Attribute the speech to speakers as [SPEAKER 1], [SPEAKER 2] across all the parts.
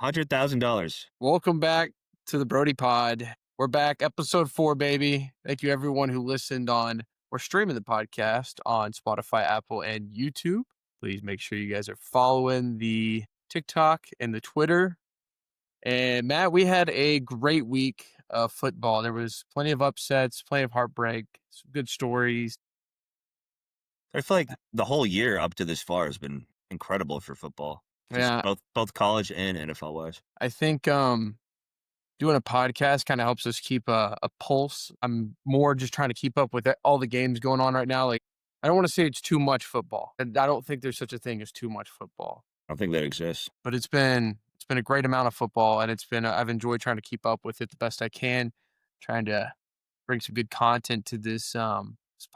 [SPEAKER 1] $100,000.
[SPEAKER 2] Welcome back to the Brodie Pod. We're back, episode 4, baby. Thank you, everyone who listened on or streaming the podcast on Spotify, Apple, and YouTube. Please make sure you guys are following the TikTok and the Twitter. And Matt, we had a great week of football. There was plenty of upsets, plenty of heartbreak, some good stories.
[SPEAKER 1] I feel like the whole year up to this far has been incredible for football. Just
[SPEAKER 2] Yeah,
[SPEAKER 1] both college and NFL wise.
[SPEAKER 2] I think doing a podcast kind of helps us keep a pulse. I'm more just trying to keep up with all the games going on right now. Like, I don't want to say it's too much football. And I don't think there's such a thing as too much football.
[SPEAKER 1] I don't think that exists.
[SPEAKER 2] But it's been a great amount of football, and I've enjoyed trying to keep up with it the best I can, trying to bring some good content to this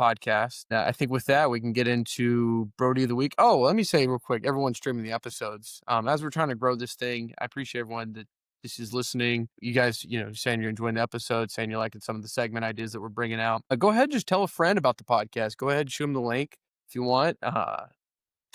[SPEAKER 2] podcast. I think with that, we can get into Brodie of the Week. Oh, let me say real quick, everyone's streaming the episodes. As we're trying to grow this thing, I appreciate everyone that this is listening. You guys, saying you're enjoying the episode, saying you're liking some of the segment ideas that we're bringing out. Go ahead, just tell a friend about the podcast. Go ahead, shoot them the link if you want.
[SPEAKER 1] Tell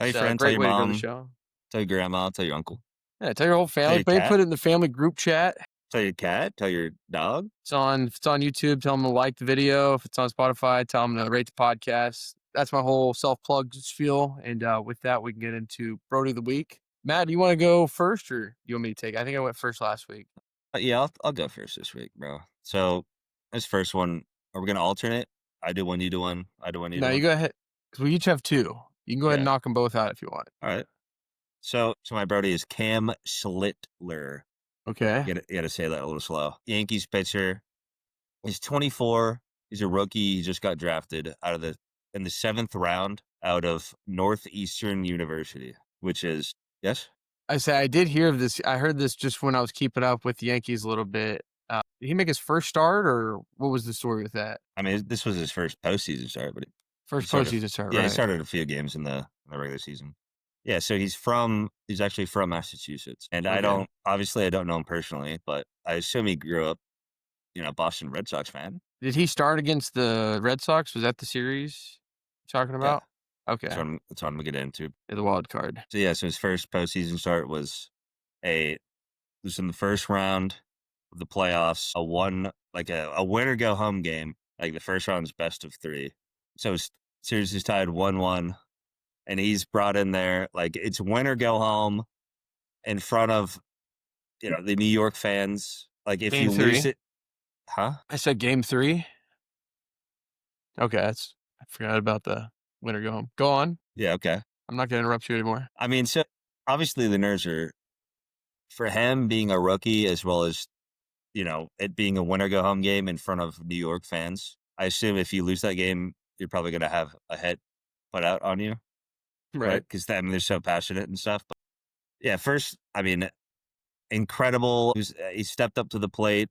[SPEAKER 1] your friends,
[SPEAKER 2] great
[SPEAKER 1] tell your
[SPEAKER 2] way to grow the
[SPEAKER 1] mom,
[SPEAKER 2] show.
[SPEAKER 1] tell your grandma, tell your uncle.
[SPEAKER 2] Yeah, tell your whole family. Maybe put it in the family group chat.
[SPEAKER 1] Tell your cat, tell your dog.
[SPEAKER 2] If it's on YouTube, tell them to like the video. If it's on Spotify, tell them to rate the podcast. That's my whole self-plug spiel. And with that, we can get into Brodie of the Week. Matt, do you want to go first or do you want me to take it? I think I went first last week.
[SPEAKER 1] Yeah, I'll go first this week, bro. So this first one, are we going to alternate? I do one, you do one. I do one, you do one.
[SPEAKER 2] No, you go ahead. Because we each have two. You can go ahead and knock them both out if you want.
[SPEAKER 1] All right. So my Brodie is Cam Schlittler.
[SPEAKER 2] Okay.
[SPEAKER 1] You got to say that a little slow. Yankees pitcher. He's 24. He's a rookie. He just got drafted in the 7th round out of Northeastern University, which is, yes?
[SPEAKER 2] I did hear of this. I heard this just when I was keeping up with the Yankees a little bit. Did he make his first start, or what was the story with that?
[SPEAKER 1] I mean, this was his first postseason start, but
[SPEAKER 2] postseason start, right?
[SPEAKER 1] Yeah, he started a few games in the regular season. Yeah, so he's actually from Massachusetts. And okay. I don't know him personally, but I assume he grew up, Boston Red Sox fan.
[SPEAKER 2] Did he start against the Red Sox? Was that the series you're talking about? Yeah. Okay.
[SPEAKER 1] That's what I'm going to get into.
[SPEAKER 2] Yeah, the wild card.
[SPEAKER 1] So yeah, so his first postseason start was in the first round of the playoffs, a win or go home game. Like the first round's best of 3. So his series is tied 1-1. And he's brought in there, like, it's win or go home in front of, the New York fans. Like, if you lose it. Huh?
[SPEAKER 2] I said game 3. Okay, I forgot about the win or go home. Go on.
[SPEAKER 1] Yeah, okay.
[SPEAKER 2] I'm not going to interrupt you anymore.
[SPEAKER 1] I mean, so obviously the nerves are, for him being a rookie as well as, it being a win or go home game in front of New York fans. I assume if you lose that game, you're probably going to have a hit put out on you. Right, because they're so passionate and stuff. But yeah, first, I mean, incredible. He stepped up to the plate,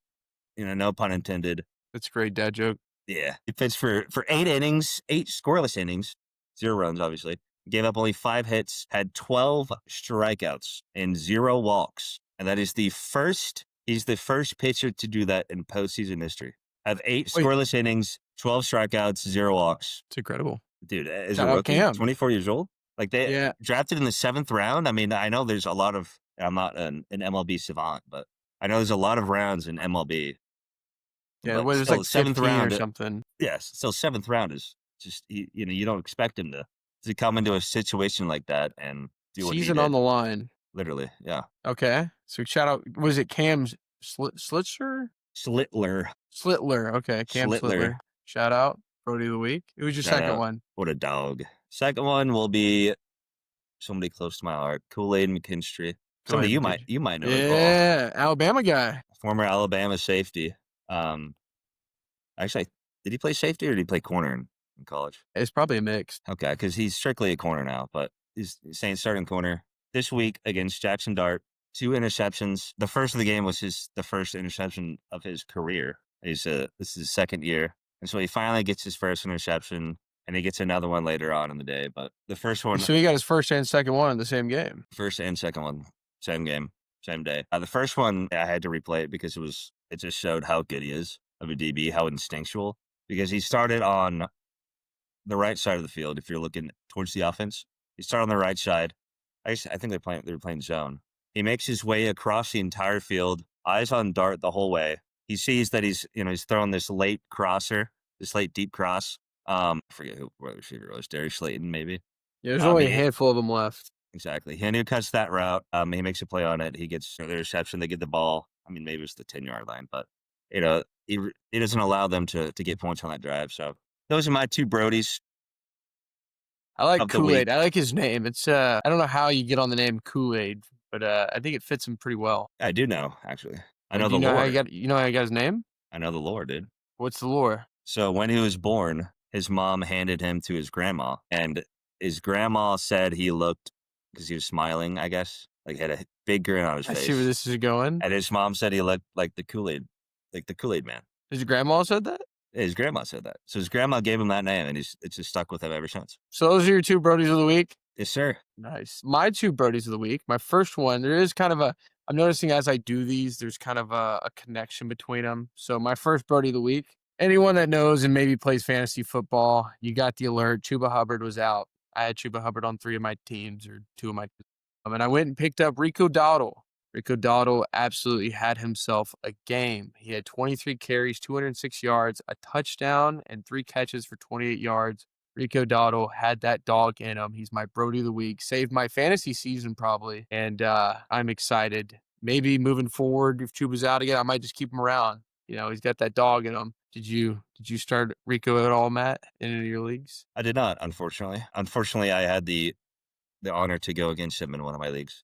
[SPEAKER 1] no pun intended.
[SPEAKER 2] That's a great dad joke.
[SPEAKER 1] Yeah, he pitched for 8 innings, 8 scoreless innings, 0 runs, obviously. Gave up only 5 hits, had 12 strikeouts and 0 walks, and that is he's the first pitcher to do that in postseason history. Have 8 scoreless innings, 12 strikeouts, 0 walks.
[SPEAKER 2] It's incredible,
[SPEAKER 1] dude. Is a rookie, 24 years old. Like they drafted in the 7th round. I mean, I know there's a lot of, I'm not an MLB savant, but I know there's a lot of rounds in MLB.
[SPEAKER 2] Yeah, it was like 7th round or something.
[SPEAKER 1] Yes. So 7th round is just, you don't expect him to come into a situation like that and do what
[SPEAKER 2] season on the line.
[SPEAKER 1] Literally. Yeah.
[SPEAKER 2] Okay. So shout out, was it Cam's Schlittler?
[SPEAKER 1] Schlittler.
[SPEAKER 2] Okay. Cam Schlittler. Shout out. Brodie of the Week. It was your second one.
[SPEAKER 1] What a dog. Second one will be somebody close to my heart. Kool-Aid McKinstry. Somebody you might know.
[SPEAKER 2] Yeah, Alabama guy.
[SPEAKER 1] Former Alabama safety. Actually, did he play safety or did he play corner in college?
[SPEAKER 2] It's probably a mix.
[SPEAKER 1] Okay, because he's strictly a corner now, but he's saying starting corner. This week against Jackson Dart, 2 interceptions. The first of the game was the first interception of his career. This is his 2nd year. And so he finally gets his first interception, and he gets another one later on in the day. But the first one...
[SPEAKER 2] So he got his first and second one in the same game?
[SPEAKER 1] First and second one, same game, same day. The first one, I had to replay it because it just showed how good he is of a DB, how instinctual. Because he started on the right side of the field, if you're looking towards the offense. He started on the right side. I think they were playing zone. He makes his way across the entire field, eyes on dart the whole way. He sees that he's throwing this late crosser, this late deep cross. I forget what receiver it was, Darius Slayton, maybe.
[SPEAKER 2] Yeah, there's only a
[SPEAKER 1] He
[SPEAKER 2] handful of them left.
[SPEAKER 1] Exactly. He cuts that route. He makes a play on it. He gets the reception. They get the ball. I mean, maybe it's the 10-yard line, but he doesn't allow them to get points on that drive. So those are my two Brodies
[SPEAKER 2] I like
[SPEAKER 1] of the
[SPEAKER 2] Kool-Aid.
[SPEAKER 1] week.
[SPEAKER 2] I like his name. It's I don't know how you get on the name Kool-Aid, but I think it fits him pretty well.
[SPEAKER 1] I do know, actually. I know
[SPEAKER 2] Do
[SPEAKER 1] the
[SPEAKER 2] you know how
[SPEAKER 1] lore.
[SPEAKER 2] you know how he got his name?
[SPEAKER 1] I know the lore, dude.
[SPEAKER 2] What's the lore?
[SPEAKER 1] So when he was born, his mom handed him to his grandma, and his grandma said he looked, because he was smiling, I guess, like had a big grin on his
[SPEAKER 2] I
[SPEAKER 1] face.
[SPEAKER 2] see where this is going.
[SPEAKER 1] And his mom said he looked like the Kool-Aid man.
[SPEAKER 2] His grandma said that?
[SPEAKER 1] Yeah, his grandma said that. So his grandma gave him that name, and it's just stuck with him ever since.
[SPEAKER 2] So those are your two Brodies of the week?
[SPEAKER 1] Yes, sir.
[SPEAKER 2] Nice. My two Brodies of the week. My first one, there is kind of I'm noticing as I do these, there's kind of a connection between them. So my first Brodie of the week, anyone that knows and maybe plays fantasy football, you got the alert. Chuba Hubbard was out. I had Chuba Hubbard on 3 of my teams or 2 of my teams. And I went and picked up Rico Dowdle. Rico Dowdle absolutely had himself a game. He had 23 carries, 206 yards, a touchdown, and 3 catches for 28 yards. Rico Dowdle had that dog in him. He's my Brodie of the week. Saved my fantasy season probably, and I'm excited. Maybe moving forward, if Chuba's out again, I might just keep him around. He's got that dog in him. Did you start Rico at all, Matt, in any of your leagues?
[SPEAKER 1] I did not, unfortunately. Unfortunately, I had the honor to go against him in one of my leagues.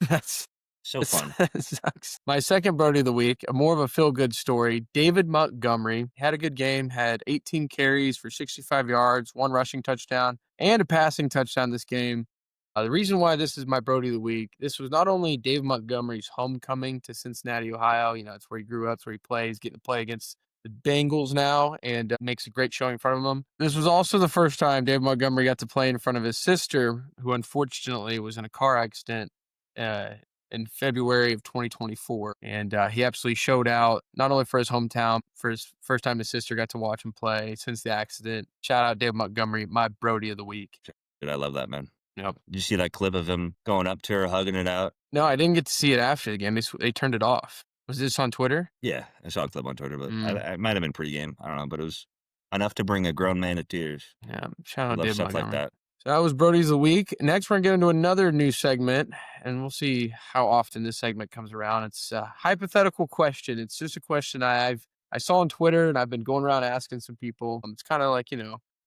[SPEAKER 2] That's
[SPEAKER 1] so fun.
[SPEAKER 2] Sucks. My second Brodie of the week, more of a feel-good story. David Montgomery had a good game, had 18 carries for 65 yards, 1 rushing touchdown, and a passing touchdown this game. The reason why this is my Brodie of the week, this was not only David Montgomery's homecoming to Cincinnati, Ohio. It's where he grew up, it's where he plays, getting to play against the Bengals now, and makes a great showing in front of them. This was also the first time David Montgomery got to play in front of his sister, who unfortunately was in a car accident in February of 2024. And he absolutely showed out, not only for his hometown, for his first time his sister got to watch him play since the accident. Shout out David Montgomery, my Brodie of the week.
[SPEAKER 1] Dude, I love that, man.
[SPEAKER 2] Yep.
[SPEAKER 1] Did you see that clip of him going up to her, hugging it out?
[SPEAKER 2] No, I didn't get to see it after the game. They turned it off. Was this on Twitter?
[SPEAKER 1] Yeah, I saw a clip on Twitter, but I might have been pregame. I don't know, but it was enough to bring a grown man to tears.
[SPEAKER 2] Yeah, shout
[SPEAKER 1] I
[SPEAKER 2] out
[SPEAKER 1] love
[SPEAKER 2] David
[SPEAKER 1] stuff
[SPEAKER 2] Montgomery.
[SPEAKER 1] like that.
[SPEAKER 2] So that was Brodie's of the week. Next, we're going to get into another new segment, and we'll see how often this segment comes around. It's a hypothetical question. It's just a question I saw on Twitter, and I've been going around asking some people. It's kind of like,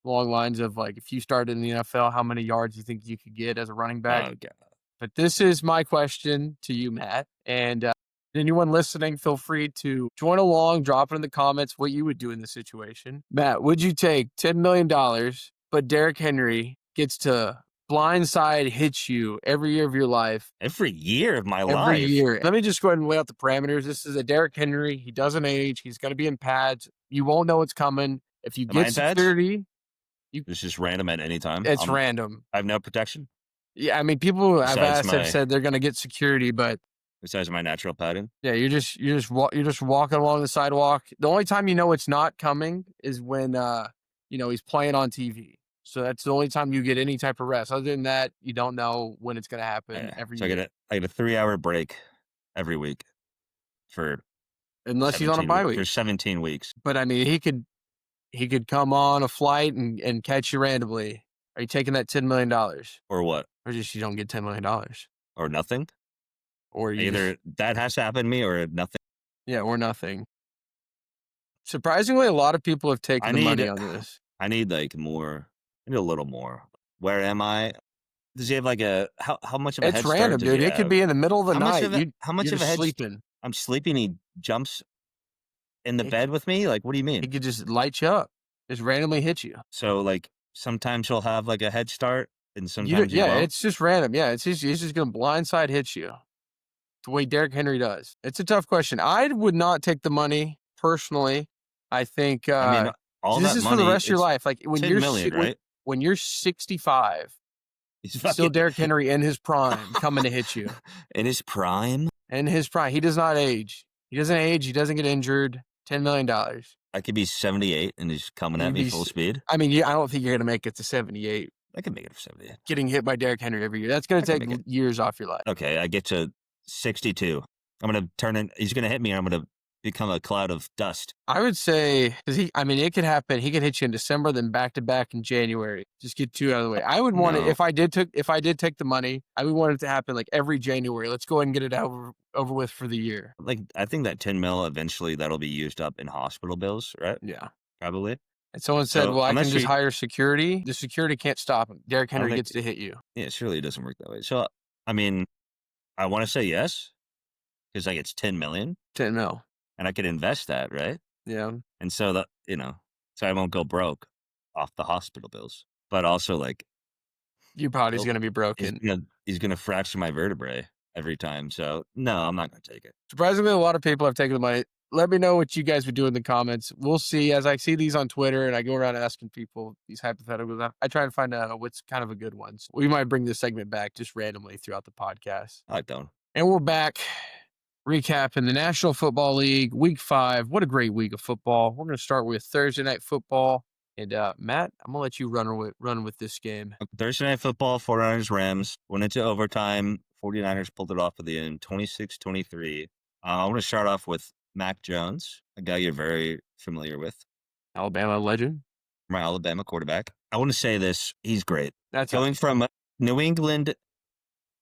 [SPEAKER 2] along lines of like, if you started in the NFL, how many yards do you think you could get as a running back?
[SPEAKER 1] Oh, God.
[SPEAKER 2] But this is my question to you, Matt. And anyone listening, feel free to join along, drop it in the comments what you would do in this situation. Matt, would you take $10 million, but Derrick Henry gets to blindside hit you every year of your life?
[SPEAKER 1] Every year of my life?
[SPEAKER 2] Every year. Let me just go ahead and lay out the parameters. This is a Derrick Henry. He doesn't age. He's going to be in pads. You won't know what's coming. If you get security...
[SPEAKER 1] It's just random at any time?
[SPEAKER 2] It's random.
[SPEAKER 1] I have no protection?
[SPEAKER 2] Yeah, I mean, people I've asked have said they're going to get security, but...
[SPEAKER 1] Besides my natural padding?
[SPEAKER 2] Yeah, you're just walking along the sidewalk. The only time you know it's not coming is when, he's playing on TV. So that's the only time you get any type of rest. Other than that, you don't know when it's going to happen every year.
[SPEAKER 1] I get a 3-hour break every week
[SPEAKER 2] unless he's on a bye week.
[SPEAKER 1] For 17 weeks.
[SPEAKER 2] But, I mean, he could come on a flight and catch you randomly. Are you taking that $10 million?
[SPEAKER 1] Or what?
[SPEAKER 2] Or just you don't get $10 million?
[SPEAKER 1] Or nothing?
[SPEAKER 2] Or
[SPEAKER 1] either that has to happen to me or nothing.
[SPEAKER 2] Yeah, or nothing. Surprisingly, a lot of people have taken the money on this.
[SPEAKER 1] I need more. I need a little more. Where am I? Does he have how much of a head start?
[SPEAKER 2] It's random, dude. It could be in the middle of the night.
[SPEAKER 1] How much of a head
[SPEAKER 2] sleeping?
[SPEAKER 1] I'm sleeping. He jumps in the bed with me. What do you mean?
[SPEAKER 2] He could just light you up, just randomly hit you.
[SPEAKER 1] So sometimes he'll have a head start, and sometimes
[SPEAKER 2] it's just random. Yeah, he's just gonna blindside hit you, the way Derrick Henry does. It's a tough question. I would not take the money personally. I think this is for the rest of your life. When you're
[SPEAKER 1] right?
[SPEAKER 2] When you're 65, still Derrick Henry in his prime coming to hit you.
[SPEAKER 1] In his prime?
[SPEAKER 2] In his prime. He does not age. He doesn't age. He doesn't get injured. $10 million.
[SPEAKER 1] I could be 78 and he's coming at me full speed.
[SPEAKER 2] I mean, I don't think you're going to make it to 78.
[SPEAKER 1] I can make it for 78.
[SPEAKER 2] Getting hit by Derrick Henry every year. That's going to take years off your life.
[SPEAKER 1] Okay, I get to 62. I'm going to turn in. He's going to hit me, and I'm going to become a cloud of dust.
[SPEAKER 2] I would say, because it could happen. He could hit you in December, then back to back in January. Just get two out of the way. I would want it
[SPEAKER 1] No.
[SPEAKER 2] if I did take the money. I would want it to happen like every January. Let's go ahead and get it over with for the year.
[SPEAKER 1] Like, I think that 10 mil eventually that'll be used up in hospital bills, right?
[SPEAKER 2] Yeah.
[SPEAKER 1] Probably.
[SPEAKER 2] And someone said,
[SPEAKER 1] So,
[SPEAKER 2] "Well, I can
[SPEAKER 1] unless
[SPEAKER 2] just
[SPEAKER 1] you,
[SPEAKER 2] hire security. The security can't stop him. Derrick
[SPEAKER 1] I don't
[SPEAKER 2] Henry
[SPEAKER 1] think,
[SPEAKER 2] gets to hit you."
[SPEAKER 1] yeah, surely it doesn't work that way. So, I mean, I want to say yes because like it's 10 million
[SPEAKER 2] 10 mil.
[SPEAKER 1] and I could invest that, right?
[SPEAKER 2] Yeah.
[SPEAKER 1] And so that, so I won't go broke off the hospital bills. But also, like,
[SPEAKER 2] Your body's
[SPEAKER 1] he'll,
[SPEAKER 2] going to be broken.
[SPEAKER 1] he's gonna fracture my vertebrae every time. So no, I'm not gonna take it.
[SPEAKER 2] Surprisingly, a lot of people have taken the money. Let me know what you guys would do in the comments. We'll see. As I see these on Twitter and I go around asking people these hypotheticals, I try and find out what's kind of a good one. So we might bring this segment back just randomly throughout the podcast.
[SPEAKER 1] I don't.
[SPEAKER 2] And we're back recapping the National Football League, Week 5. What a great week of football. We're going to start with Thursday Night Football. And Matt, I'm going to let you run with this game.
[SPEAKER 1] Thursday Night Football, 49ers Rams went into overtime. 49ers pulled it off at the end, 26-23. I want to start off with Mac Jones, a guy you're very familiar with,
[SPEAKER 2] Alabama legend.
[SPEAKER 1] my Alabama quarterback. I want to say this. He's great.
[SPEAKER 2] That's
[SPEAKER 1] Going from New England,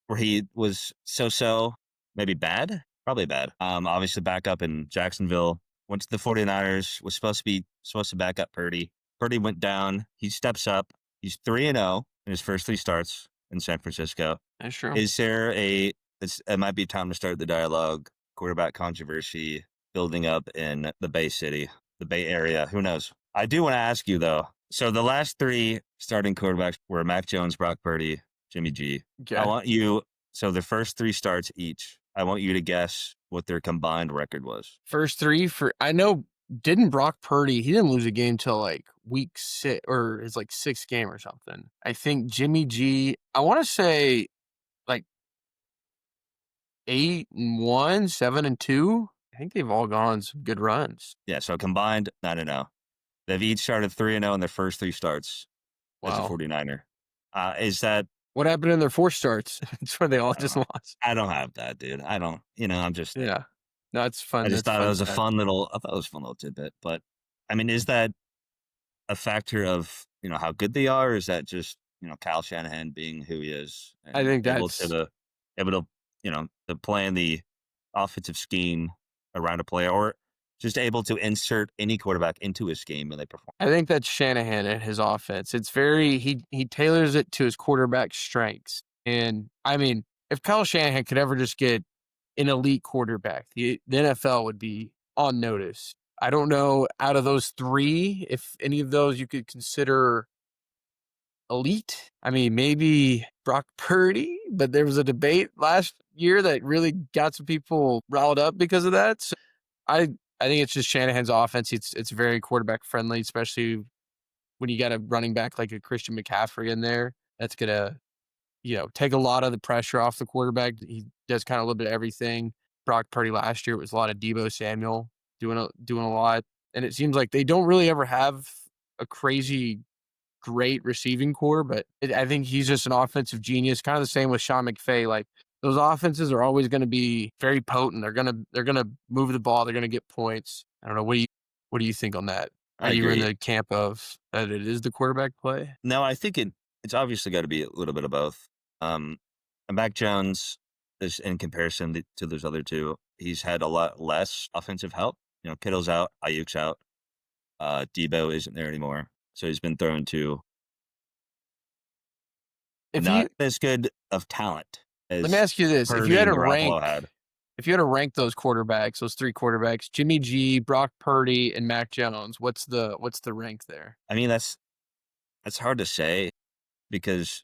[SPEAKER 1] where he was so-so, maybe bad, probably bad. Obviously back up in Jacksonville, went to the 49ers, was supposed to back up Purdy. Purdy went down. He steps up. He's 3-0 in his first 3 starts in San Francisco.
[SPEAKER 2] That's true.
[SPEAKER 1] Is there it might be time to start the dialogue, quarterback controversy building up in the Bay City, the Bay Area? Who knows? I do want to ask you, though. So the last 3 starting quarterbacks were Mac Jones, Brock Purdy, Jimmy G.
[SPEAKER 2] Okay.
[SPEAKER 1] I want you, so the first 3 starts each, I want you to guess what their combined record was.
[SPEAKER 2] First 3 I know, didn't Brock Purdy, he didn't lose a game till like week 6 or his like 6th game or something. I think Jimmy G, I want to say like 8-1, 7-2. I think they've all gone on some good runs.
[SPEAKER 1] Yeah, so combined, 9-0. They've each started 3-0 in their first 3 starts as a
[SPEAKER 2] Wow.
[SPEAKER 1] 49er. Is that
[SPEAKER 2] What happened in their 4 starts? It's where they all just lost.
[SPEAKER 1] I don't have that, dude. I don't, I'm just,
[SPEAKER 2] Yeah. No, it's fun.
[SPEAKER 1] I just
[SPEAKER 2] That's
[SPEAKER 1] thought it
[SPEAKER 2] fun
[SPEAKER 1] was a
[SPEAKER 2] stat.
[SPEAKER 1] fun little, tidbit. But I mean, is that a factor of, how good they are? Or is that just, Kyle Shanahan being who he is? And
[SPEAKER 2] I think
[SPEAKER 1] able
[SPEAKER 2] that's
[SPEAKER 1] to, to play in the offensive scheme around a player, or just able to insert any quarterback into his scheme and they perform.
[SPEAKER 2] I think that's Shanahan and his offense. It's very he tailors it to his quarterback strengths. And I mean, if Kyle Shanahan could ever just get an elite quarterback, the NFL would be on notice. I don't know out of those 3 if any of those you could consider elite. I mean, maybe Brock Purdy, but there was a debate last year that really got some people riled up because of that. So I think it's just Shanahan's offense. It's very quarterback friendly, especially when you got a running back like a Christian McCaffrey in there. That's gonna, take a lot of the pressure off the quarterback. He does kind of a little bit of everything. Brock Purdy last year, it was a lot of Deebo Samuel doing a lot, and it seems like they don't really ever have a crazy great receiving core, but I think he's just an offensive genius. Kind of the same with Sean McVay. Like those offenses are always going to be very potent. They're gonna move the ball. They're gonna get points. I don't know. What do you think on that? Are
[SPEAKER 1] I
[SPEAKER 2] you in
[SPEAKER 1] agree.
[SPEAKER 2] the camp of that it is the quarterback play?
[SPEAKER 1] No, I think it's obviously got to be a little bit of both. And Mac Jones is, in comparison to those other 2, he's had a lot less offensive help. Kittle's out, Ayuk's out, Deebo isn't there anymore, so he's been thrown to not as good of talent as
[SPEAKER 2] Let me ask you this:
[SPEAKER 1] Purdy and Garoppolo had.
[SPEAKER 2] if you had to rank those quarterbacks, those 3 quarterbacks, Jimmy G, Brock Purdy, and Mac Jones, what's the rank there?
[SPEAKER 1] I mean, that's hard to say because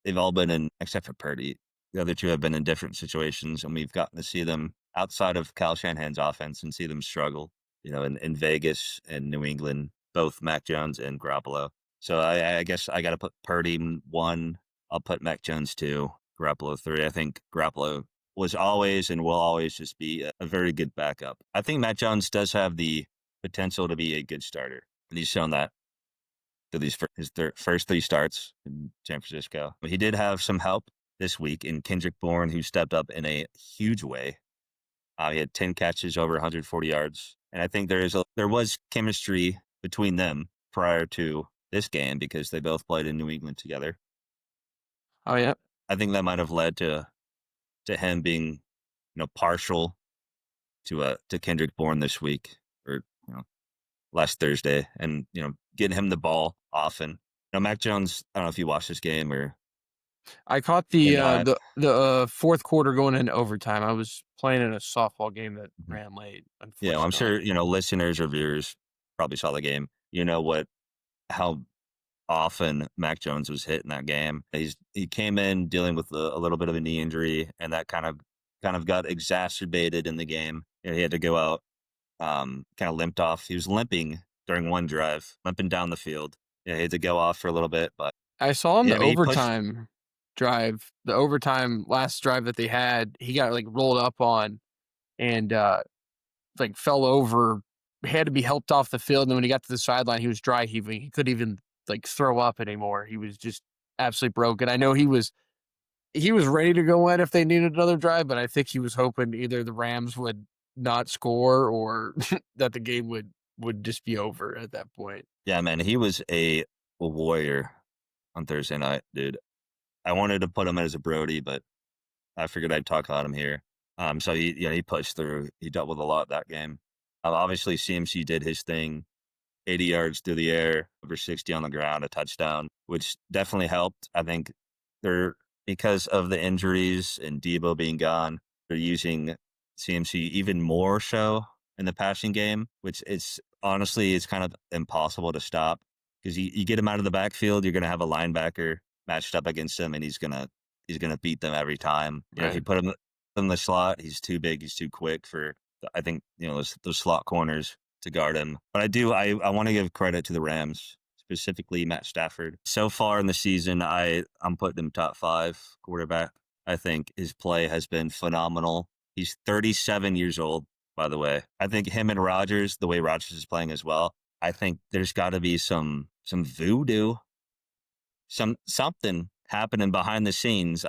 [SPEAKER 1] they've all been in, except for Purdy. The other 2 have been in different situations, and we've gotten to see them outside of Kyle Shanahan's offense and see them struggle, in Vegas and New England, both Mac Jones and Garoppolo. So I guess I got to put Purdy 1. I'll put Mac Jones 2, Garoppolo 3. I think Garoppolo was always and will always just be a very good backup. I think Mac Jones does have the potential to be a good starter, and he's shown that through his first 3 starts in San Francisco. But he did have some help this week in Kendrick Bourne, who stepped up in a huge way. He had 10 catches over 140 yards. And I think there was chemistry between them prior to this game because they both played in New England together.
[SPEAKER 2] Oh, yeah.
[SPEAKER 1] I think that might have led to him being, partial to Kendrick Bourne this week or, last Thursday and, getting him the ball often. Mac Jones, I don't know if you watched this game or
[SPEAKER 2] I caught
[SPEAKER 1] in live.
[SPEAKER 2] the fourth quarter going into overtime. I was playing in a softball game that
[SPEAKER 1] Mhm.
[SPEAKER 2] ran late,
[SPEAKER 1] Yeah, well, I'm
[SPEAKER 2] unfortunately.
[SPEAKER 1] sure, listeners or viewers probably saw the game. You know how often Mac Jones was hit in that game. He came in dealing with a little bit of a knee injury, and that kind of got exacerbated in the game. He had to go out, kind of limped off. He was limping during one drive, limping down the field. Yeah, he had to go off for a little bit, but
[SPEAKER 2] I saw in
[SPEAKER 1] yeah,
[SPEAKER 2] the
[SPEAKER 1] I mean, he pushed.
[SPEAKER 2] overtime drive, the overtime last drive that they had, he got, like, rolled up on and, like, fell over. He had to be helped off the field, and then when he got to the sideline, he was dry heaving. He couldn't even, like, throw up anymore. He was just absolutely broken. I know he was ready to go in if they needed another drive, but I think he was hoping either the Rams would not score or that the game would just be over at that point.
[SPEAKER 1] Yeah, man, he was a warrior on Thursday night, dude. I wanted to put him as a Brodie, but I figured I'd talk about him here. So he pushed through. He dealt with a lot that game. Obviously, CMC did his thing, 80 yards through the air, over 60 on the ground, a touchdown, which definitely helped. I think they're because of the injuries and Debo being gone, they're using CMC even more so in the passing game, which it's kind of impossible to stop because you get him out of the backfield, you're going to have a linebacker matched up against him, and he's gonna beat them every time. He
[SPEAKER 2] Right.
[SPEAKER 1] put him in the slot. He's too big. He's too quick for. I think those slot corners to guard him. But I want to give credit to the Rams, specifically Matt Stafford. So far in the season, I'm putting him top 5 quarterback. I think his play has been phenomenal. He's 37 years old, by the way. I think him and Rodgers, the way Rodgers is playing as well, I think there's got to be some voodoo, something happening behind the scenes.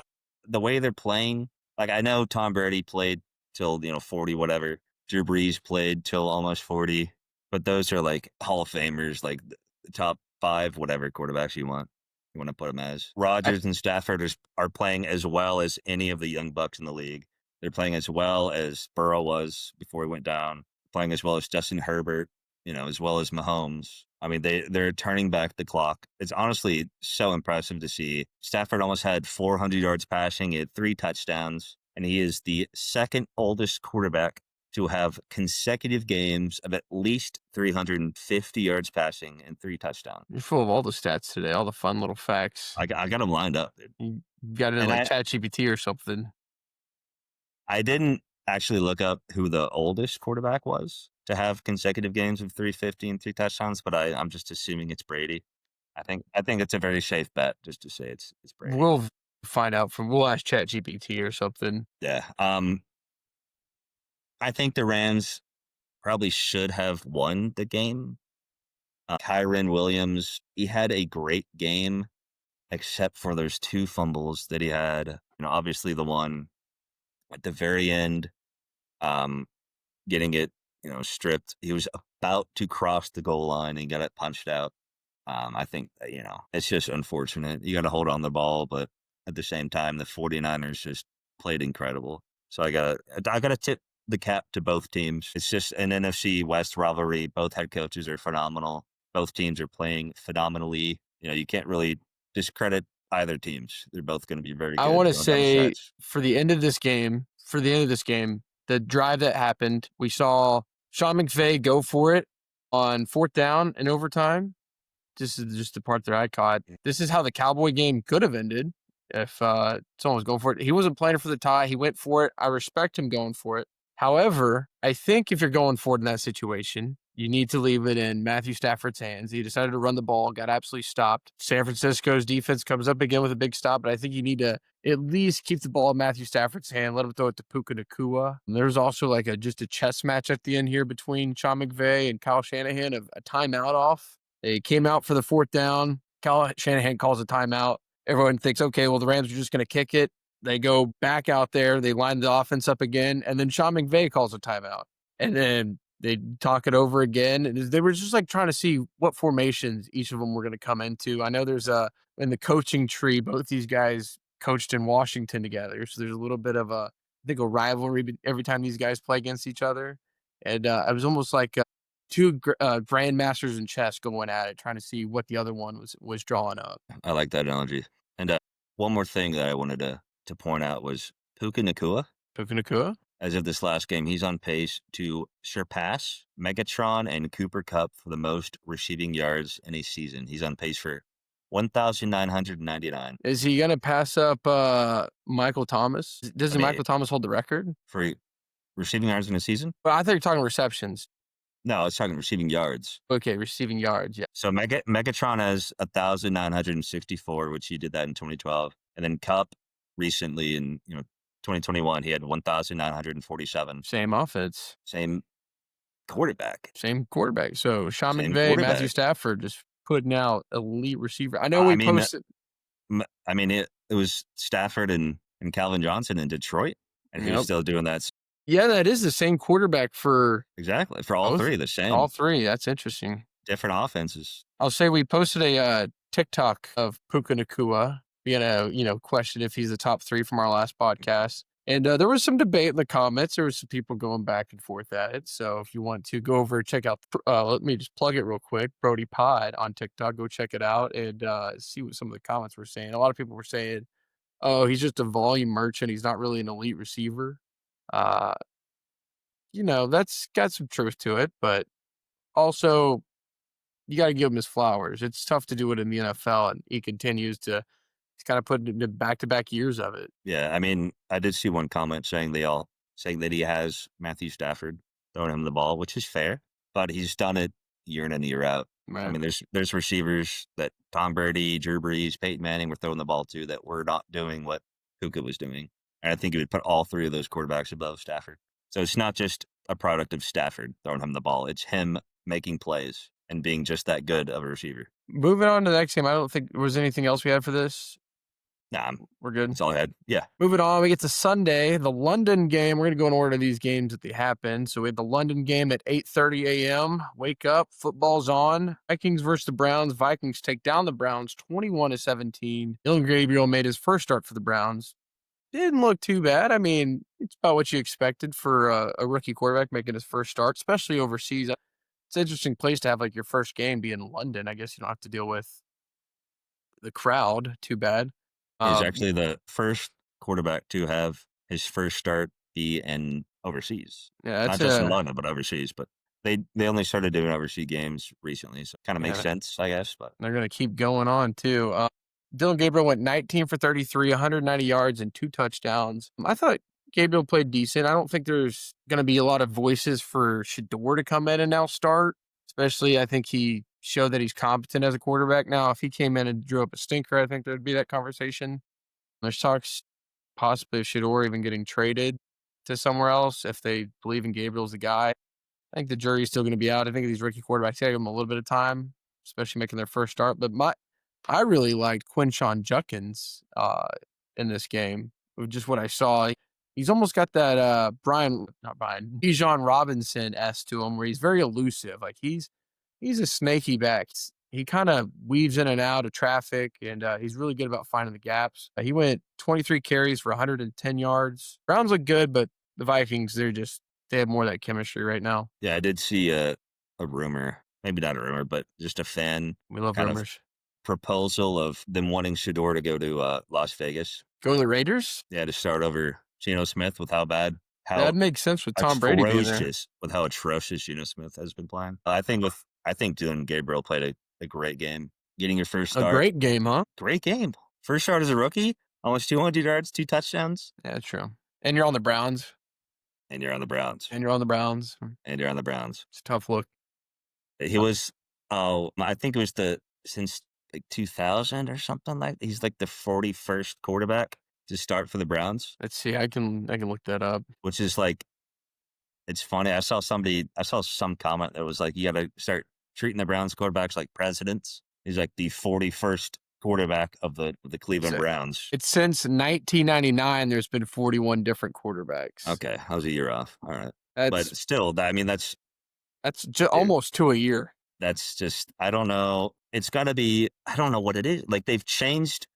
[SPEAKER 1] The way they're playing, like I know Tom Brady played till 40 whatever. Drew Brees played till almost 40, but those are like Hall of Famers, like the top 5 whatever quarterbacks you want to put them as.
[SPEAKER 2] I
[SPEAKER 1] Rodgers and Stafford are playing as well as any of the young bucks in the league. They're playing as well as Burrow was before he went down, playing as well as Justin Herbert, as well as Mahomes. I mean, they're turning back the clock. It's honestly so impressive to see. Stafford almost had 400 yards passing. He had 3 touchdowns, and he is the second oldest quarterback to have consecutive games of at least 350 yards passing and 3 touchdowns.
[SPEAKER 2] You're full of all the stats today, all the fun little facts.
[SPEAKER 1] I got him lined up, dude.
[SPEAKER 2] You got it in
[SPEAKER 1] And
[SPEAKER 2] like ChatGPT or something.
[SPEAKER 1] I didn't actually look up who the oldest quarterback was to have consecutive games of 350 and 3 touchdowns, but I'm just assuming it's Brady. I think it's a very safe bet just to say it's Brady.
[SPEAKER 2] We'll find out we'll ask ChatGPT or something.
[SPEAKER 1] Yeah. I think the Rams probably should have won the game. Kyren Williams, he had a great game except for those 2 fumbles that he had. Obviously the one at the very end, um, getting it, stripped. He was about to cross the goal line and got it punched out. I think, it's just unfortunate. You got to hold on the ball, but at the same time, the 49ers just played incredible. So I gotta tip the cap to both teams. It's just an NFC West rivalry. Both head coaches are phenomenal. Both teams are playing phenomenally. You can't really discredit either teams. They're both going to be very
[SPEAKER 2] I
[SPEAKER 1] good
[SPEAKER 2] want to
[SPEAKER 1] going down the
[SPEAKER 2] say
[SPEAKER 1] stretch.
[SPEAKER 2] for the end of this game, the drive that happened, we saw Sean McVay go for it on 4th down in overtime. This is just the part that I caught. This is how the Cowboy game could have ended if someone was going for it. He wasn't playing for the tie. He went for it. I respect him going for it. However, I think if you're going for it in that situation, you need to leave it in Matthew Stafford's hands. He decided to run the ball, got absolutely stopped. San Francisco's defense comes up again with a big stop, but I think you need to at least keep the ball in Matthew Stafford's hand, let him throw it to Puka Nakua. And there's also like just a chess match at the end here between Sean McVay and Kyle Shanahan of a timeout off. They came out for the 4th down. Kyle Shanahan calls a timeout. everyone thinks, okay, well, the Rams are just going to kick it. They go back out there, they line the offense up again, and then Sean McVay calls a timeout. And then they talk it over again. And they were just like trying to see what formations each of them were going to come into. I know there's in the coaching tree, both these guys coached in Washington together. So there's a little bit of I think a rivalry every time these guys play against each other. And it was almost like two grandmasters in chess going at it, trying to see what the other one was drawing up.
[SPEAKER 1] I like that analogy. And one more thing that I wanted to point out was Puka Nacua.
[SPEAKER 2] Puka Nacua?
[SPEAKER 1] As of this last game, he's on pace to surpass Megatron and Cooper Kupp for the most receiving yards in a season. He's on pace for 1,999.
[SPEAKER 2] Is he going to pass up Michael Thomas? Doesn't Michael Thomas hold the record?
[SPEAKER 1] For receiving yards in a season?
[SPEAKER 2] Well, I thought you're talking receptions.
[SPEAKER 1] No, I was talking receiving yards.
[SPEAKER 2] Okay, receiving yards, yeah.
[SPEAKER 1] So Megatron has 1,964, which he did that in 2012. And then Kupp recently in 2021, he had 1,947.
[SPEAKER 2] Same offense.
[SPEAKER 1] Same quarterback.
[SPEAKER 2] So Sean McVay, Matthew Stafford just putting out elite receiver. I know posted.
[SPEAKER 1] It was Stafford and Calvin Johnson in Detroit, and he was still doing that.
[SPEAKER 2] Yeah, that is the same quarterback for
[SPEAKER 1] exactly for all three. The same.
[SPEAKER 2] All three. That's interesting.
[SPEAKER 1] Different offenses.
[SPEAKER 2] I'll say we posted a TikTok of Puka Nacua being a question if he's the top 3 from our last podcast. And there was some debate in the comments. There was some people going back and forth at it. So if you want to go over, check out, let me just plug it real quick, Brodie Pod on TikTok. Go check it out and see what some of the comments were saying. A lot of people were saying, oh, he's just a volume merchant. He's not really an elite receiver. That's got some truth to it. But also, you got to give him his flowers. It's tough to do it in the NFL. And he continues to. He's kind of put into back-to-back years of it.
[SPEAKER 1] Yeah, I did see one comment saying that he has Matthew Stafford throwing him the ball, which is fair, but he's done it year in and year out. Right. There's receivers that Tom Brady, Drew Brees, Peyton Manning were throwing the ball to that were not doing what Puka was doing. And I think it would put all 3 of those quarterbacks above Stafford. So it's not just a product of Stafford throwing him the ball. It's him making plays and being just that good of a receiver.
[SPEAKER 2] Moving on to the next game, I don't think there was anything else we had for this.
[SPEAKER 1] Nah,
[SPEAKER 2] we're good.
[SPEAKER 1] That's all I had. Yeah.
[SPEAKER 2] Moving on, we get to Sunday, the London game. We're going to go in order of these games that they happen. So we had the London game at 8:30 a.m. Wake up, football's on. Vikings versus the Browns. Vikings take down the Browns 21-17. Dillon Gabriel made his first start for the Browns. Didn't look too bad. It's about what you expected for a rookie quarterback making his first start, especially overseas. It's an interesting place to have your first game be in London. I guess you don't have to deal with the crowd too bad.
[SPEAKER 1] He's actually the first quarterback to have his first start be in overseas.
[SPEAKER 2] Yeah,
[SPEAKER 1] not just in London, but overseas. But they only started doing overseas games recently, so it kind of makes sense, I guess. But
[SPEAKER 2] they're going to keep going on too. Dillon Gabriel went 19 for 33, 190 yards and 2 touchdowns. I thought Gabriel played decent. I don't think there's going to be a lot of voices for Shedeur to come in and now start. Especially, I think he showed that he's competent as a quarterback. Now, if he came in and drew up a stinker, I think there'd be that conversation. There's talks possibly of Shedeur even getting traded to somewhere else if they believe in Gabriel's the guy. I think the jury's still going to be out. I think these rookie quarterbacks give them a little bit of time, especially making their first start. But I really liked Quinshon Judkins in this game. Just what I saw. He's almost got that Bijan Robinson-esque to him where he's very elusive. He's a snaky back. He kind of weaves in and out of traffic, and he's really good about finding the gaps. He went 23 carries for 110 yards. Browns look good, but the Vikings, they have more of that chemistry right now.
[SPEAKER 1] Yeah, I did see a rumor, maybe not a rumor, but just a fan.
[SPEAKER 2] We love rumors.
[SPEAKER 1] Proposal of them wanting Shedeur to go to Las Vegas.
[SPEAKER 2] Go to the Raiders?
[SPEAKER 1] Yeah, to start over Geno Smith with how
[SPEAKER 2] that makes sense with Tom Brady being there.
[SPEAKER 1] With how atrocious Geno Smith has been playing. I think Dillon Gabriel played a great game. Getting your first start.
[SPEAKER 2] A great game, huh?
[SPEAKER 1] Great game. First start as a rookie, almost 200 yards, 2 touchdowns.
[SPEAKER 2] Yeah, true. And you're on the Browns.
[SPEAKER 1] And you're on the Browns.
[SPEAKER 2] And you're on the Browns.
[SPEAKER 1] And you're on the Browns.
[SPEAKER 2] It's a tough look.
[SPEAKER 1] He was, I think it was since 2000 or something like that. He's the 41st quarterback to start for the Browns.
[SPEAKER 2] Let's see. I can look that up.
[SPEAKER 1] Which is it's funny. I saw some comment that was you got to start treating the Browns quarterbacks like presidents. He's the 41st quarterback of the Cleveland
[SPEAKER 2] So
[SPEAKER 1] Browns.
[SPEAKER 2] it's since 1999. There's been 41 different quarterbacks.
[SPEAKER 1] Okay, I was a year off. All right,
[SPEAKER 2] That's
[SPEAKER 1] but still, I mean,
[SPEAKER 2] that's
[SPEAKER 1] dude,
[SPEAKER 2] almost 2 a year.
[SPEAKER 1] that's just I don't know. It's got to be I don't know what it is. Like they've changed,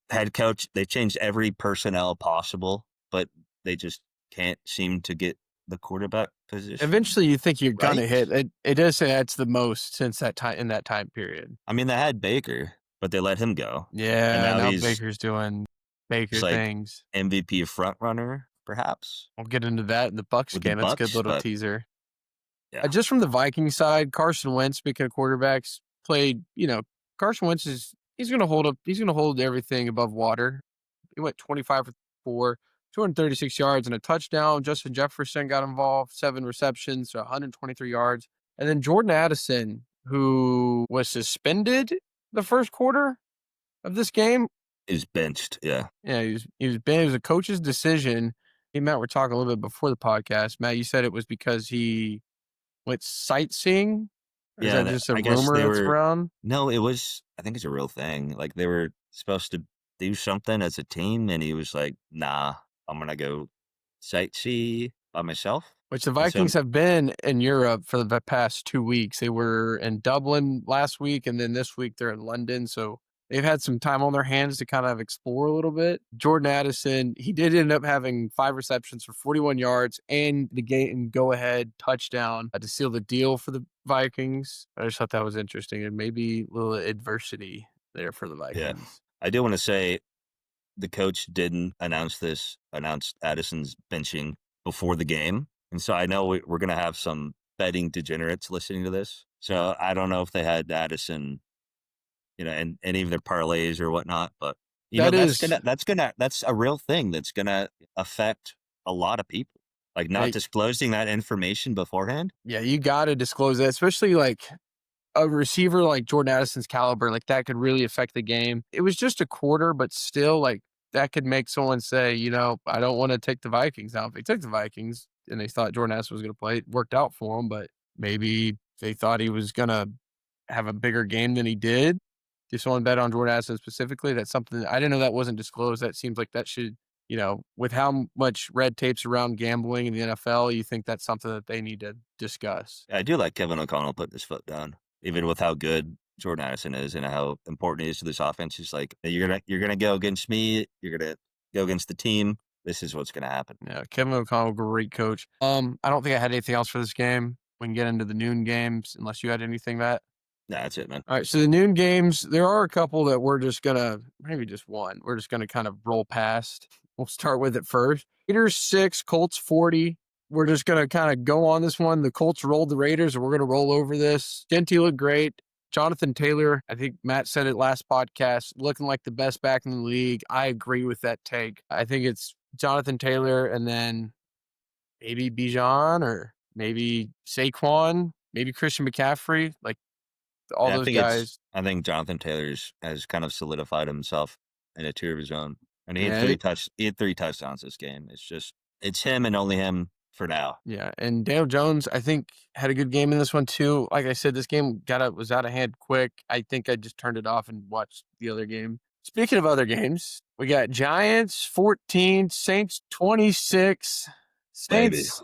[SPEAKER 1] head coach. They've changed every personnel possible, but they just can't seem to get the quarterback position
[SPEAKER 2] Eventually, you think you're gonna
[SPEAKER 1] right.
[SPEAKER 2] hit it. It does say that's the most since that time in that time period.
[SPEAKER 1] I mean, they had Baker, but they let him go, and
[SPEAKER 2] Yeah,
[SPEAKER 1] now
[SPEAKER 2] now
[SPEAKER 1] he's
[SPEAKER 2] Baker's doing Baker
[SPEAKER 1] like
[SPEAKER 2] things.
[SPEAKER 1] MVP front runner, perhaps
[SPEAKER 2] We'll get into that in the Bucks
[SPEAKER 1] with the
[SPEAKER 2] game. That's a good
[SPEAKER 1] Bucks.
[SPEAKER 2] little
[SPEAKER 1] But
[SPEAKER 2] teaser.
[SPEAKER 1] yeah,
[SPEAKER 2] Just from the Vikings side, Carson Wentz, speaking of quarterbacks, played. Carson Wentz he's gonna hold up. He's gonna hold everything above water. He went 25 for 4, 236 yards and a touchdown. Justin Jefferson got involved, 7 receptions, so 123 yards. And then Jordan Addison, who was suspended the first quarter of this game.
[SPEAKER 1] is benched. Yeah,
[SPEAKER 2] Yeah, it was a coach's decision. Me and Matt were talking a little bit before the podcast. Matt, you said it was because he went sightseeing? Or is
[SPEAKER 1] yeah.
[SPEAKER 2] that just a
[SPEAKER 1] I guess
[SPEAKER 2] rumor
[SPEAKER 1] they
[SPEAKER 2] that's
[SPEAKER 1] were.
[SPEAKER 2] around?
[SPEAKER 1] No, it was. I think it's a real thing. Like they were supposed to do something as a team, and he was like, "Nah, I'm gonna go sightsee by myself."
[SPEAKER 2] Which the
[SPEAKER 1] And so,
[SPEAKER 2] Vikings have been in Europe for the past 2 weeks. They were in Dublin last week, and then this week they're in London, so they've had some time on their hands to kind of explore a little bit. Jordan Addison, he did end up having 5 receptions for 41 yards and the game go-ahead touchdown to seal the deal for the Vikings. I just thought that was interesting and maybe a little adversity there for the
[SPEAKER 1] yeah,
[SPEAKER 2] Vikings.
[SPEAKER 1] I do want to say the coach didn't announce Addison's benching before the game. And so I know we're going to have some betting degenerates listening to this. So I don't know if they had Addison, in any of their parlays or whatnot, but
[SPEAKER 2] That is
[SPEAKER 1] that's a real thing that's going to affect a lot of people. Like not
[SPEAKER 2] yeah,
[SPEAKER 1] disclosing that information beforehand.
[SPEAKER 2] yeah, you gotta disclose that, especially like a receiver like Jordan Addison's caliber, like that could really affect the game. It was just a quarter, but still, like that could make someone say, I don't want to take the Vikings. Now, if they took the Vikings and they thought Jordan Addison was going to play, it worked out for him, but maybe they thought he was going to have a bigger game than he did. If someone bet on Jordan Addison specifically, that's something I didn't know that wasn't disclosed. That seems like that should, with how much red tape's around gambling in the NFL, you think that's something that they need to discuss.
[SPEAKER 1] I do like Kevin O'Connell putting his foot down, even with how good Jordan Addison is and how important he is to this offense. He's like, you're gonna go against me. You're gonna go against the team. This is what's gonna happen.
[SPEAKER 2] Yeah, Kevin O'Connell, great coach. I don't think I had anything else for this game. We can get into the noon games unless you had anything, Matt.
[SPEAKER 1] Nah, that's it, man.
[SPEAKER 2] All right, so the noon games, there are a couple that we're just gonna, maybe just one. We're just gonna kind of roll past. We'll start with it first. Raiders 6, Colts 40. We're just gonna kind of go on this one. The Colts rolled the Raiders, and we're gonna roll over this. Genty looked great. Jonathan Taylor, I think Matt said it last podcast, looking like the best back in the league. I agree with that take. I think it's Jonathan Taylor and then maybe Bijan or maybe Saquon, maybe Christian McCaffrey, like all
[SPEAKER 1] Yeah,
[SPEAKER 2] those guys.
[SPEAKER 1] I think Jonathan Taylor's has kind of solidified himself in a tier of his own, and
[SPEAKER 2] Yeah,
[SPEAKER 1] he had 3 touchdowns this game. It's him and only him for now.
[SPEAKER 2] yeah. And Daniel Jones, I think, had a good game in this one too. Like I said, this game was out of hand quick. I think I just turned it off and watched the other game. Speaking of other games, we got Giants 14, Saints 26.
[SPEAKER 1] Baby,
[SPEAKER 2] Saints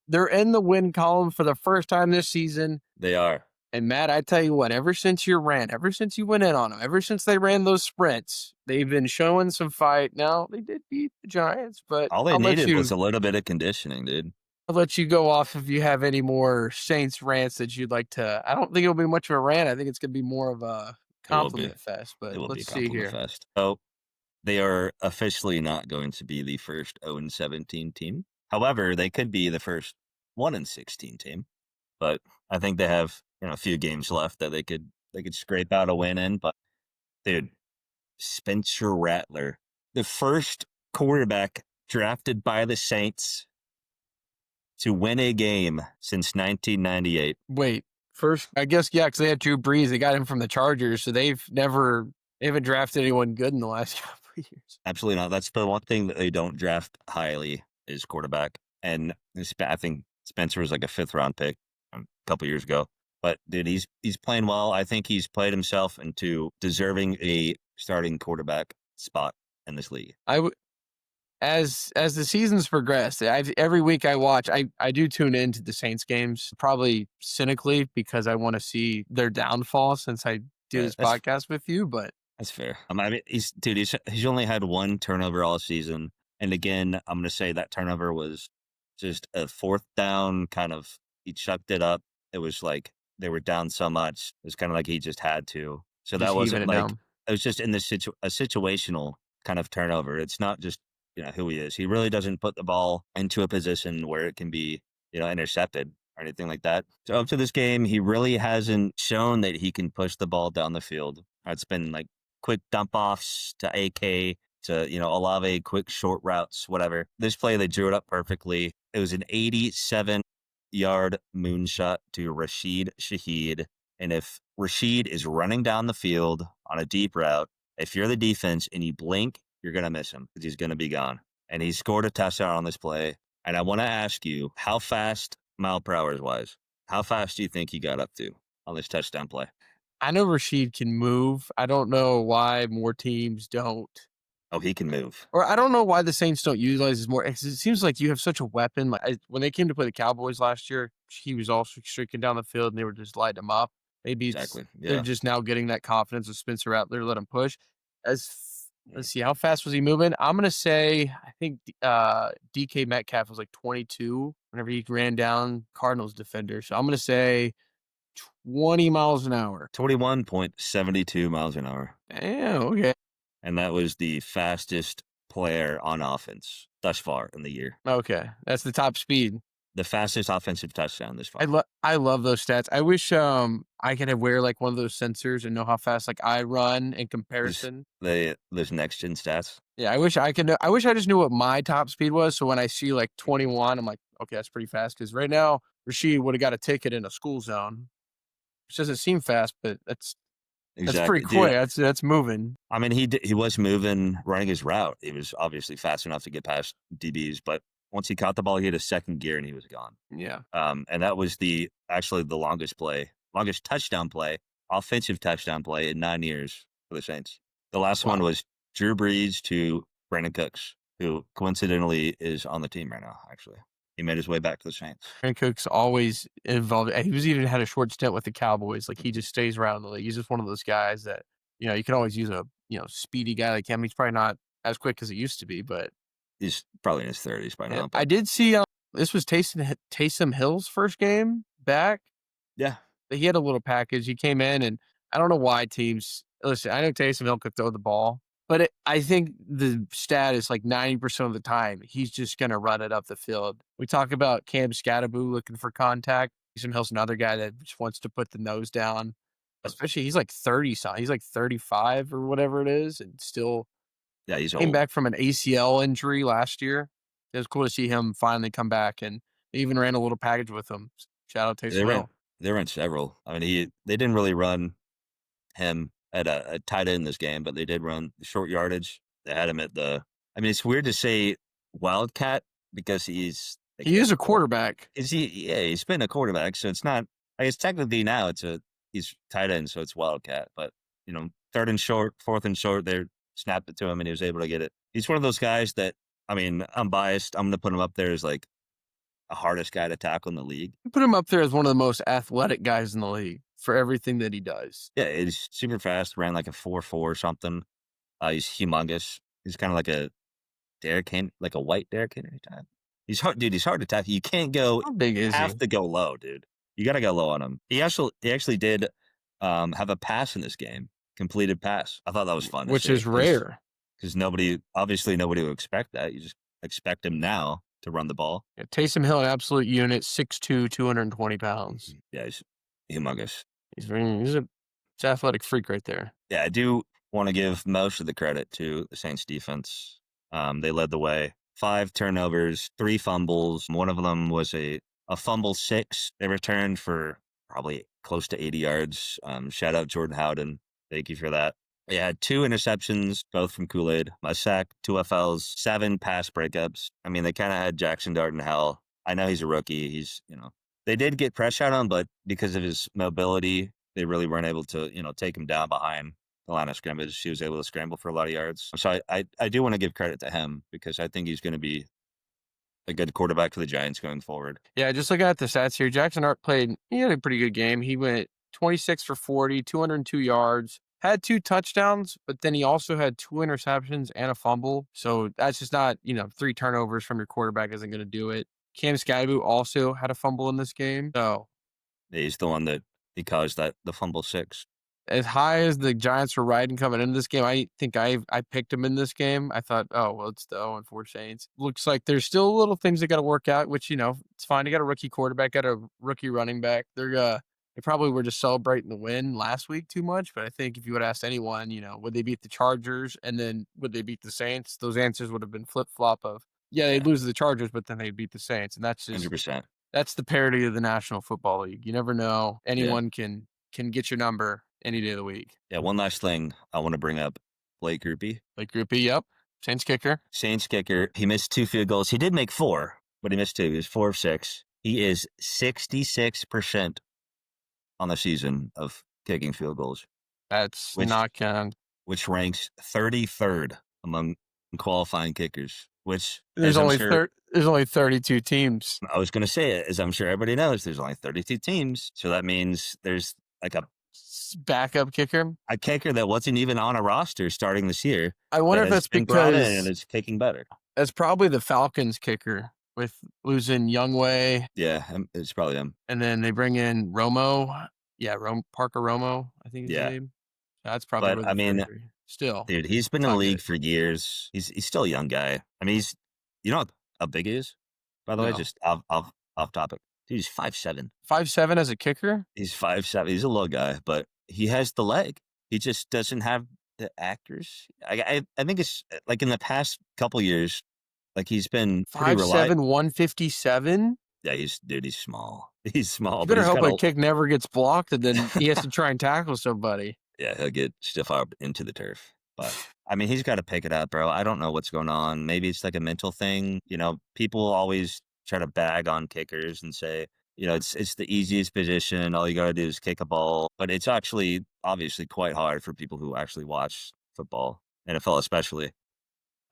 [SPEAKER 2] they're in the win column for the first time this season.
[SPEAKER 1] they are.
[SPEAKER 2] And Matt, I tell you what, ever since you went in on them, ever since they ran those sprints, they've been showing some fight. Now, they did beat the Giants, but
[SPEAKER 1] All they needed was a little bit of conditioning, dude.
[SPEAKER 2] I'll let you go off if you have any more Saints rants that you'd like to. I don't think it'll be much of a rant. I think it's going to be more of a
[SPEAKER 1] It will be.
[SPEAKER 2] compliment fest,
[SPEAKER 1] It
[SPEAKER 2] but
[SPEAKER 1] will be a
[SPEAKER 2] let's see
[SPEAKER 1] compliment
[SPEAKER 2] here.
[SPEAKER 1] fest. Oh, they are officially not going to be the first 0-17 team. However, they could be the first 1-16 team. But I think they have a few games left that they could scrape out a win in. But dude, Spencer Rattler, the first quarterback drafted by the Saints to win a game since 1998.
[SPEAKER 2] Wait, first, I guess, yeah, because they had Drew Brees. They got him from the Chargers, so they haven't drafted anyone good in the last couple of years.
[SPEAKER 1] Absolutely not. That's the one thing that they don't draft highly is quarterback. And I think Spencer was like a 5th round pick a couple years ago. But dude, he's playing well. I think he's played himself into deserving a starting quarterback spot in this league.
[SPEAKER 2] As the seasons progress, every week I watch, I do tune into the Saints games, probably cynically because I want to see their downfall since I do
[SPEAKER 1] Right.
[SPEAKER 2] this podcast with you. But
[SPEAKER 1] That's fair. I mean, he's only had one turnover all season, and again, I'm gonna say that turnover was just a fourth down kind of. He chucked it up. It was like they were down so much. It was kind of like he just had to. So
[SPEAKER 2] just
[SPEAKER 1] that
[SPEAKER 2] heaving
[SPEAKER 1] wasn't
[SPEAKER 2] it
[SPEAKER 1] like
[SPEAKER 2] down.
[SPEAKER 1] it was just in this a situational kind of turnover. It's not just who he is. He really doesn't put the ball into a position where it can be intercepted or anything like that. So up to this game, he really hasn't shown that he can push the ball down the field. It's been like quick dump offs to AK to Olave, quick short routes, whatever. This play they drew it up perfectly. It was an 87-yard moonshot to Rashid Shaheed. And if Rashid is running down the field on a deep route, if you're the defense and you blink, you're going to miss him because he's going to be gone. And he scored a touchdown on this play. And I want to ask you, how fast, mile per hour wise, how fast do you think he got up to on this touchdown play?
[SPEAKER 2] I know Rashid can move. I don't know why more teams don't.
[SPEAKER 1] Oh, he can move.
[SPEAKER 2] Or I don't know why the Saints don't utilize his more. It seems like you have such a weapon. Like when they came to play the Cowboys last year, he was also streaking down the field and they were just lighting him up. Maybe
[SPEAKER 1] Exactly.
[SPEAKER 2] they're
[SPEAKER 1] Yeah.
[SPEAKER 2] just now getting that confidence with Spencer out there, let him push. Let's see, how fast was he moving? I'm gonna say I think DK Metcalf was like 22 whenever he ran down Cardinals defender. So I'm gonna say 20 miles an hour.
[SPEAKER 1] 21.72 miles an hour.
[SPEAKER 2] Damn, okay.
[SPEAKER 1] And that was the fastest player on offense thus far in the year.
[SPEAKER 2] Okay. That's the top speed.
[SPEAKER 1] The fastest offensive touchdown this far.
[SPEAKER 2] I love those stats. I wish I could wear like one of those sensors and know how fast like I run in comparison.
[SPEAKER 1] Those next gen stats.
[SPEAKER 2] Yeah, I wish I could know. I wish I just knew what my top speed was. So when I see like 21, I'm like, okay, that's pretty fast. Because right now, Rashid would have got a ticket in a school zone, which doesn't seem fast, but that's pretty quick. That's moving.
[SPEAKER 1] I mean, he was moving, running his route. He was obviously fast enough to get past DBs, but once he caught the ball, he hit a second gear and he was gone.
[SPEAKER 2] Yeah.
[SPEAKER 1] And that was actually the longest touchdown play, offensive touchdown play in 9 years for the Saints. The last one was Drew Brees to Brandon Cooks, who coincidentally is on the team right now, actually. He made his way back to the Saints.
[SPEAKER 2] Brandon Cooks always involved. He was even had a short stint with the Cowboys. Like he just stays around the league. He's just one of those guys that, you can always use a, speedy guy like him. He's probably not as quick as he used to be, but
[SPEAKER 1] he's probably in his 30s by now. But
[SPEAKER 2] I did see this was Taysom Hill's first game back.
[SPEAKER 1] Yeah.
[SPEAKER 2] He had a little package. He came in, and I don't know why teams listen. I know Taysom Hill could throw the ball, but I think the stat is like 90% of the time he's just going to run it up the field. We talk about Cam Scatterboo looking for contact. Taysom Hill's another guy that just wants to put the nose down. Especially he's like 30 something. He's like 35 or whatever it is, and still.
[SPEAKER 1] Yeah, he's
[SPEAKER 2] came
[SPEAKER 1] old.
[SPEAKER 2] back from an ACL injury last year. It was cool to see him finally come back, and they even ran a little package with him. Shout out Taysom Hill.
[SPEAKER 1] They ran several. I mean, they didn't really run him at a tight end this game, but they did run the short yardage. They had him at I mean, it's weird to say Wildcat because he is
[SPEAKER 2] a quarterback.
[SPEAKER 1] Yeah, he's been a quarterback, so it's not. I guess technically now he's tight end, so it's Wildcat. But third and short, fourth and short, they snapped it to him, and he was able to get it. He's one of those guys that, I mean, I'm biased. I'm going to put him up there as like the hardest guy to tackle in the league.
[SPEAKER 2] Put him up there as one of the most athletic guys in the league for everything that he does.
[SPEAKER 1] Yeah, he's super fast. Ran like a 4.4 or something. He's humongous. He's kind of like a Derrick Henry, like a white Derrick Henry type. He's hard, dude. He's hard to tackle. You can't go.
[SPEAKER 2] How big is he?
[SPEAKER 1] Have to go low, dude. You got to go low on him. He actually did have a pass in this game, completed pass. I thought that was fun,
[SPEAKER 2] which is rare
[SPEAKER 1] because nobody would expect that. You just expect him now to run the ball.
[SPEAKER 2] Yeah, Taysom Hill, an absolute unit, 6'2", 220 pounds.
[SPEAKER 1] Yeah, he's humongous.
[SPEAKER 2] He's an athletic freak right there.
[SPEAKER 1] Yeah, I do want to give most of the credit to the Saints defense. They led the way. 5 turnovers, 3 fumbles. One of them was a fumble 6. They returned for probably close to 80 yards. Shout out Jordan Howden. Thank you for that. They had 2 interceptions, both from Kool-Aid, a sack, 2 FLs, 7 pass breakups. I mean, they kind of had Jackson Dart in hell. I know he's a rookie. They did get pressure on him, but because of his mobility, they really weren't able to, take him down behind the line of scrimmage. He was able to scramble for a lot of yards. So I do want to give credit to him because I think he's going to be a good quarterback for the Giants going forward.
[SPEAKER 2] Yeah, just looking at the stats here, Jackson Hart he had a pretty good game. He went 26 for 40, 202 yards, had 2 touchdowns, but then he also had 2 interceptions and a fumble. So that's just not, 3 turnovers from your quarterback isn't going to do it. Cam Skadoo also had a fumble in this game. So
[SPEAKER 1] He's the one that he caused the fumble 6.
[SPEAKER 2] as high as the Giants were riding coming into this game, I think I picked them in this game. I thought, oh, well, it's the 0-4 Saints. Looks like there's still little things that got to work out, which, it's fine. You got a rookie quarterback, got a rookie running back. They probably were just celebrating the win last week too much. But I think if you would ask anyone, would they beat the Chargers and then would they beat the Saints? Those answers would have been flip-flop of, they'd lose to the Chargers, but then they'd beat the Saints. And that's just
[SPEAKER 1] 100%.
[SPEAKER 2] That's the parody of the National Football League. You never know. Anyone can get your number any day of the week.
[SPEAKER 1] Yeah, one last thing I want to bring up. Blake Grupe.
[SPEAKER 2] Yep. Saints kicker.
[SPEAKER 1] He missed 2 field goals. He did make 4, but he missed 2. He was 4 of 6. He is 66% on the season of kicking field goals.
[SPEAKER 2] That's not count.
[SPEAKER 1] Which ranks 33rd among qualifying kickers, which
[SPEAKER 2] there's only 32 teams.
[SPEAKER 1] I was going to say it, as I'm sure everybody knows, there's only 32 teams. So that means there's like a
[SPEAKER 2] backup kicker,
[SPEAKER 1] a kicker that wasn't even on a roster starting this year.
[SPEAKER 2] I wonder if that's because
[SPEAKER 1] it's kicking better.
[SPEAKER 2] That's probably the Falcons kicker with losing Youngway.
[SPEAKER 1] Yeah, it's probably him.
[SPEAKER 2] And then they bring in Romo. Yeah, Parker Romo, I think his name. That's probably. But still,
[SPEAKER 1] dude, he's been in the league for years. He's still a young guy. I mean, you know how big he is? By the way, just off topic. Dude, he's 5'7".
[SPEAKER 2] 5'7" as a kicker?
[SPEAKER 1] He's 5'7". He's a little guy, but he has the leg. He just doesn't have the accuracy. I think it's like in the past couple years, like he's been
[SPEAKER 2] 5'7", 157.
[SPEAKER 1] Yeah, he's small. He's small.
[SPEAKER 2] You better hope a kick never gets blocked, and then he has to try and tackle somebody.
[SPEAKER 1] Yeah, he'll get stiff up into the turf. But I mean, he's got to pick it up, bro. I don't know what's going on. Maybe it's like a mental thing. People always try to bag on kickers and say, it's the easiest position. All you got to do is kick a ball. But it's actually obviously quite hard for people who actually watch football, NFL especially.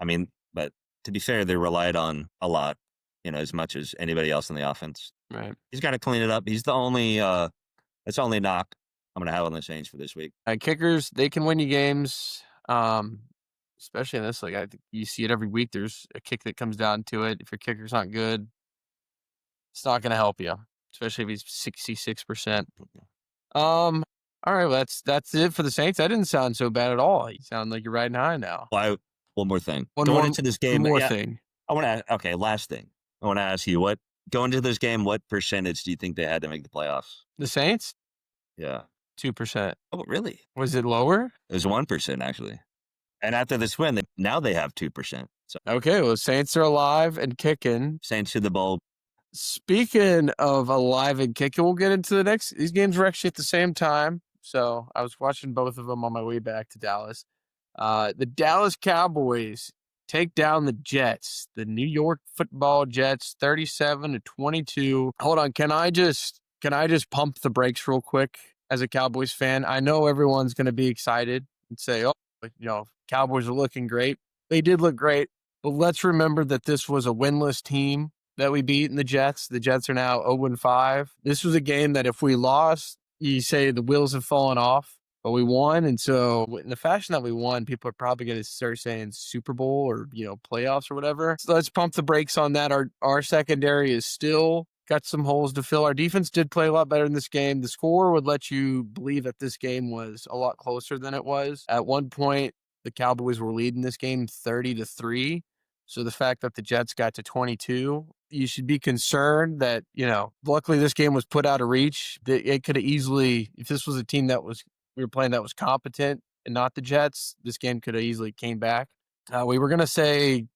[SPEAKER 1] I mean, but to be fair, they're relied on a lot, as much as anybody else in the offense.
[SPEAKER 2] Right.
[SPEAKER 1] He's got to clean it up. He's the only that's the only knock I'm going to have on the Saints for this week.
[SPEAKER 2] Kickers, they can win you games, especially in this. Like, I think you see it every week. There's a kick that comes down to it. If your kicker's not good, it's not going to help you, especially if he's 66%. All right, well, that's it for the Saints. That didn't sound so bad at all. You sound like you're riding high now.
[SPEAKER 1] Well, one more thing.
[SPEAKER 2] Into this game, thing.
[SPEAKER 1] I want to. Okay, last thing. I want to ask you going into this game, what percentage do you think they had to make the playoffs?
[SPEAKER 2] The Saints?
[SPEAKER 1] Yeah.
[SPEAKER 2] 2%.
[SPEAKER 1] Oh, really?
[SPEAKER 2] Was it lower?
[SPEAKER 1] It was 1%, actually. And after this win, now they have 2%. So.
[SPEAKER 2] Okay, well, Saints are alive and kicking.
[SPEAKER 1] Saints to the bowl.
[SPEAKER 2] Speaking of alive and kicking, we'll get into the next. These games were actually at the same time. So I was watching both of them on my way back to Dallas. The Dallas Cowboys take down the Jets, the New York Football Jets, 37-22. Hold on, can I just pump the brakes real quick as a Cowboys fan? I know everyone's going to be excited and say, "Oh, Cowboys are looking great." They did look great, but let's remember that this was a winless team that we beat in the Jets. The Jets are now 0-5. This was a game that if we lost, you say the wheels have fallen off. But we won, and so in the fashion that we won, people are probably going to start saying Super Bowl or playoffs or whatever. So let's pump the brakes on that. Our secondary is still got some holes to fill. Our defense did play a lot better in this game. The score would let you believe that this game was a lot closer than it was. At one point, the Cowboys were leading this game 30-3. So the fact that the Jets got to 22, you should be concerned that luckily this game was put out of reach. It could have easily, if this was a team that we were playing that was competent and not the Jets, this game could have easily came back. We were going to say,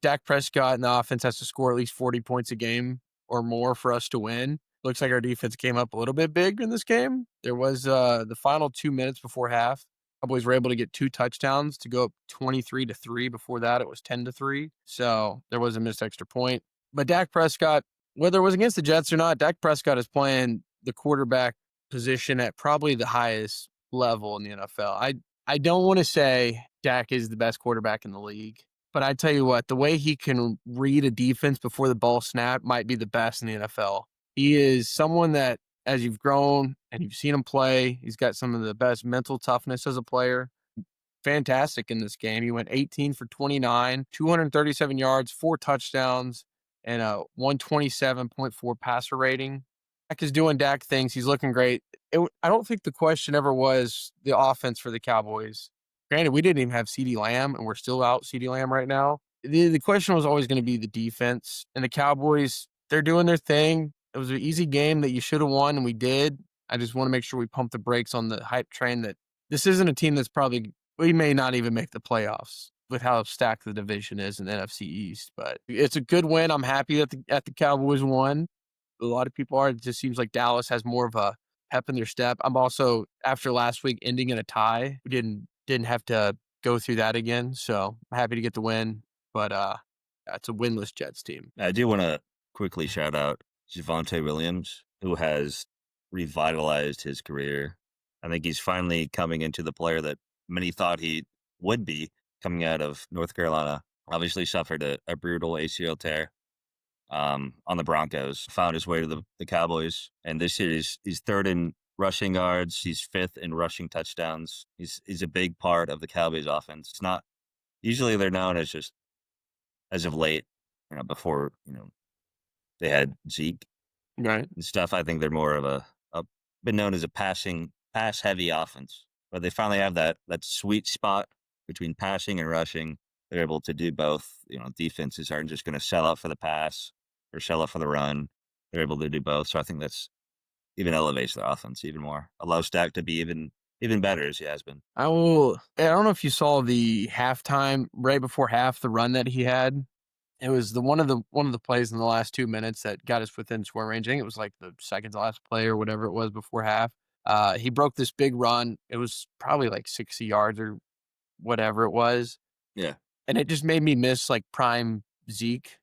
[SPEAKER 2] Dak Prescott and the offense has to score at least 40 points a game or more for us to win. Looks like our defense came up a little bit big in this game. There was the final 2 minutes before half. Cowboys were able to get 2 touchdowns to go up 23-3. Before that, it was 10-3. So there was a missed extra point. But Dak Prescott, whether it was against the Jets or not, Dak Prescott is playing the quarterback position at probably the highest level in the NFL. I don't want to say Dak is the best quarterback in the league, but I tell you what, the way he can read a defense before the ball snap might be the best in the NFL. He is someone that, as you've grown and you've seen him play, he's got some of the best mental toughness as a player. Fantastic in this game. He went 18 for 29, 237 yards, 4 touchdowns, and a 127.4 passer rating. Dak is doing Dak things. He's looking great. I don't think the question ever was the offense for the Cowboys. Granted, we didn't even have CeeDee Lamb, and we're still out CeeDee Lamb right now. The question was always going to be the defense. And the Cowboys, they're doing their thing. It was an easy game that you should have won, and we did. I just want to make sure we pump the brakes on the hype train that this isn't a team that's probably, we may not even make the playoffs with how stacked the division is in the NFC East. But it's a good win. I'm happy that the Cowboys won. A lot of people are. It just seems like Dallas has more of a pep in their step. I'm also, after last week ending in a tie, we didn't have to go through that again. So I'm happy to get the win. But it's a winless Jets team.
[SPEAKER 1] I do want to quickly shout out Javonte Williams, who has revitalized his career. I think he's finally coming into the player that many thought he would be coming out of North Carolina. Obviously suffered a brutal ACL tear on the Broncos, found his way to the Cowboys. And this year he's third in rushing yards. He's fifth in rushing touchdowns. He's a big part of the Cowboys offense. It's not, usually they're known as just, as of late, before, they had Zeke
[SPEAKER 2] Right.
[SPEAKER 1] and stuff. I think they're more of a been known as a pass heavy offense, but they finally have that sweet spot between passing and rushing. They're able to do both. Defenses aren't just going to sell out for the pass or sell out for the run. They're able to do both. So I think that's even elevates their offense even more. Allows Dak to be even better as he has been.
[SPEAKER 2] I don't know if you saw the halftime right before half, the run that he had. It was one of the plays in the last 2 minutes that got us within score range. I think it was like the second to last play or whatever it was before half. He broke this big run. It was probably like 60 yards or whatever it was.
[SPEAKER 1] Yeah.
[SPEAKER 2] And it just made me miss like prime Zeke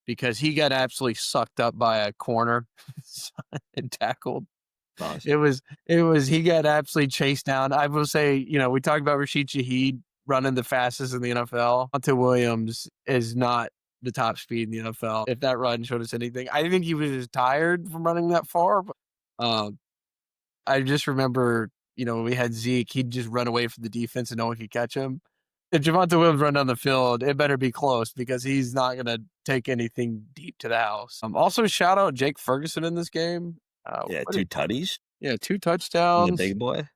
[SPEAKER 2] because he got absolutely sucked up by a corner and tackled.
[SPEAKER 1] Awesome.
[SPEAKER 2] It was he got absolutely chased down. I will say, we talked about Rashid Shaheed running the fastest in the NFL. Monte Williams is not the top speed in the NFL. If that run showed us anything, I think he was just tired from running that far. But I just remember, when we had Zeke, he'd just run away from the defense and no one could catch him. If Javonte Williams run down the field, it better be close because he's not going to take anything deep to the house. Also, shout out Jake Ferguson in this game.
[SPEAKER 1] 2 tutties.
[SPEAKER 2] Yeah, 2 touchdowns.
[SPEAKER 1] The big boy.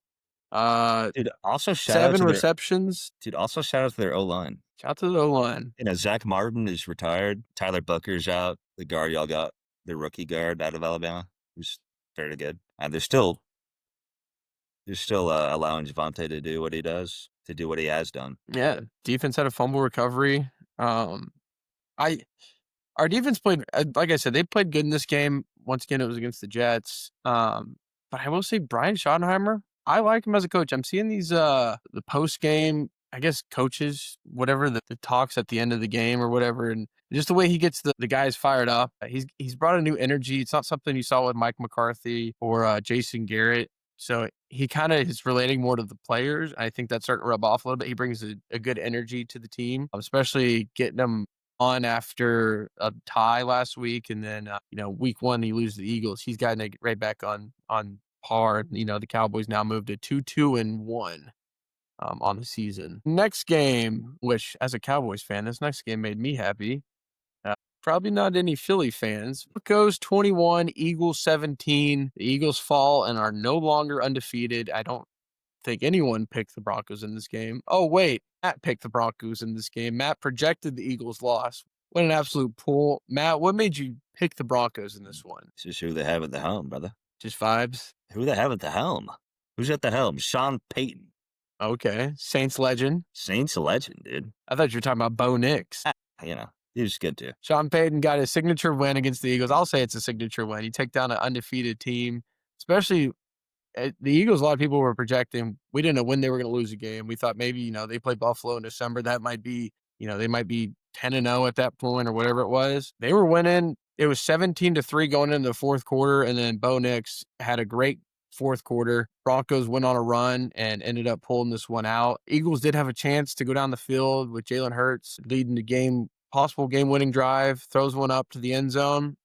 [SPEAKER 1] Dude, also shout
[SPEAKER 2] 7
[SPEAKER 1] out to
[SPEAKER 2] receptions.
[SPEAKER 1] Also shout out to their O-line.
[SPEAKER 2] Shout out to the O-line.
[SPEAKER 1] Zach Martin is retired. Tyler Booker's out. The guard y'all got, the rookie guard out of Alabama, who's very good. And they're still allowing Javonte to do what he does, to do what he has done.
[SPEAKER 2] Yeah, defense had a fumble recovery. Our defense played, like I said, they played good in this game. Once again, it was against the Jets. But I will say Brian Schottenheimer, I like him as a coach. I'm seeing these the post game, I guess coaches, whatever the talks at the end of the game or whatever, and just the way he gets the guys fired up. He's brought a new energy. It's not something you saw with Mike McCarthy or Jason Garrett. So he kind of is relating more to the players. I think that's starting to rub off a little bit. He brings a good energy to the team, especially getting them on after a tie last week. And then, week 1, he loses the Eagles. He's gotten it right back on par. The Cowboys now moved to 2-1 on the season. Next game, which as a Cowboys fan, this next game made me happy. Probably not any Philly fans. Broncos 21, Eagles 17. The Eagles fall and are no longer undefeated. I don't think anyone picked the Broncos in this game. Oh, wait. Matt picked the Broncos in this game. Matt projected the Eagles loss. What an absolute pull. Matt, what made you pick the Broncos in this one?
[SPEAKER 1] It's just who they have at the helm, brother.
[SPEAKER 2] Just vibes?
[SPEAKER 1] Who they have at the helm? Who's at the helm? Sean Payton.
[SPEAKER 2] Okay. Saints legend.
[SPEAKER 1] Saints legend, dude.
[SPEAKER 2] I thought you were talking about Bo Nix.
[SPEAKER 1] He was good too.
[SPEAKER 2] Sean Payton got his signature win against the Eagles. I'll say it's a signature win. You take down an undefeated team, especially the Eagles. A lot of people were projecting. We didn't know when they were going to lose a game. We thought maybe, they play Buffalo in December. That might be, they might be 10-0 at that point or whatever it was. They were winning. It was 17-3 going into the fourth quarter, and then Bo Nix had a great fourth quarter. Broncos went on a run and ended up pulling this one out. Eagles did have a chance to go down the field with Jalen Hurts leading the game, possible game-winning drive, throws one up to the end zone.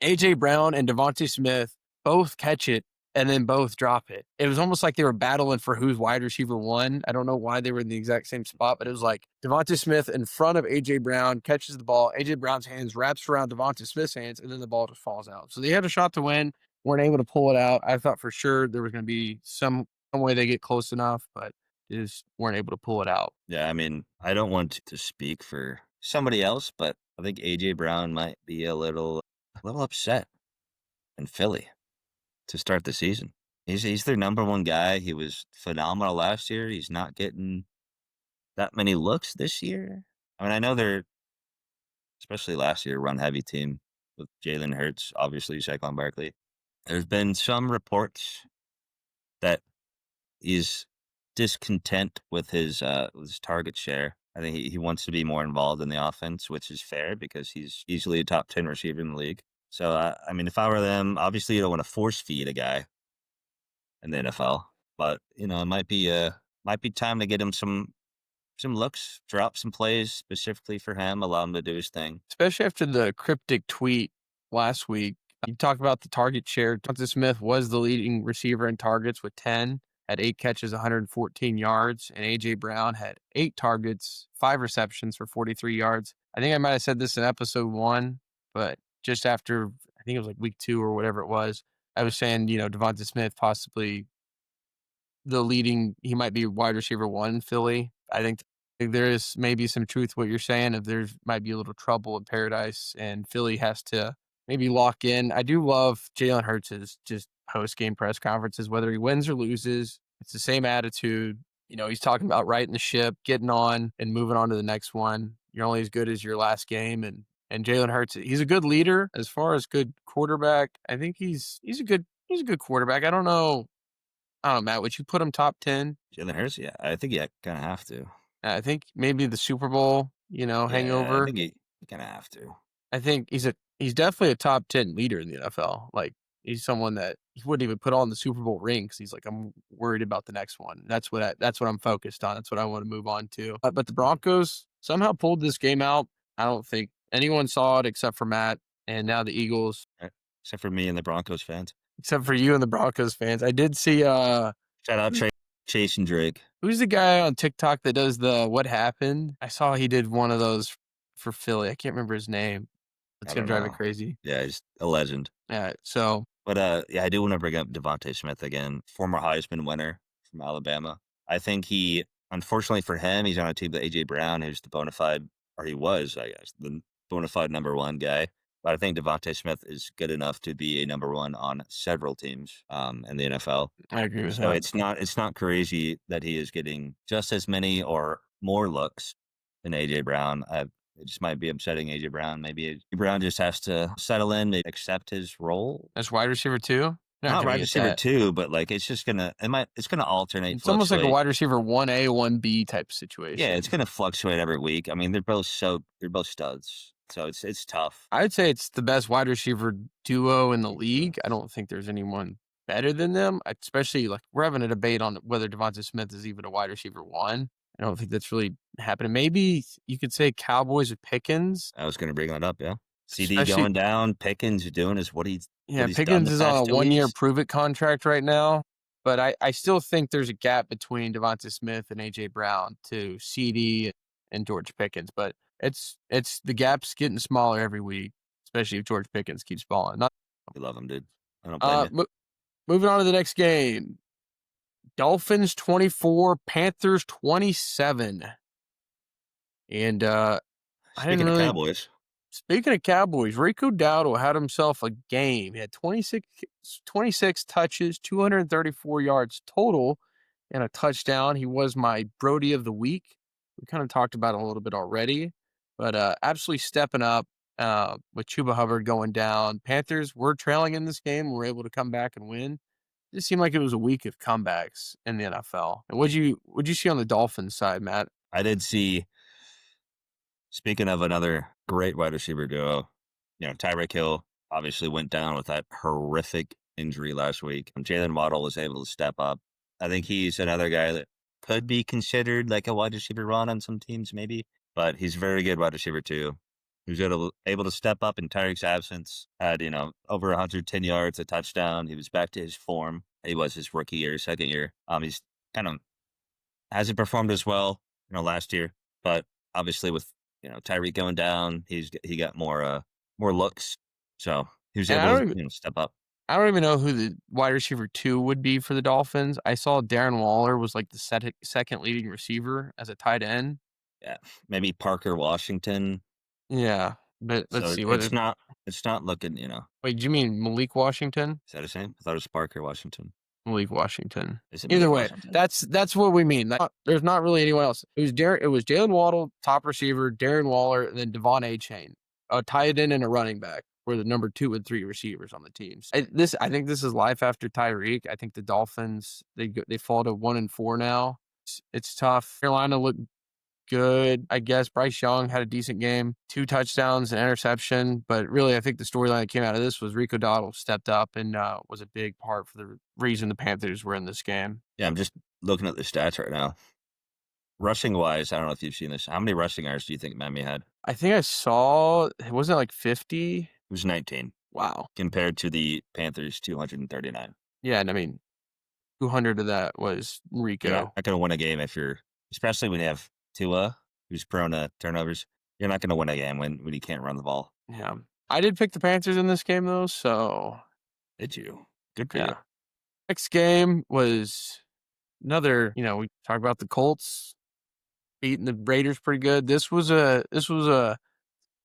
[SPEAKER 2] A.J. Brown and Devontae Smith both catch it and then both drop it. It was almost like they were battling for who's wide receiver one. I don't know why they were in the exact same spot, but it was like Devontae Smith in front of A.J. Brown catches the ball. A.J. Brown's hands wraps around Devontae Smith's hands, and then the ball just falls out. So they had a shot to win, weren't able to pull it out. I thought for sure there was going to be some way they get close enough, but just weren't able to pull it out.
[SPEAKER 1] Yeah, I mean, I don't want to speak for somebody else, but I think A.J. Brown might be a little upset in Philly to start the season. He's their number one guy. He was phenomenal last year. He's not getting that many looks this year. I mean, I know they're, especially last year, run-heavy team with Jalen Hurts, obviously Saquon Barkley. There's been some reports that he's discontent with his target share. I think he wants to be more involved in the offense, which is fair because he's easily a top 10 receiver in the league. So, I mean, if I were them, obviously you don't want to force feed a guy in the NFL, but it might be time to get him some looks, drop some plays specifically for him, allow him to do his thing.
[SPEAKER 2] Especially after the cryptic tweet last week. You talk about the target share. Devontae Smith was the leading receiver in targets with 10, had 8 catches, 114 yards, and A.J. Brown had 8 targets, 5 receptions for 43 yards. I think I might have said this in episode 1, but just after, I think it was like week 2 or whatever it was, I was saying, Devontae Smith possibly he might be wide receiver 1 in Philly. I think there is maybe some truth to what you're saying, if there might be a little trouble in paradise and Philly has to maybe lock in. I do love Jalen Hurts' just post-game press conferences, whether he wins or loses. It's the same attitude. He's talking about righting the ship, getting on and moving on to the next one. You're only as good as your last game. And Jalen Hurts, he's a good leader as far as good quarterback. I think he's a good quarterback. I don't know, Matt, would you put him top 10?
[SPEAKER 1] Jalen Hurts, yeah, I think you kind of have to.
[SPEAKER 2] I think maybe the Super Bowl,
[SPEAKER 1] Yeah,
[SPEAKER 2] hangover.
[SPEAKER 1] I think you kind of have to.
[SPEAKER 2] I think he's definitely a top 10 leader in the NFL. Like, he's someone that he wouldn't even put on the Super Bowl ring because he's like, I'm worried about the next one. That's what I'm focused on. That's what I want to move on to. But the Broncos somehow pulled this game out. I don't think anyone saw it except for Matt, and now the Eagles.
[SPEAKER 1] Except for me and the Broncos fans.
[SPEAKER 2] Except for you and the Broncos fans. I did see
[SPEAKER 1] shout out Chase and Drake.
[SPEAKER 2] Who's the guy on TikTok that does the what happened? I saw he did one of those for Philly. I can't remember his name. It's going to drive me crazy.
[SPEAKER 1] Yeah, he's a legend.
[SPEAKER 2] Yeah, so.
[SPEAKER 1] But, yeah, I do want to bring up Devontae Smith again, former Heisman winner from Alabama. I think unfortunately for him, he's on a team with A.J. Brown, who's the bona fide, or he was, I guess, the bona fide number one guy. But I think Devontae Smith is good enough to be a number one on several teams in the NFL.
[SPEAKER 2] I agree with
[SPEAKER 1] that.
[SPEAKER 2] So
[SPEAKER 1] it's not crazy that he is getting just as many or more looks than A.J. Brown. It just might be upsetting A.J. Brown. Maybe A.J. Brown just has to settle in, maybe accept his role.
[SPEAKER 2] As wide receiver 2?
[SPEAKER 1] Not wide receiver 2, but like it's gonna alternate.
[SPEAKER 2] It's almost like a wide receiver 1A, 1B type situation.
[SPEAKER 1] Yeah, it's gonna fluctuate every week. I mean, they're both studs. So it's tough.
[SPEAKER 2] I'd say it's the best wide receiver duo in the league. I don't think there's anyone better than them, especially like we're having a debate on whether Devontae Smith is even a wide receiver 1. I don't think that's really happening. Maybe you could say Cowboys with Pickens.
[SPEAKER 1] I was going to bring that up, yeah. CD going down, Pickens doing is what he's
[SPEAKER 2] Pickens is on a 1-year prove-it contract right now. But I still think there's a gap between Devontae Smith and A.J. Brown to CD and George Pickens. But it's the gap's getting smaller every week, especially if George Pickens keeps balling.
[SPEAKER 1] We love him, dude. I don't blame you.
[SPEAKER 2] Moving on to the next game. Dolphins 24, Panthers 27. And
[SPEAKER 1] Speaking of Cowboys.
[SPEAKER 2] Speaking of Cowboys, Rico Dowdle had himself a game. He had 26 touches, 234 yards total, and a touchdown. He was my Brodie of the week. We kind of talked about it a little bit already, but absolutely stepping up with Chuba Hubbard going down. Panthers were trailing in this game. Were able to come back and win. It just seemed like it was a week of comebacks in the NFL. And what'd you see on the Dolphins side, Matt?
[SPEAKER 1] I did see, speaking of another great wide receiver duo, Tyreek Hill obviously went down with that horrific injury last week. Jalen Waddle was able to step up. I think he's another guy that could be considered like a wide receiver run on some teams, maybe, but he's a very good wide receiver too. He was able to step up in Tyreek's absence, had, over 110 yards, a touchdown. He was back to his form. He was his rookie year, second year. He's kind of hasn't performed as well, last year, but obviously with, Tyreek going down, he got more looks. So he was
[SPEAKER 2] And
[SPEAKER 1] able to, step up.
[SPEAKER 2] I don't even know who the wide receiver 2 would be for the Dolphins. I saw Darren Waller was like the second leading receiver as a tight end.
[SPEAKER 1] Yeah. Maybe Parker Washington.
[SPEAKER 2] Yeah, but let's
[SPEAKER 1] So
[SPEAKER 2] see what
[SPEAKER 1] it's not looking,
[SPEAKER 2] wait, do you mean Malik Washington?
[SPEAKER 1] is that the same? I thought it was Parker Washington.
[SPEAKER 2] Malik Washington.
[SPEAKER 1] Is it
[SPEAKER 2] Either
[SPEAKER 1] Malik
[SPEAKER 2] way,
[SPEAKER 1] Washington?
[SPEAKER 2] that's what we mean. There's not really anyone else. It was Jalen Waddle, top receiver, Darren Waller, and then Devon Achane, a tight end and a running back were the number 2 and 3 receivers on the teams. I think this is life after Tyreek. I think the Dolphins they fall to 1-4 now. It's tough. Carolina looked good, I guess. Bryce Young had a decent game, 2 touchdowns, an interception. But really, I think the storyline that came out of this was Rico Dowdle stepped up and was a big part for the reason the Panthers were in this game.
[SPEAKER 1] Yeah, I'm just looking at the stats right now. Rushing wise, I don't know if you've seen this. How many rushing yards do you think Miami had?
[SPEAKER 2] I think I saw, wasn't it like 50?
[SPEAKER 1] It was 19.
[SPEAKER 2] Wow.
[SPEAKER 1] Compared to the Panthers' 239.
[SPEAKER 2] Yeah, and I mean, 200 of that was Rico.
[SPEAKER 1] You're not going to win a game especially when you have Tua, who's prone to turnovers. You're not going to win a game when you can't run the ball.
[SPEAKER 2] Yeah. I did pick the Panthers in this game, though, so.
[SPEAKER 1] Did you? Good for you.
[SPEAKER 2] Next game was another, we talked about the Colts beating the Raiders pretty good. This was a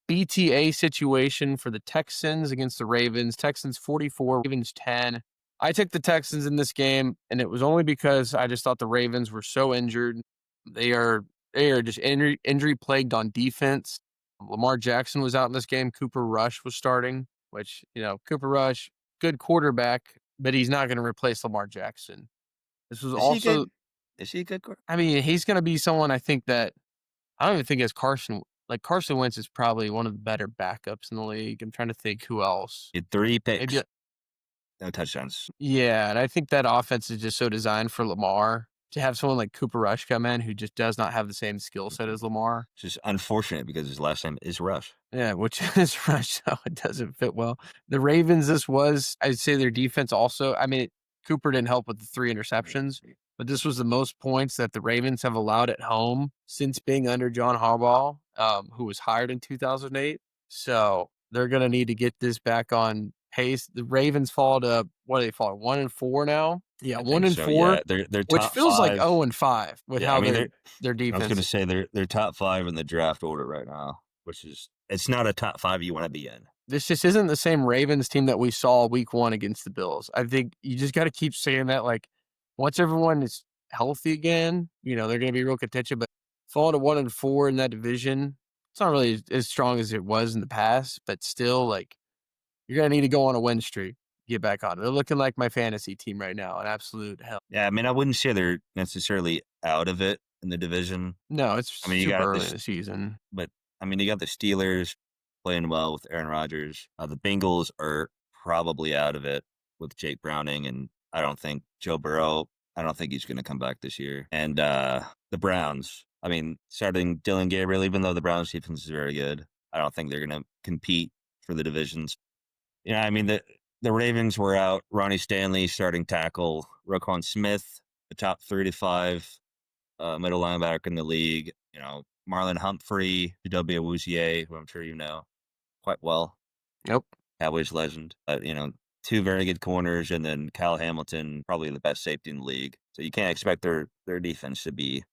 [SPEAKER 2] BTA situation for the Texans against the Ravens. Texans 44, Ravens 10. I took the Texans in this game, and it was only because I just thought the Ravens were so injured. They are just injury plagued on defense. Lamar Jackson was out in this game. Cooper Rush was starting, which, Cooper Rush, good quarterback, but he's not going to replace Lamar Jackson. This was
[SPEAKER 1] Is he a good quarterback?
[SPEAKER 2] I mean, he's going to be someone I think that I don't even think as Carson Wentz is probably one of the better backups in the league. I'm trying to think who else.
[SPEAKER 1] He had 3 picks.
[SPEAKER 2] Maybe,
[SPEAKER 1] No touchdowns.
[SPEAKER 2] yeah, and I think that offense is just so designed for Lamar. To have someone like Cooper Rush come in who just does not have the same skill set as Lamar.
[SPEAKER 1] It's just unfortunate because his last name is Rush.
[SPEAKER 2] Yeah, which is Rush, so it doesn't fit well. The Ravens, I'd say their defense also. I mean, Cooper didn't help with the 3 interceptions, but this was the most points that the Ravens have allowed at home since being under John Harbaugh, who was hired in 2008. So they're going to need to get this back on pace. The Ravens fall to, what do they fall? 1-4 now? Yeah, 1-4.
[SPEAKER 1] Yeah, they're
[SPEAKER 2] which
[SPEAKER 1] top
[SPEAKER 2] feels
[SPEAKER 1] 5.
[SPEAKER 2] like 0-5 with how their defense.
[SPEAKER 1] I was going to say they're top 5 in the draft order right now, which is it's not a top 5 you want to be in.
[SPEAKER 2] This just isn't the same Ravens team that we saw week 1 against the Bills. I think you just got to keep saying that. Like, once everyone is healthy again, they're going to be real contention. But falling to 1-4 in that division, it's not really as strong as it was in the past. But still, like, you're going to need to go on a win streak, get back on. They're looking like my fantasy team right now, an absolute hell.
[SPEAKER 1] Yeah, I mean, I wouldn't say they're necessarily out of it in the division.
[SPEAKER 2] No, it's super early in the season.
[SPEAKER 1] But, I mean, you got the Steelers playing well with Aaron Rodgers. The Bengals are probably out of it with Jake Browning, and I don't think Joe Burrow, he's going to come back this year. And the Browns, I mean, starting Dylan Gabriel, even though the Browns defense is very good, I don't think they're going to compete for the divisions. I mean, the Ravens were out. Ronnie Stanley, starting tackle. Roquan Smith, the top 35 middle linebacker in the league. Marlon Humphrey, W. Awuzie, who I'm sure you know quite well.
[SPEAKER 2] Yep.
[SPEAKER 1] Cowboys legend. But, 2 very good corners, and then Kyle Hamilton, probably the best safety in the league. So you can't expect their defense to be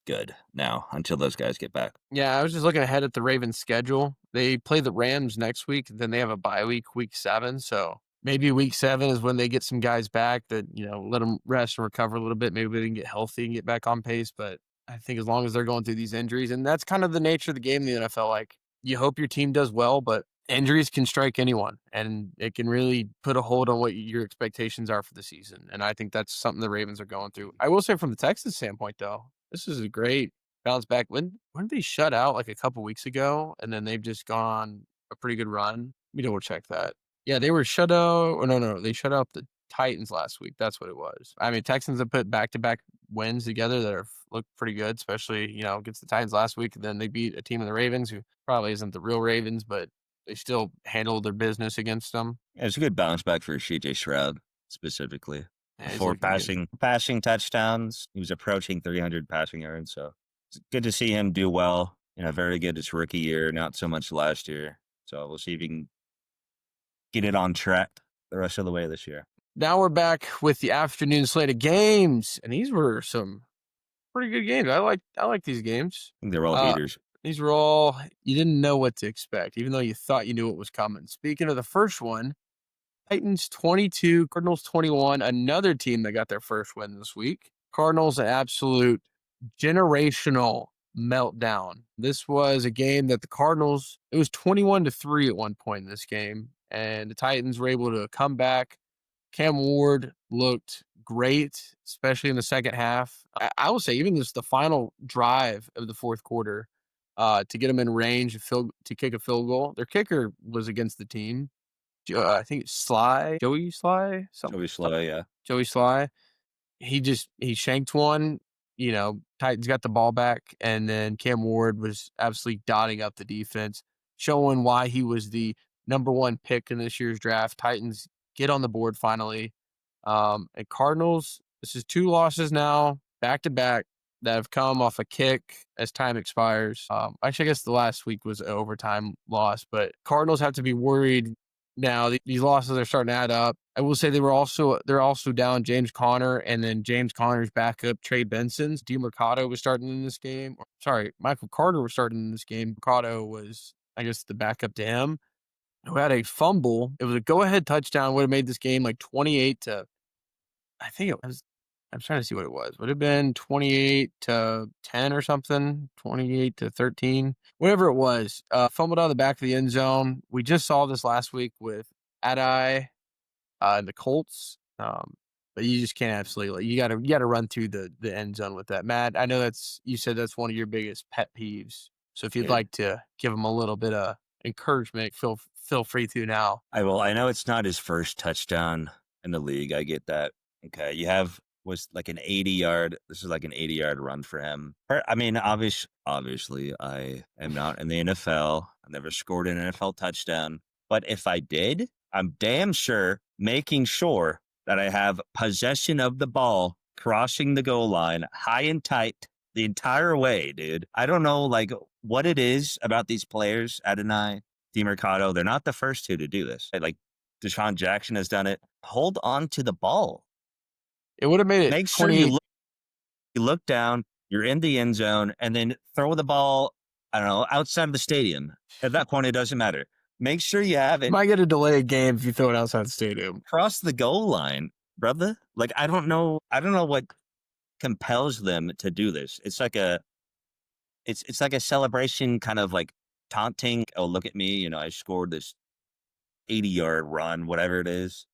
[SPEAKER 1] good now until those guys get back.
[SPEAKER 2] Yeah, I was just looking ahead at the Ravens' schedule. They play the Rams next week, then they have a bye week 7. So maybe week 7 is when they get some guys back that, let them rest and recover a little bit. Maybe they can get healthy and get back on pace. But I think as long as they're going through these injuries, and that's kind of the nature of the game in the NFL, like, you hope your team does well, but injuries can strike anyone, and it can really put a hold on what your expectations are for the season. And I think that's something the Ravens are going through. I will say from the Texans standpoint, though, this is a great bounce back. When did they shut out like a couple weeks ago, and then they've just gone a pretty good run. Let me double check that. Yeah, they were shut out. Or no, they shut out the Titans last week. That's what it was. I mean, Texans have put back-to-back wins together that have looked pretty good, especially, against the Titans last week. Then they beat a team of the Ravens who probably isn't the real Ravens, but they still handled their business against them.
[SPEAKER 1] Yeah, it's a good bounce back for CJ Stroud specifically.
[SPEAKER 2] Yeah, he's
[SPEAKER 1] For
[SPEAKER 2] looking good.
[SPEAKER 1] passing touchdowns, he was approaching 300 passing yards. So it's good to see him do well. Very good his rookie year, not so much last year. So we'll see if he can get it on track the rest of the way this year.
[SPEAKER 2] Now we're back with the afternoon slate of games, and these were some pretty good games. I like these games.
[SPEAKER 1] I think they're all heaters.
[SPEAKER 2] These were all you didn't know what to expect, even though you thought you knew what was coming. Speaking of the first one, Titans 22, Cardinals 21, another team that got their first win this week. Cardinals, an absolute generational meltdown. This was a game that the Cardinals, it was 21-3 at one point in this game, and the Titans were able to come back. Cam Ward looked great, especially in the second half. I will say, even the final drive of the fourth quarter, to get them in range to kick a field goal. Their kicker was against the team. I think it's Joey Sly,
[SPEAKER 1] Joey Sly, yeah.
[SPEAKER 2] Joey Sly. He shanked one. Titans got the ball back, and then Cam Ward was absolutely dotting up the defense, showing why he was the number one pick in this year's draft. Titans get on the board finally. And Cardinals, this is 2 losses now, back to back, that have come off a kick as time expires. Actually, I guess the last week was an overtime loss, but Cardinals have to be worried now. These losses are starting to add up. I will say they're also down James Conner, and then James Conner's backup Trey Benson's. DeMercado was starting in this game. Sorry, Michael Carter was starting in this game. Mercado was, I guess, the backup to him, who had a fumble. It was a go-ahead touchdown. Would have made this game like 28 to, I think it was, I'm trying to see what it was. Would have been 28-10 or something, 28-13, whatever it was. Fumbled out of the back of the end zone. We just saw this last week with Adai and the Colts. But you just can't absolutely, you gotta run through the end zone with that. Matt, I know you said that's one of your biggest pet peeves. So if you'd like to give him a little bit of encouragement, feel free to now.
[SPEAKER 1] I will. I know it's not his first touchdown in the league. I get that. Okay. Was like an 80-yard. This is like an 80-yard run for him. I mean, obviously, I am not in the NFL. I've never scored an NFL touchdown. But if I did, I'm damn sure making sure that I have possession of the ball, crossing the goal line, high and tight the entire way, dude. I don't know, like, what it is about these players, Adonai, DeMercado. They're not the first 2 to do this. Like, Deshaun Jackson has done it. Hold on to the ball.
[SPEAKER 2] It would have made it.
[SPEAKER 1] Make sure you look down, you're in the end zone, and then throw the ball, I don't know, outside of the stadium. At that point, it doesn't matter. Make sure you have it.
[SPEAKER 2] You might get a delayed game if you throw it outside the stadium.
[SPEAKER 1] Cross the goal line, brother. Like, I don't know what compels them to do this. It's like a celebration, kind of like taunting. Oh, look at me. I scored this 80-yard run, whatever it is.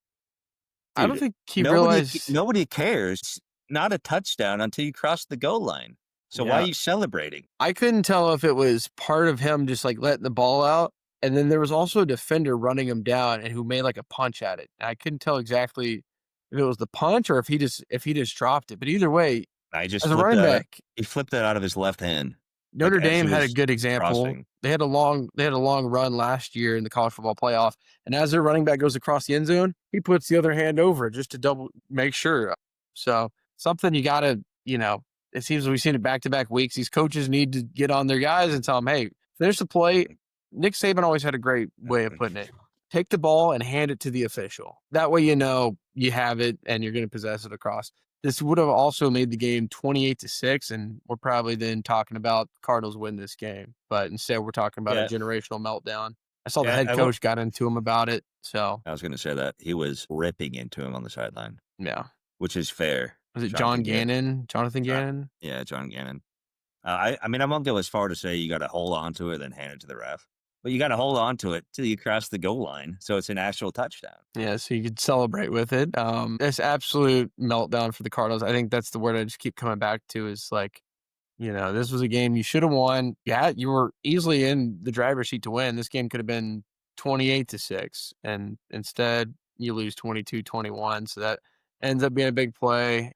[SPEAKER 1] Dude,
[SPEAKER 2] I don't think he realized.
[SPEAKER 1] Nobody cares. Not a touchdown until you cross the goal line. So why are you celebrating?
[SPEAKER 2] I couldn't tell if it was part of him just like letting the ball out, and then there was also a defender running him down and who made like a punch at it. And I couldn't tell exactly if it was the punch or if he just dropped it. But either way, as a running back,
[SPEAKER 1] he flipped it out of his left hand.
[SPEAKER 2] Notre Dame had a good example.
[SPEAKER 1] Crossing.
[SPEAKER 2] They had a long run last year in the college football playoff, and as their running back goes across the end zone, he puts the other hand over just to make sure. So something you gotta, it seems we've seen it back-to-back weeks. These coaches need to get on their guys and tell them, hey, finish the play. Nick Saban always had a great way of putting it. Take the ball and hand it to the official. That way you have it and you're going to possess it across. This would have also made the game 28-6, and we're probably then talking about Cardinals win this game. But instead, we're talking about a generational meltdown. I saw the head coach got into him about it. So
[SPEAKER 1] I was going to say that he was ripping into him on the sideline.
[SPEAKER 2] Yeah,
[SPEAKER 1] which is fair.
[SPEAKER 2] Was it Jonathan Gannon?
[SPEAKER 1] Yeah, John Gannon. I mean, I won't go as far to say you got to hold on to it and then hand it to the ref. But you got to hold on to it till you cross the goal line, so it's an actual touchdown.
[SPEAKER 2] Yeah, so you could celebrate with it. This absolute meltdown for the Cardinals. I think that's the word I just keep coming back to is like, This was a game you should have won. Yeah, you were easily in the driver's seat to win. This game could have been 28-6, and instead you lose 22-21. So that ends up being a big play.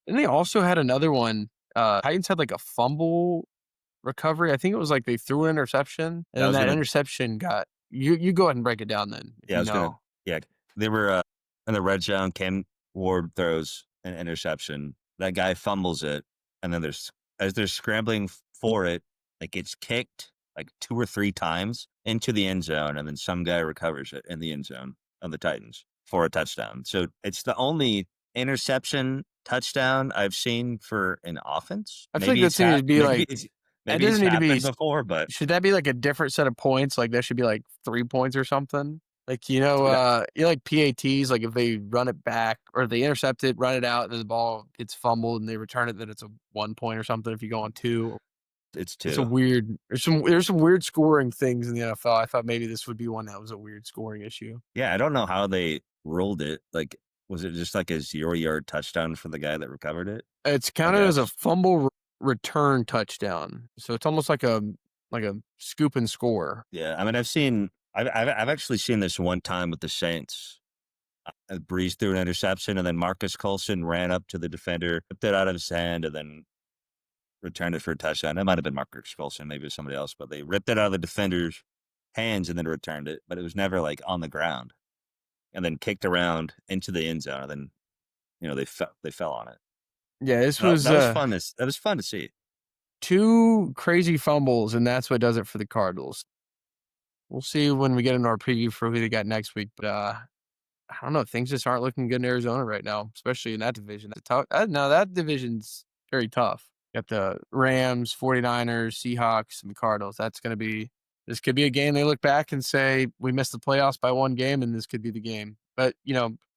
[SPEAKER 2] And they also had another one. Titans had like a fumble recovery. I think it was like they threw an interception, and
[SPEAKER 1] I
[SPEAKER 2] then
[SPEAKER 1] was
[SPEAKER 2] that
[SPEAKER 1] gonna
[SPEAKER 2] interception got you. You go ahead and break it down then, if
[SPEAKER 1] Yeah, I
[SPEAKER 2] you
[SPEAKER 1] was gonna
[SPEAKER 2] know.
[SPEAKER 1] yeah, they were, in the red zone, Cam Ward throws an interception. That guy fumbles it, and then there's as they're scrambling for it, it gets kicked, like, 2 or 3 times into the end zone, and then some guy recovers it in the end zone of the Titans for a touchdown. So, it's the only interception touchdown I've seen for an offense.
[SPEAKER 2] I feel like that needs to be like it
[SPEAKER 1] Maybe it's
[SPEAKER 2] doesn't need to be.
[SPEAKER 1] happened before, but
[SPEAKER 2] Should that be like a different set of points? Like that should be like 3 points or something. Like
[SPEAKER 1] yeah,
[SPEAKER 2] like PATs. Like if they run it back or they intercept it, run it out, and then the ball gets fumbled and they return it, then it's a 1 point or something. If you go on 2,
[SPEAKER 1] it's
[SPEAKER 2] it's a
[SPEAKER 1] 2.
[SPEAKER 2] weird. There's some weird scoring things in the NFL. I thought maybe this would be one that was a weird scoring issue.
[SPEAKER 1] Yeah, I don't know how they ruled it. Like, was it just like a 0-yard touchdown for the guy that recovered it?
[SPEAKER 2] It's
[SPEAKER 1] I
[SPEAKER 2] counted as a
[SPEAKER 1] guess.
[SPEAKER 2] fumble return touchdown, so it's almost like a scoop and score.
[SPEAKER 1] Yeah, I mean, I've actually seen this one time with the Saints. Breeze threw an interception, and then Marcus Colson ran up to the defender, whipped it out of his hand, and then returned it for a touchdown. It might have been Marcus Colson, maybe it was somebody else, but they ripped it out of the defender's hands and then returned it. But it was never like on the ground, and then kicked around into the end zone, and then they fell on it.
[SPEAKER 2] Yeah, this
[SPEAKER 1] That,
[SPEAKER 2] was
[SPEAKER 1] that was fun. That was fun to see.
[SPEAKER 2] 2 crazy fumbles, and that's what does it for the Cardinals. We'll see when we get into our preview for who they got next week, but, I don't know, things just aren't looking good in Arizona right now, especially in that division. That's tough. No, that division's very tough. Got the Rams, 49ers, Seahawks, and the Cardinals. This could be a game they look back and say, "We missed the playoffs by 1 game, and this could be the game." But,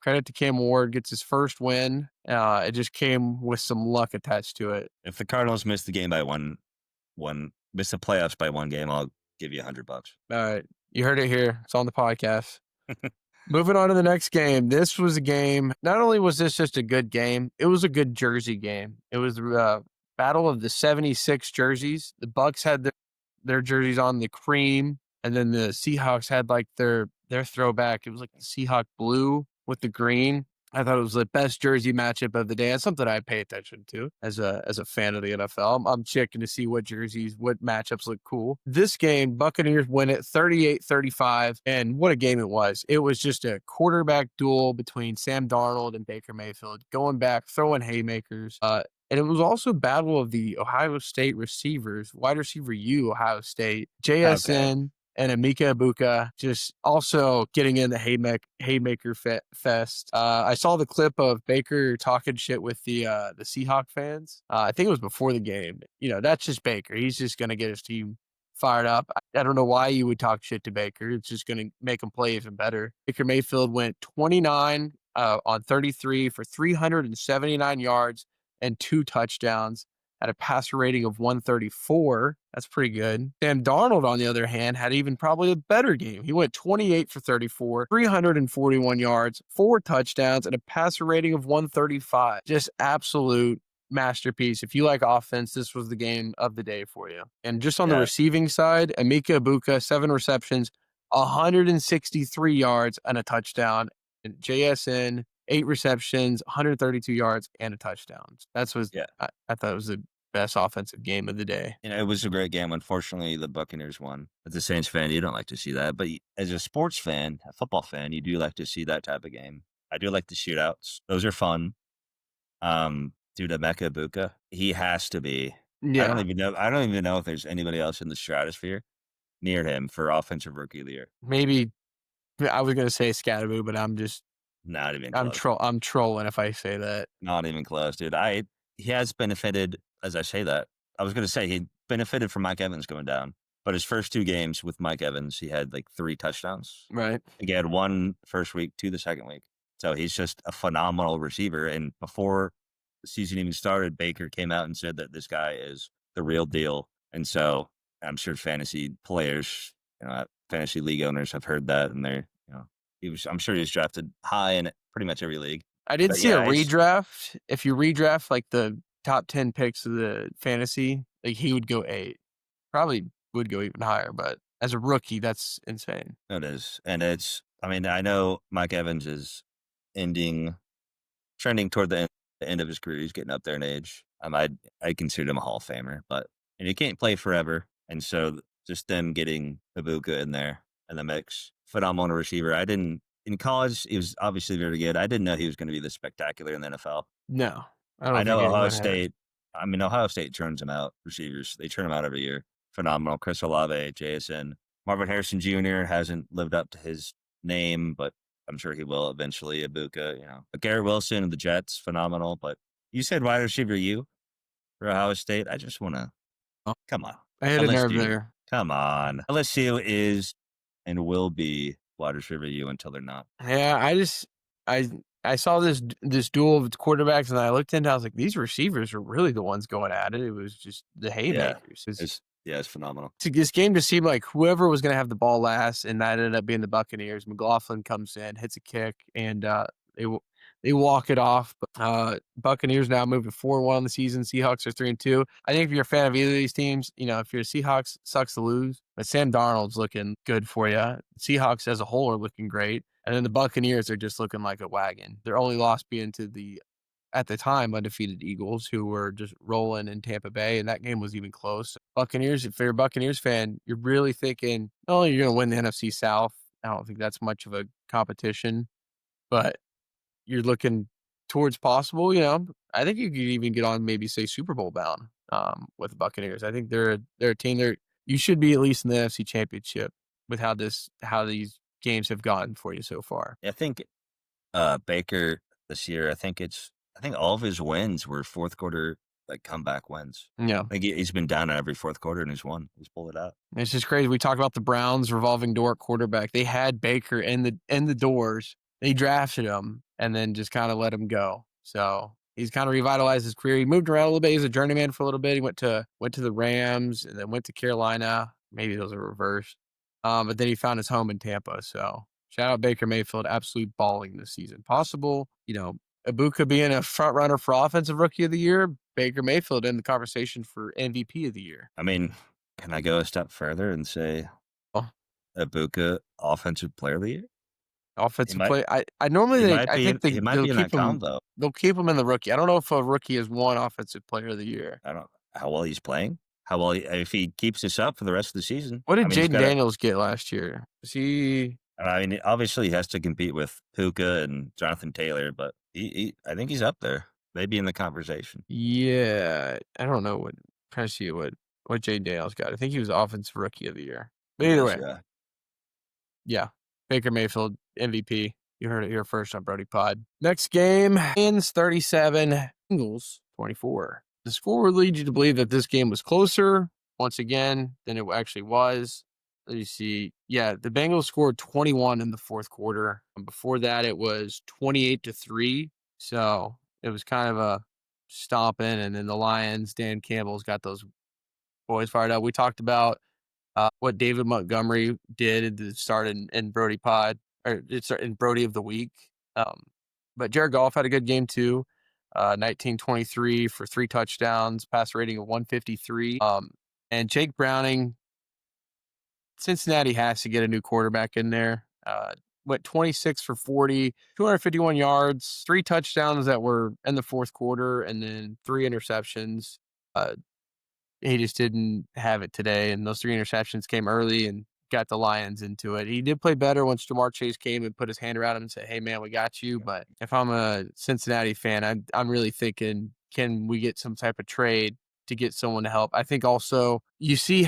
[SPEAKER 2] credit to Cam Ward, gets his first win. It just came with some luck attached to it.
[SPEAKER 1] If the Cardinals miss the game by miss the playoffs by 1 game, I'll give you $100.
[SPEAKER 2] All right. You heard it here. It's on the podcast. Moving on to the next game. This was a game. Not only was this just a good game, it was a good jersey game. It was the battle of the 76 jerseys. The Bucks had their jerseys on, the cream, and then the Seahawks had like their throwback. It was like the Seahawk blue with the green. I thought it was the best jersey matchup of the day. It's something I pay attention to as a fan of the NFL. I'm checking to see what matchups look cool. This game, Buccaneers win it 38-35, and what a game it was. It was just a quarterback duel between Sam Darnold and Baker Mayfield, going back, throwing haymakers. And it was also battle of the Ohio State receivers, wide receiver U, Ohio State,
[SPEAKER 1] Okay.
[SPEAKER 2] JSN, and Emeka Ibuka just also getting in the haymaker fest. I saw the clip of Baker talking shit with the Seahawk fans. I think it was before the game. That's just Baker. He's just going to get his team fired up. I don't know why you would talk shit to Baker. It's just going to make him play even better. Baker Mayfield went 29 on 33 for 379 yards and 2 touchdowns at a passer rating of 134. That's pretty good. Sam Darnold, on the other hand, had even probably a better game. He went 28 for 34, 341 yards, 4 touchdowns, and a passer rating of 135. Just absolute masterpiece. If you like offense, this was the game of the day for you. And just on the
[SPEAKER 1] Yeah.
[SPEAKER 2] receiving side, Emeka Ibuka, 7 receptions, 163 yards, and a touchdown. And JSN, 8 receptions, 132 yards, and a touchdown.
[SPEAKER 1] Yeah.
[SPEAKER 2] I thought it was the best offensive game of the day.
[SPEAKER 1] It was a great game. Unfortunately, the Buccaneers won. As a Saints fan, you don't like to see that. But as a sports fan, a football fan, you do like to see that type of game. I do like the shootouts. Those are fun. Dude, Emeka Ibuka, he has to be.
[SPEAKER 2] Yeah,
[SPEAKER 1] I don't even know if there's anybody else in the stratosphere near him for offensive rookie of the year.
[SPEAKER 2] maybe I was gonna say Scatterboo, but
[SPEAKER 1] Not even close.
[SPEAKER 2] I'm trolling if I say that.
[SPEAKER 1] Not even close, dude. He has benefited, as I say that. I was gonna say he benefited from Mike Evans going down, but his first 2 games with Mike Evans, he had like 3 touchdowns.
[SPEAKER 2] Right.
[SPEAKER 1] He had 1 first week, 2 the second week. So he's just a phenomenal receiver. And before the season even started, Baker came out and said that this guy is the real deal. And so I'm sure fantasy players, fantasy league owners have heard that, and I'm sure he was drafted high in pretty much every league.
[SPEAKER 2] I did
[SPEAKER 1] But
[SPEAKER 2] see a
[SPEAKER 1] yeah,
[SPEAKER 2] redraft. If you redraft like the top 10 picks of the fantasy, like, he would go 8. Probably would go even higher, but as a rookie, that's insane.
[SPEAKER 1] It is, and I mean, I know Mike Evans is ending trending toward the end of his career. He's getting up there in age. I consider him a Hall of Famer, but and he can't play forever, and so just them getting Ibuka in there in the mix, phenomenal receiver. I didn't in college. He was obviously very good. I didn't know he was going to be this spectacular in the NFL.
[SPEAKER 2] No, I
[SPEAKER 1] I
[SPEAKER 2] don't think
[SPEAKER 1] know Ohio
[SPEAKER 2] anyone had.
[SPEAKER 1] State. I mean, Ohio State turns them out receivers. They turn them out every year. Phenomenal. Chris Olave, JSN, Marvin Harrison Jr. hasn't lived up to his name, but I'm sure he will eventually. Ibuka, but Garrett Wilson and the Jets, phenomenal. But you said wide receiver you for Ohio State. I just want to come on.
[SPEAKER 2] I hit a nerve
[SPEAKER 1] LSU,
[SPEAKER 2] there.
[SPEAKER 1] come on. LSU is and will be wide receiver you until they're not.
[SPEAKER 2] Yeah, I I saw this duel of quarterbacks, and I looked into. I was like, these receivers are really the ones going at it. It was just the
[SPEAKER 1] Yeah,
[SPEAKER 2] haymakers.
[SPEAKER 1] it's phenomenal.
[SPEAKER 2] This game just seemed like whoever was going to have the ball last, and that ended up being the Buccaneers. McLaughlin comes in, hits a kick, and they w- they walk it off. But Buccaneers now moving 4-1 on the season. Seahawks are 3-2. I think if you're a fan of either of these teams, if you're a Seahawks, sucks to lose, but Sam Darnold's looking good for you. Seahawks as a whole are looking great, and then the Buccaneers are just looking like a wagon. Their only loss being to the at the time undefeated Eagles, who were just rolling in Tampa Bay, and that game was even close. Buccaneers, if you're a Buccaneers fan, you're really thinking, oh, you're going to win the NFC South. I don't think that's much of a competition, but you're looking towards possible. I think you could even get on maybe say Super Bowl bound with the Buccaneers. I think they're a team. You should be at least in the NFC Championship with how these games have gone for you so far.
[SPEAKER 1] I think Baker this year, I think all of his wins were fourth quarter like comeback wins.
[SPEAKER 2] Yeah.
[SPEAKER 1] I think he's been down in every fourth quarter and he's won. He's pulled it out.
[SPEAKER 2] It's just crazy. We talked about the Browns revolving door quarterback. They had Baker in the doors. They drafted him and then just kind of let him go. So he's kind of revitalized his career. He moved around a little bit. He was a journeyman for a little bit. He went to the Rams and then went to Carolina. Maybe those are reversed. But then he found his home in Tampa. So shout out Baker Mayfield, absolutely balling this season. Possible, Ibuka being a front runner for offensive rookie of the year, Baker Mayfield in the conversation for MVP of the year.
[SPEAKER 1] I mean, can I go a step further and say
[SPEAKER 2] Oh.
[SPEAKER 1] Ibuka offensive player of the year?
[SPEAKER 2] Offensive
[SPEAKER 1] might-
[SPEAKER 2] play. I normally
[SPEAKER 1] He
[SPEAKER 2] think
[SPEAKER 1] might be
[SPEAKER 2] they'll
[SPEAKER 1] in that
[SPEAKER 2] keep him.
[SPEAKER 1] combo.
[SPEAKER 2] They'll keep him in the rookie. I don't know if a rookie is one offensive player of the year.
[SPEAKER 1] I don't know how well he's playing. How well if he keeps this up for the rest of the season.
[SPEAKER 2] What did
[SPEAKER 1] I mean, he's
[SPEAKER 2] Jaden
[SPEAKER 1] gotta-
[SPEAKER 2] Daniels get last year? Was he?
[SPEAKER 1] I mean, obviously he has to compete with Puka and Jonathan Taylor, but I think he's up there, maybe in the conversation.
[SPEAKER 2] Yeah, I don't know what. Trying to see what Jaden Daniels got. I think he was offensive rookie of the year. But either way, yeah, Baker Mayfield MVP. You heard it here first on Brodie Pod. Next game, Lions 37, Bengals 24. The score would lead you to believe that this game was closer once again than it actually was. Let me see. Yeah, the Bengals scored 21 in the fourth quarter. And before that, it was 28-3. So it was kind of a stomping. And then the Lions, Dan Campbell's got those boys fired up. We talked about what David Montgomery did at the start in Brodie Pod, or it's in Brodie of the Week. But Jared Goff had a good game too. 19-23 for 3 touchdowns, pass rating of 153. And Jake Browning, Cincinnati has to get a new quarterback in there. Went 26 for 40, 251 yards, 3 touchdowns that were in the fourth quarter, and then 3 interceptions. He just didn't have it today, and those 3 interceptions came early and got the Lions into it. He did play better once Jamar Chase came and put his hand around him and said, "Hey, man, we got you." But if I'm a Cincinnati fan, I'm really thinking, can we get some type of trade to get someone to help? I think also you see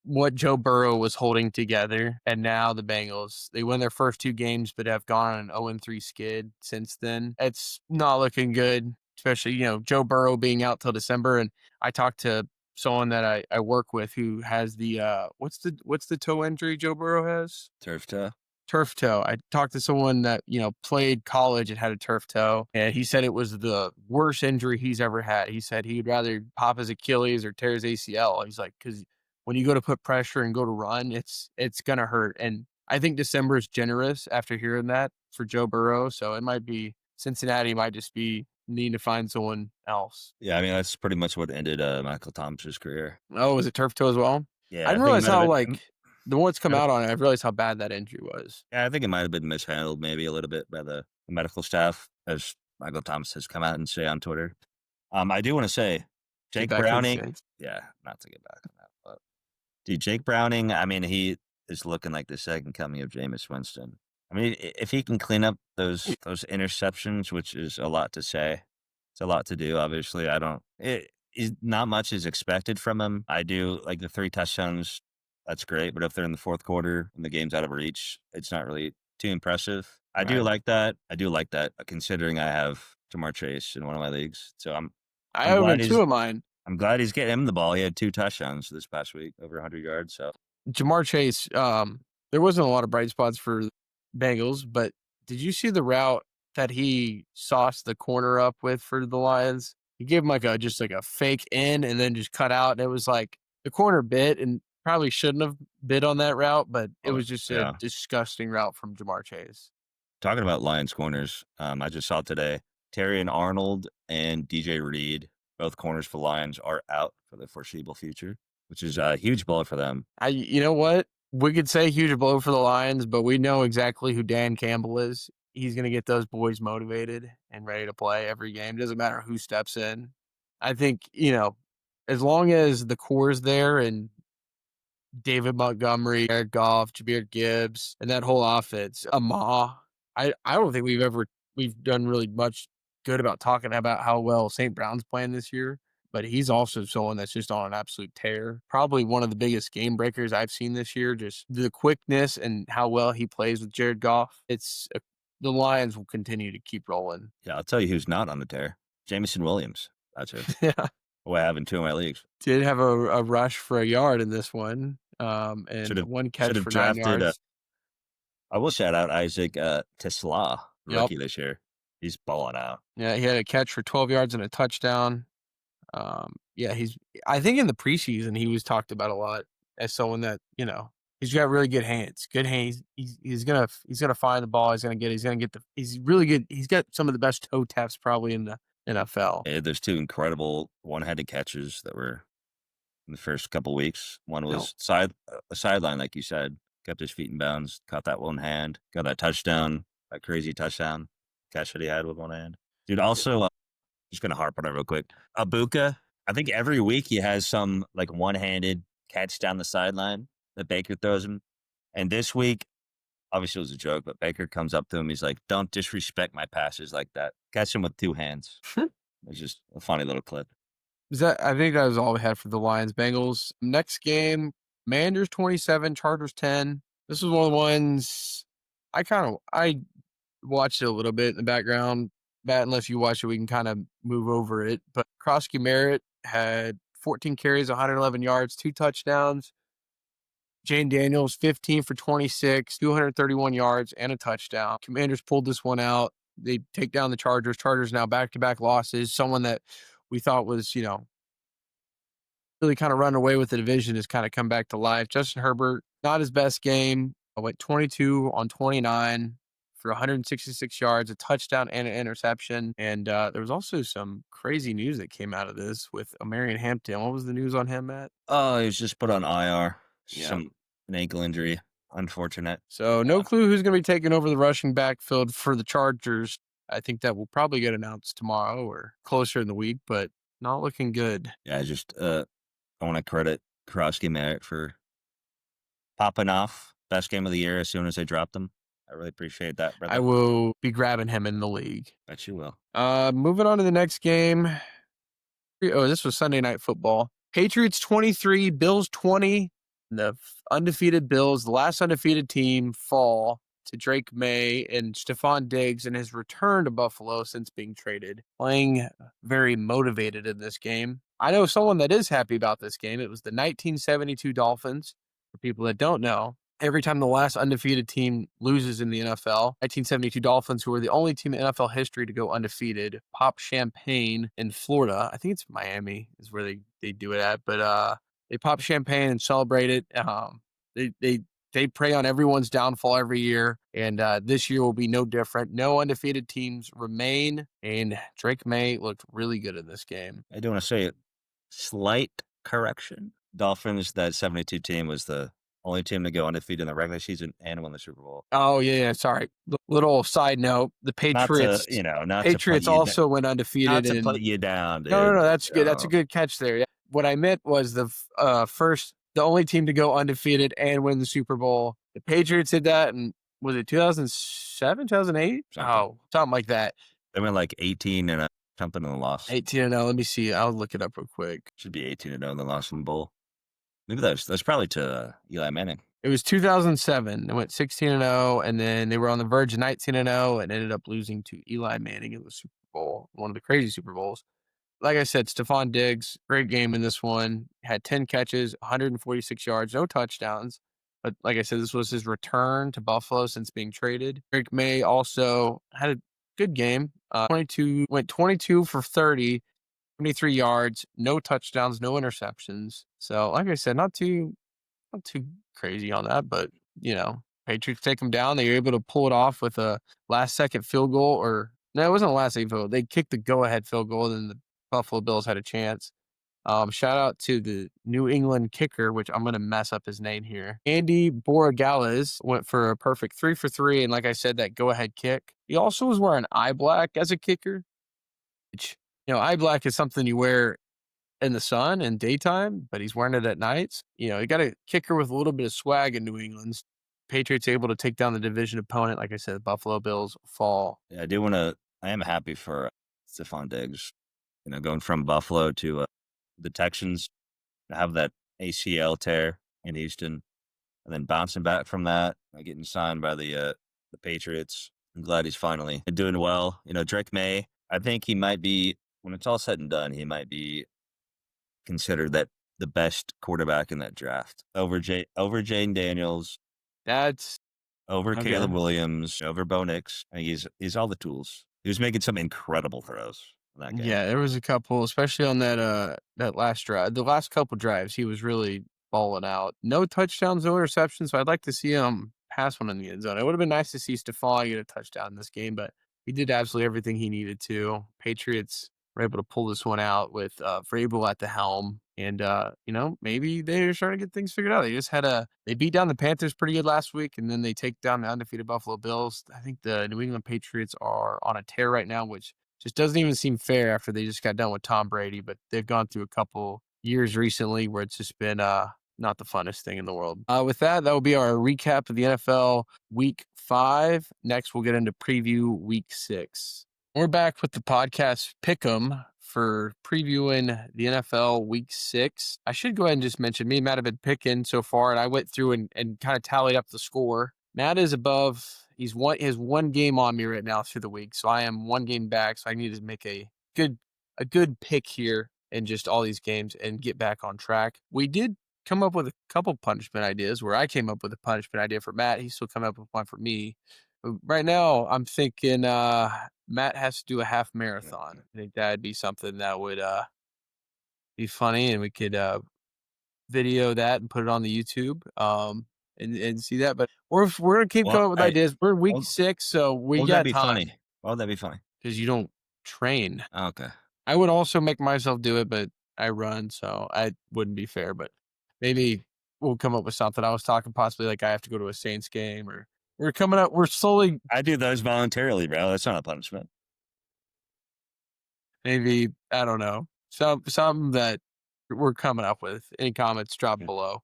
[SPEAKER 2] what Joe Burrow was holding together, and now the Bengals, they win their first 2 games, but have gone on an 0-3 skid since then. It's not looking good, especially, Joe Burrow being out till December. And I talked to someone that I work with who has the what's the toe injury Joe Burrow has?
[SPEAKER 1] Turf toe.
[SPEAKER 2] Turf toe. I talked to someone that played college and had a turf toe, and he said it was the worst injury he's ever had. He said he'd rather pop his Achilles or tear his ACL. He's like, because when you go to put pressure and go to run, it's gonna hurt. And I think December is generous after hearing that for Joe Burrow, so it might be Cincinnati might just be needing to find someone else.
[SPEAKER 1] Yeah, I mean, that's pretty much what ended Michael Thomas's career.
[SPEAKER 2] Oh, was it turf toe as well? I
[SPEAKER 1] Yeah, I
[SPEAKER 2] didn't
[SPEAKER 1] think it
[SPEAKER 2] realize
[SPEAKER 1] might have
[SPEAKER 2] how,
[SPEAKER 1] been.
[SPEAKER 2] the more it's come
[SPEAKER 1] Might
[SPEAKER 2] out on it, I've realized how bad that injury was.
[SPEAKER 1] Yeah, I think it might have been mishandled maybe a little bit by the medical staff, as Michael Thomas has come out and say on Twitter. I do want to say,
[SPEAKER 2] Get
[SPEAKER 1] Jake
[SPEAKER 2] back to the
[SPEAKER 1] Browning.
[SPEAKER 2] Saints.
[SPEAKER 1] Yeah, not to get back on that, but dude, Jake Browning. I mean, he is looking like the second coming of Jameis Winston. I mean, if he can clean up those interceptions, which is a lot to say, it's a lot to do. Obviously, I don't. Not much is expected from him. I do like the 3 touchdowns. That's great, but if they're in the fourth quarter and the game's out of reach, it's not really too impressive. I do
[SPEAKER 2] Right.
[SPEAKER 1] like that. I do like that, considering I have Jamar Chase in one of my leagues. So
[SPEAKER 2] I
[SPEAKER 1] I'm
[SPEAKER 2] have him in
[SPEAKER 1] glad
[SPEAKER 2] 2
[SPEAKER 1] he's
[SPEAKER 2] of mine.
[SPEAKER 1] I'm glad he's getting him the ball. He had 2 touchdowns this past week, over 100 yards. So
[SPEAKER 2] Jamar Chase, there wasn't a lot of bright spots for Bengals, but did you see the route that he sauced the corner up with for the Lions? He gave him just like a fake in and then just cut out. And it was like the corner bit and probably shouldn't have bid on that route, but it
[SPEAKER 1] oh,
[SPEAKER 2] was just a
[SPEAKER 1] yeah.
[SPEAKER 2] disgusting route from Jamar Chase.
[SPEAKER 1] Talking about Lions corners, I just saw today Terry and Arnold and DJ Reed, both corners for Lions, are out for the foreseeable future, which is a huge blow for them.
[SPEAKER 2] You know what? We could say huge blow for the Lions, but we know exactly who Dan Campbell is. He's going to get those boys motivated and ready to play every game. Doesn't matter who steps in. I think, as long as the core is there and David Montgomery, Eric Goff, Jameer Gibbs, and that whole offense, I don't think we've done really much good about talking about how well St. Brown's playing this year. But he's also someone that's just on an absolute tear. Probably one of the biggest game breakers I've seen this year. Just the quickness and how well he plays with Jared Goff. The Lions will continue to keep rolling.
[SPEAKER 1] Yeah, I'll tell you who's not on the tear. Jamison Williams. That's who.
[SPEAKER 2] Yeah,
[SPEAKER 1] Who I have in 2 of my leagues.
[SPEAKER 2] did have a rush for a yard in this one,
[SPEAKER 1] Should
[SPEAKER 2] and
[SPEAKER 1] have
[SPEAKER 2] one
[SPEAKER 1] should
[SPEAKER 2] catch
[SPEAKER 1] have
[SPEAKER 2] for 9
[SPEAKER 1] drafted.
[SPEAKER 2] yards.
[SPEAKER 1] I will shout out Isaac Tesla,
[SPEAKER 2] Yep.
[SPEAKER 1] rookie this year. He's balling out.
[SPEAKER 2] Yeah, he had a catch for 12 yards and a touchdown. Yeah, I think in the preseason he was talked about a lot as someone that, he's got really good hands. Good hands. He's gonna find the ball. He's really good. He's got some of the best toe taps probably in the NFL.
[SPEAKER 1] There's 2 incredible one-handed catches that were in the first couple weeks. One
[SPEAKER 2] No.
[SPEAKER 1] was a sideline, like you said, kept his feet in bounds, caught that one hand, got that touchdown, that crazy touchdown catch that he had with one hand. Dude, also, just gonna harp on it real quick. Abuka, I think every week he has some like one-handed catch down the sideline that Baker throws him. And this week, obviously it was a joke, but Baker comes up to him. He's like, "Don't disrespect my passes like that." Catch him with 2 hands. It's just a funny little clip.
[SPEAKER 2] I think that was all we had for the Lions Bengals. Next game, Commanders 27, Chargers 10. This was one of the ones I watched it a little bit in the background. Matt, unless you watch it, we can kind of move over it. But Krosky Merritt had 14 carries, 111 yards, 2 touchdowns. Jane Daniels, 15 for 26, 231 yards, and a touchdown. Commanders pulled this one out. They take down the Chargers. Chargers now back-to-back losses. Someone that we thought was, really kind of run away with the division has kind of come back to life. Justin Herbert, not his best game. I went 22 on 29 for 166 yards, a touchdown and an interception. And there was also some crazy news that came out of this with Omarion Hampton. What was the news on him, Matt?
[SPEAKER 1] Oh, he was just put on IR.
[SPEAKER 2] Yeah.
[SPEAKER 1] An ankle injury. Unfortunate.
[SPEAKER 2] So no clue who's going to be taking over the rushing backfield for the Chargers. I think that will probably get announced tomorrow or closer in the week, but not looking good.
[SPEAKER 1] Yeah, I want to credit Krosky Merritt for popping off. Best game of the year as soon as they dropped him. I really appreciate that, brother.
[SPEAKER 2] I will be grabbing him in the league.
[SPEAKER 1] Bet you will.
[SPEAKER 2] Moving on to the next game. Oh, this was Sunday Night Football. Patriots 23, Bills 20. The undefeated Bills, the last undefeated team, fall to Drake May and Stephon Diggs in his return to Buffalo since being traded. Playing very motivated in this game. I know someone that is happy about this game. It was the 1972 Dolphins. For people that don't know, every time the last undefeated team loses in the NFL, 1972 Dolphins, who were the only team in NFL history to go undefeated, pop champagne in Florida. I think it's Miami is where they do it at, but they pop champagne and celebrate it. They they prey on everyone's downfall every year, and this year will be no different. No undefeated teams remain, and Drake May looked really good in this game.
[SPEAKER 1] I do want to say a slight correction. Dolphins, that 72 team was the only team to go undefeated in the regular season and win the Super Bowl.
[SPEAKER 2] Oh yeah, sorry. Little side note: the Patriots,
[SPEAKER 1] Not to put you
[SPEAKER 2] also went undefeated.
[SPEAKER 1] not to put you down, dude.
[SPEAKER 2] No, that's good. That's a good catch there. Yeah. What I meant was the only team to go undefeated and win the Super Bowl. The Patriots did that, and was it 2007, 2008? Something like that.
[SPEAKER 1] They went like 18 and something in the loss.
[SPEAKER 2] 18-0. Let me see. I'll look it up real quick.
[SPEAKER 1] Should be 18-0 in the loss in the bowl. Maybe that's probably to Eli Manning.
[SPEAKER 2] It was 2007. They went 16-0, and then they were on the verge of 19-0, and ended up losing to Eli Manning in the Super Bowl, one of the crazy Super Bowls. Like I said, Stephon Diggs, great game in this one. Had 10 catches, 146 yards, no touchdowns. But like I said, this was his return to Buffalo since being traded. Drake May also had a good game. 22 for 30, 23 yards, no touchdowns, no interceptions. So like I said, not too crazy on that, but Patriots take them down. They were able to pull it off with a last-second field goal, or no, it wasn't a last-second field goal. They kicked the go-ahead field goal, and then the Buffalo Bills had a chance. Shout out to the New England kicker, which I'm going to mess up his name here. Andy Borregales went for a perfect 3 for 3, and like I said, that go-ahead kick. He also was wearing eye black as a kicker, which, eye black is something you wear in the sun and daytime, but he's wearing it at nights. You got a kicker with a little bit of swag in New England. Patriots able to take down the division opponent. Like I said, the Buffalo Bills fall.
[SPEAKER 1] Yeah, I am happy for Stephon Diggs. Going from Buffalo to the Texans, to have that ACL tear in Houston, and then bouncing back from that, getting signed by the Patriots. I'm glad he's finally doing well. Drake May, I think he might be, when it's all said and done, he might be considered that the best quarterback in that draft over Jane Daniels, over
[SPEAKER 2] okay.
[SPEAKER 1] Caleb Williams, over Bo Nix. I think he's all the tools. He was making some incredible throws in that game.
[SPEAKER 2] Yeah, there was a couple, especially on that last drive. The last couple drives, he was really balling out. No touchdowns, no interceptions. So I'd like to see him pass one in the end zone. It would have been nice to see Stephon get a touchdown in this game, but he did absolutely everything he needed to. Patriots were able to pull this one out with Vrabel at the helm. And, maybe they're starting to get things figured out. They beat down the Panthers pretty good last week, and then they take down the undefeated Buffalo Bills. I think the New England Patriots are on a tear right now, which just doesn't even seem fair after they just got done with Tom Brady. But they've gone through a couple years recently where it's just been not the funnest thing in the world. With that will be our recap of the NFL Week 5. Next, we'll get into preview Week 6. We're back with the podcast Pick'em for previewing the NFL Week 6. I should go ahead and just mention, me and Matt have been picking so far, and I went through and kind of tallied up the score. Matt is above. He has one game on me right now through the week, so I am one game back. So I need to make a good pick here in just all these games and get back on track. We did come up with a couple punishment ideas, where I came up with a punishment idea for Matt. He still come up with one for me. Right now, I'm thinking Matt has to do a half marathon. I think that'd be something that would be funny, and we could video that and put it on the YouTube and see that. But we're gonna keep coming up with ideas. We're in week 6, so we got time.
[SPEAKER 1] Funny? Why would that be funny?
[SPEAKER 2] Because you don't train.
[SPEAKER 1] Oh, okay.
[SPEAKER 2] I would also make myself do it, but I run, so I wouldn't be fair. But maybe we'll come up with something. I was talking possibly like I have to go to a Saints game, or we're slowly.
[SPEAKER 1] I do those voluntarily, bro. That's not a punishment.
[SPEAKER 2] Maybe, I don't know, something that we're coming up with. Any comments, drop below.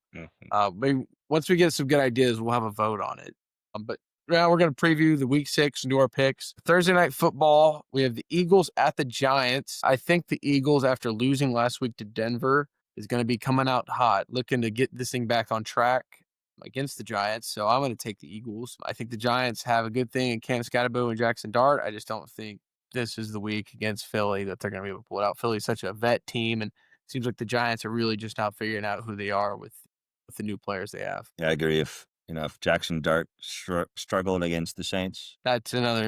[SPEAKER 2] Maybe once we get some good ideas, we'll have a vote on it. But now we're going to preview the Week 6 and do our picks. Thursday Night Football, we have the Eagles at the Giants. I think the Eagles, after losing last week to Denver, is going to be coming out hot, looking to get this thing back on track against the Giants. So I'm going to take the Eagles. I think the Giants have a good thing in Cam Scatterbo and Jackson Dart. I just don't think this is the week against Philly that they're going to be able to pull it out. Philly's such a vet team, and it seems like the Giants are really just now figuring out who they are with the new players they have.
[SPEAKER 1] Yeah, I agree. If Jackson Dart struggled against the Saints,
[SPEAKER 2] that's another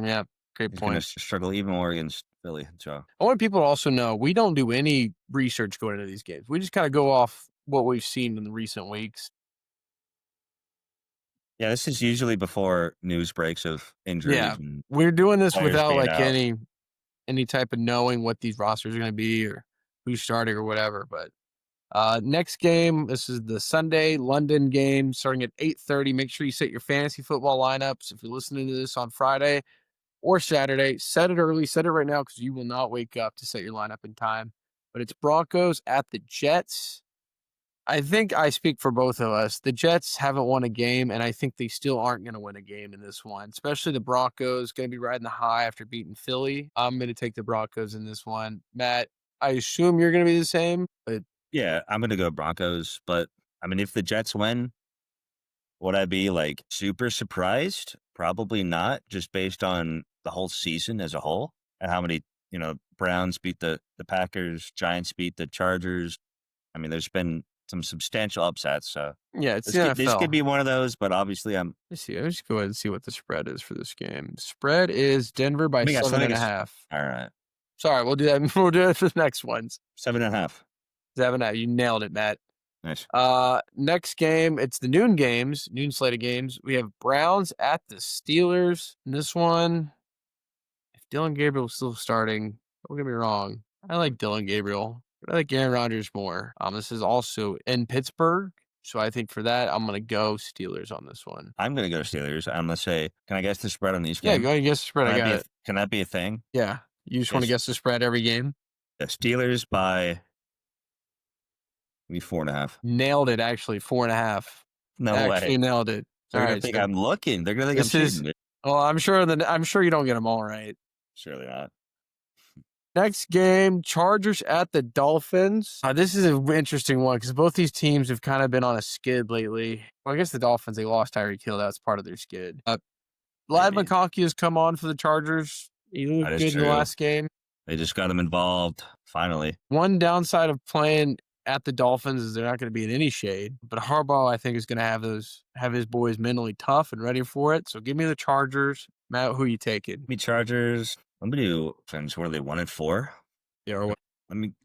[SPEAKER 2] great point.
[SPEAKER 1] He's going to struggle even more against Philly. So
[SPEAKER 2] I want people to also know we don't do any research going into these games. We just kind of go off what we've seen in the recent weeks.
[SPEAKER 1] Yeah, this is usually before news breaks of
[SPEAKER 2] Yeah,
[SPEAKER 1] injuries and
[SPEAKER 2] we're doing this
[SPEAKER 1] players
[SPEAKER 2] without
[SPEAKER 1] being
[SPEAKER 2] like
[SPEAKER 1] out.
[SPEAKER 2] any type of knowing what these rosters are going to be or who's starting or whatever. But next game, this is the Sunday London game starting at 8:30. Make sure you set your fantasy football lineups. If you're listening to this on Friday or Saturday, set it early. Set it right now because you will not wake up to set your lineup in time. But it's Broncos at the Jets. I think I speak for both of us. The Jets haven't won a game, and I think they still aren't going to win a game in this one, especially the Broncos going to be riding the high after beating Philly. I'm going to take the Broncos in this one. Matt, I assume you're going to be the same, but
[SPEAKER 1] Yeah, I'm gonna go Broncos, but I mean, if the Jets win, would I be like super surprised? Probably not, just based on the whole season as a whole and how many, Browns beat the Packers, Giants beat the Chargers. I mean, there's been some substantial upsets, so
[SPEAKER 2] yeah, it's
[SPEAKER 1] this
[SPEAKER 2] the
[SPEAKER 1] could
[SPEAKER 2] NFL.
[SPEAKER 1] be one of those, but obviously
[SPEAKER 2] Let's see. Let's go ahead and see what the spread is for this game. Spread is Denver by
[SPEAKER 1] I
[SPEAKER 2] seven
[SPEAKER 1] think
[SPEAKER 2] and a
[SPEAKER 1] it's
[SPEAKER 2] half.
[SPEAKER 1] all right.
[SPEAKER 2] Sorry, we'll do that. We'll do it for the next ones.
[SPEAKER 1] 7.5.
[SPEAKER 2] 7.5. You nailed it, Matt.
[SPEAKER 1] Nice.
[SPEAKER 2] Next game, it's the noon games, noon slated games. We have Browns at the Steelers. In this one, if Dylan Gabriel's still starting, don't get me wrong. I like Dylan Gabriel, but I like Aaron Rodgers more. This is also in Pittsburgh. So I think for that, I'm gonna go Steelers on this one.
[SPEAKER 1] I'm gonna go Steelers. I'm gonna say, can I guess the spread on these
[SPEAKER 2] Yeah,
[SPEAKER 1] games?
[SPEAKER 2] go ahead and guess the spread. I got it.
[SPEAKER 1] Can that be a thing?
[SPEAKER 2] Yeah. You just want to
[SPEAKER 1] Yes.
[SPEAKER 2] guess the spread every game?
[SPEAKER 1] The Steelers by maybe 4.5.
[SPEAKER 2] Nailed it, actually. 4.5.
[SPEAKER 1] No way.
[SPEAKER 2] Actually nailed it. All
[SPEAKER 1] They're gonna
[SPEAKER 2] right.
[SPEAKER 1] think
[SPEAKER 2] So
[SPEAKER 1] I'm looking. They're gonna think I'm
[SPEAKER 2] this is
[SPEAKER 1] cheating. But
[SPEAKER 2] well, I'm sure you don't get them all right.
[SPEAKER 1] surely not.
[SPEAKER 2] Next game, Chargers at the Dolphins. This is an interesting one because both these teams have kind of been on a skid lately. Well, I guess the Dolphins, they lost Tyreek Hill. That's part of their skid. Lad
[SPEAKER 1] Maybe.
[SPEAKER 2] McConkey has come on for the Chargers. He looked
[SPEAKER 1] That is
[SPEAKER 2] good in the
[SPEAKER 1] true.
[SPEAKER 2] last game.
[SPEAKER 1] They just got him involved. Finally.
[SPEAKER 2] One downside of playing at the Dolphins is they're not going to be in any shade. But Harbaugh, I think, is going to have his boys mentally tough and ready for it. So give me the Chargers. Matt, who you taking?
[SPEAKER 1] Me Chargers. I'm gonna do friends. What are they? 1-4?
[SPEAKER 2] Yeah, or what?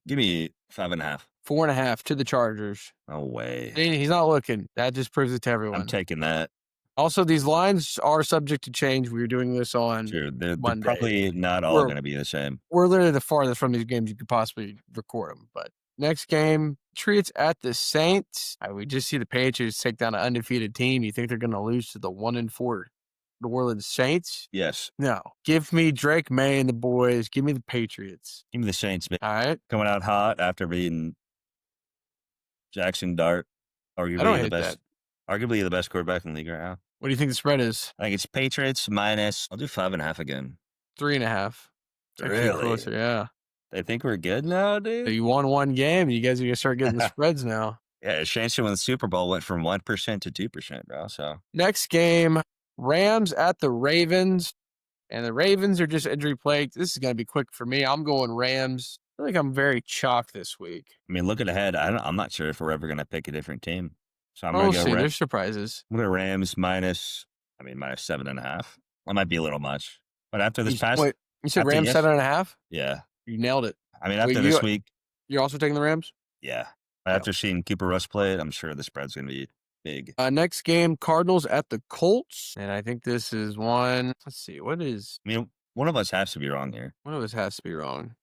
[SPEAKER 1] Give me 5.5.
[SPEAKER 2] 4.5 to the Chargers.
[SPEAKER 1] No way.
[SPEAKER 2] He's not looking. That just proves it to everyone.
[SPEAKER 1] I'm taking that.
[SPEAKER 2] Also, these lines are subject to change. We were doing this on
[SPEAKER 1] Sure. They're
[SPEAKER 2] Monday.
[SPEAKER 1] probably not all gonna be the same.
[SPEAKER 2] We're literally the farthest from these games you could possibly record them. But next game, Patriots at the Saints. We just see the Patriots take down an undefeated team. You think they're going to lose to the 1-4 New Orleans Saints?
[SPEAKER 1] Yes.
[SPEAKER 2] No. Give me Drake May and the boys. Give me the Patriots.
[SPEAKER 1] Give me the Saints, man.
[SPEAKER 2] All right.
[SPEAKER 1] Coming out hot after beating Jackson Dart,
[SPEAKER 2] I don't
[SPEAKER 1] arguably the
[SPEAKER 2] hate
[SPEAKER 1] best,
[SPEAKER 2] that.
[SPEAKER 1] arguably the best quarterback in the league right now.
[SPEAKER 2] What do you think the spread is?
[SPEAKER 1] I think it's Patriots minus. I'll do 5.5 again.
[SPEAKER 2] 3.5. It's actually
[SPEAKER 1] Really?
[SPEAKER 2] closer, yeah.
[SPEAKER 1] They think we're good now,
[SPEAKER 2] So
[SPEAKER 1] dude.
[SPEAKER 2] you won one game. You guys are going to start getting the spreads now.
[SPEAKER 1] Yeah, Chance to win the Super Bowl went from 1% to 2%, bro. So
[SPEAKER 2] Next game, Rams at the Ravens. And the Ravens are just injury plagued. This is going to be quick for me. I'm going Rams. I feel like I'm very chalk this week.
[SPEAKER 1] I mean, looking ahead, I'm not sure if we're ever gonna pick a different team. So I'm
[SPEAKER 2] We'll
[SPEAKER 1] gonna go.
[SPEAKER 2] see. There's surprises.
[SPEAKER 1] I'm gonna Rams minus. I mean, minus 7.5. That might be a little much, but after this past,
[SPEAKER 2] Wait, you said
[SPEAKER 1] after
[SPEAKER 2] Rams
[SPEAKER 1] yes-
[SPEAKER 2] 7.5?
[SPEAKER 1] yeah.
[SPEAKER 2] You nailed it.
[SPEAKER 1] I mean, after this week,
[SPEAKER 2] You're also taking the Rams?
[SPEAKER 1] yeah. After seeing Cooper Rush play it, I'm sure the spread's gonna be big.
[SPEAKER 2] Next game, Cardinals at the Colts. And I think this is one. Let's see.
[SPEAKER 1] I mean, one of us has to be wrong here.
[SPEAKER 2] One of us has to be wrong.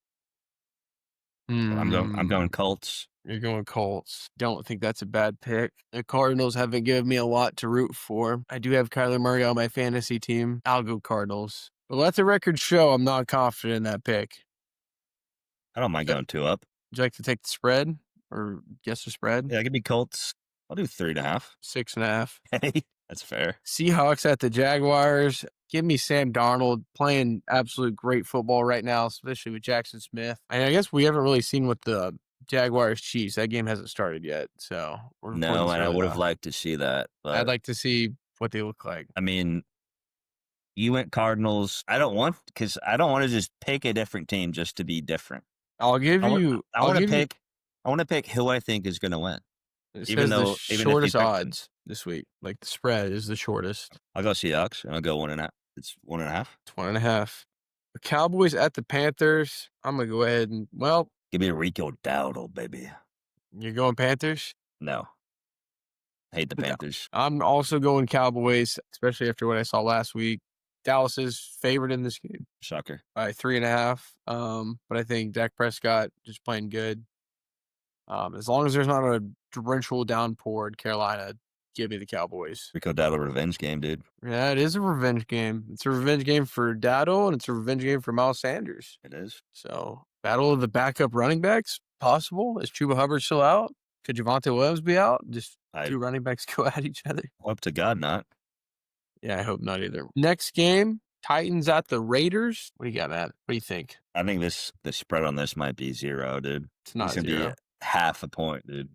[SPEAKER 1] I'm going Colts.
[SPEAKER 2] You're going Colts. Don't think that's a bad pick. The Cardinals haven't given me a lot to root for. I do have Kyler Murray on my fantasy team. I'll go Cardinals. But let the record show I'm not confident in that pick.
[SPEAKER 1] I don't mind going 2 up.
[SPEAKER 2] Would you like to take the spread or guess the spread?
[SPEAKER 1] Yeah, give me Colts. I'll do 3.5.
[SPEAKER 2] 6.5.
[SPEAKER 1] Hey, that's fair.
[SPEAKER 2] Seahawks at the Jaguars. Give me Sam Darnold playing absolute great football right now, especially with Jackson Smith. And I guess we haven't really seen what the Jaguars Chiefs. That game hasn't started yet, so we're recording
[SPEAKER 1] No,
[SPEAKER 2] this
[SPEAKER 1] and I
[SPEAKER 2] early
[SPEAKER 1] would have
[SPEAKER 2] enough.
[SPEAKER 1] liked to see that. But
[SPEAKER 2] I'd like to see what they look like.
[SPEAKER 1] I mean, you went Cardinals. I don't want to just pick a different team just to be different.
[SPEAKER 2] I'll give you.
[SPEAKER 1] I want to pick. I want to pick who I think is going to win.
[SPEAKER 2] It
[SPEAKER 1] even
[SPEAKER 2] says the
[SPEAKER 1] if you
[SPEAKER 2] shortest
[SPEAKER 1] picked them.
[SPEAKER 2] odds this week. Like the spread is the shortest.
[SPEAKER 1] I'll go Seahawks and I'll go 1.5. It's 1.5.
[SPEAKER 2] It's 1.5. The Cowboys at the Panthers. I'm gonna go ahead and
[SPEAKER 1] Give me Rico Dowdle, baby.
[SPEAKER 2] you're going Panthers.
[SPEAKER 1] No, Hate the
[SPEAKER 2] But
[SPEAKER 1] Panthers.
[SPEAKER 2] I'm also going Cowboys, especially after what I saw last week. Dallas is favored in this game
[SPEAKER 1] Shocker.
[SPEAKER 2] by 3.5. But I think Dak Prescott just playing good. As long as there's not a torrential downpour in Carolina, give me the Cowboys.
[SPEAKER 1] Rico Dowdle revenge game, dude.
[SPEAKER 2] Yeah, it is a revenge game. It's a revenge game for Dowdle, and it's a revenge game for Miles Sanders.
[SPEAKER 1] It is.
[SPEAKER 2] So, battle of the backup running backs, possible. Is Chuba Hubbard still out? Could Javonte Williams be out? Just two running backs go at each other.
[SPEAKER 1] Up to God, not.
[SPEAKER 2] Yeah, I hope not either. Next game, Titans at the Raiders. What do you got, Matt? What do you think?
[SPEAKER 1] I think the spread on this might be 0, dude.
[SPEAKER 2] It's not
[SPEAKER 1] gonna
[SPEAKER 2] 0.
[SPEAKER 1] be half a point, dude.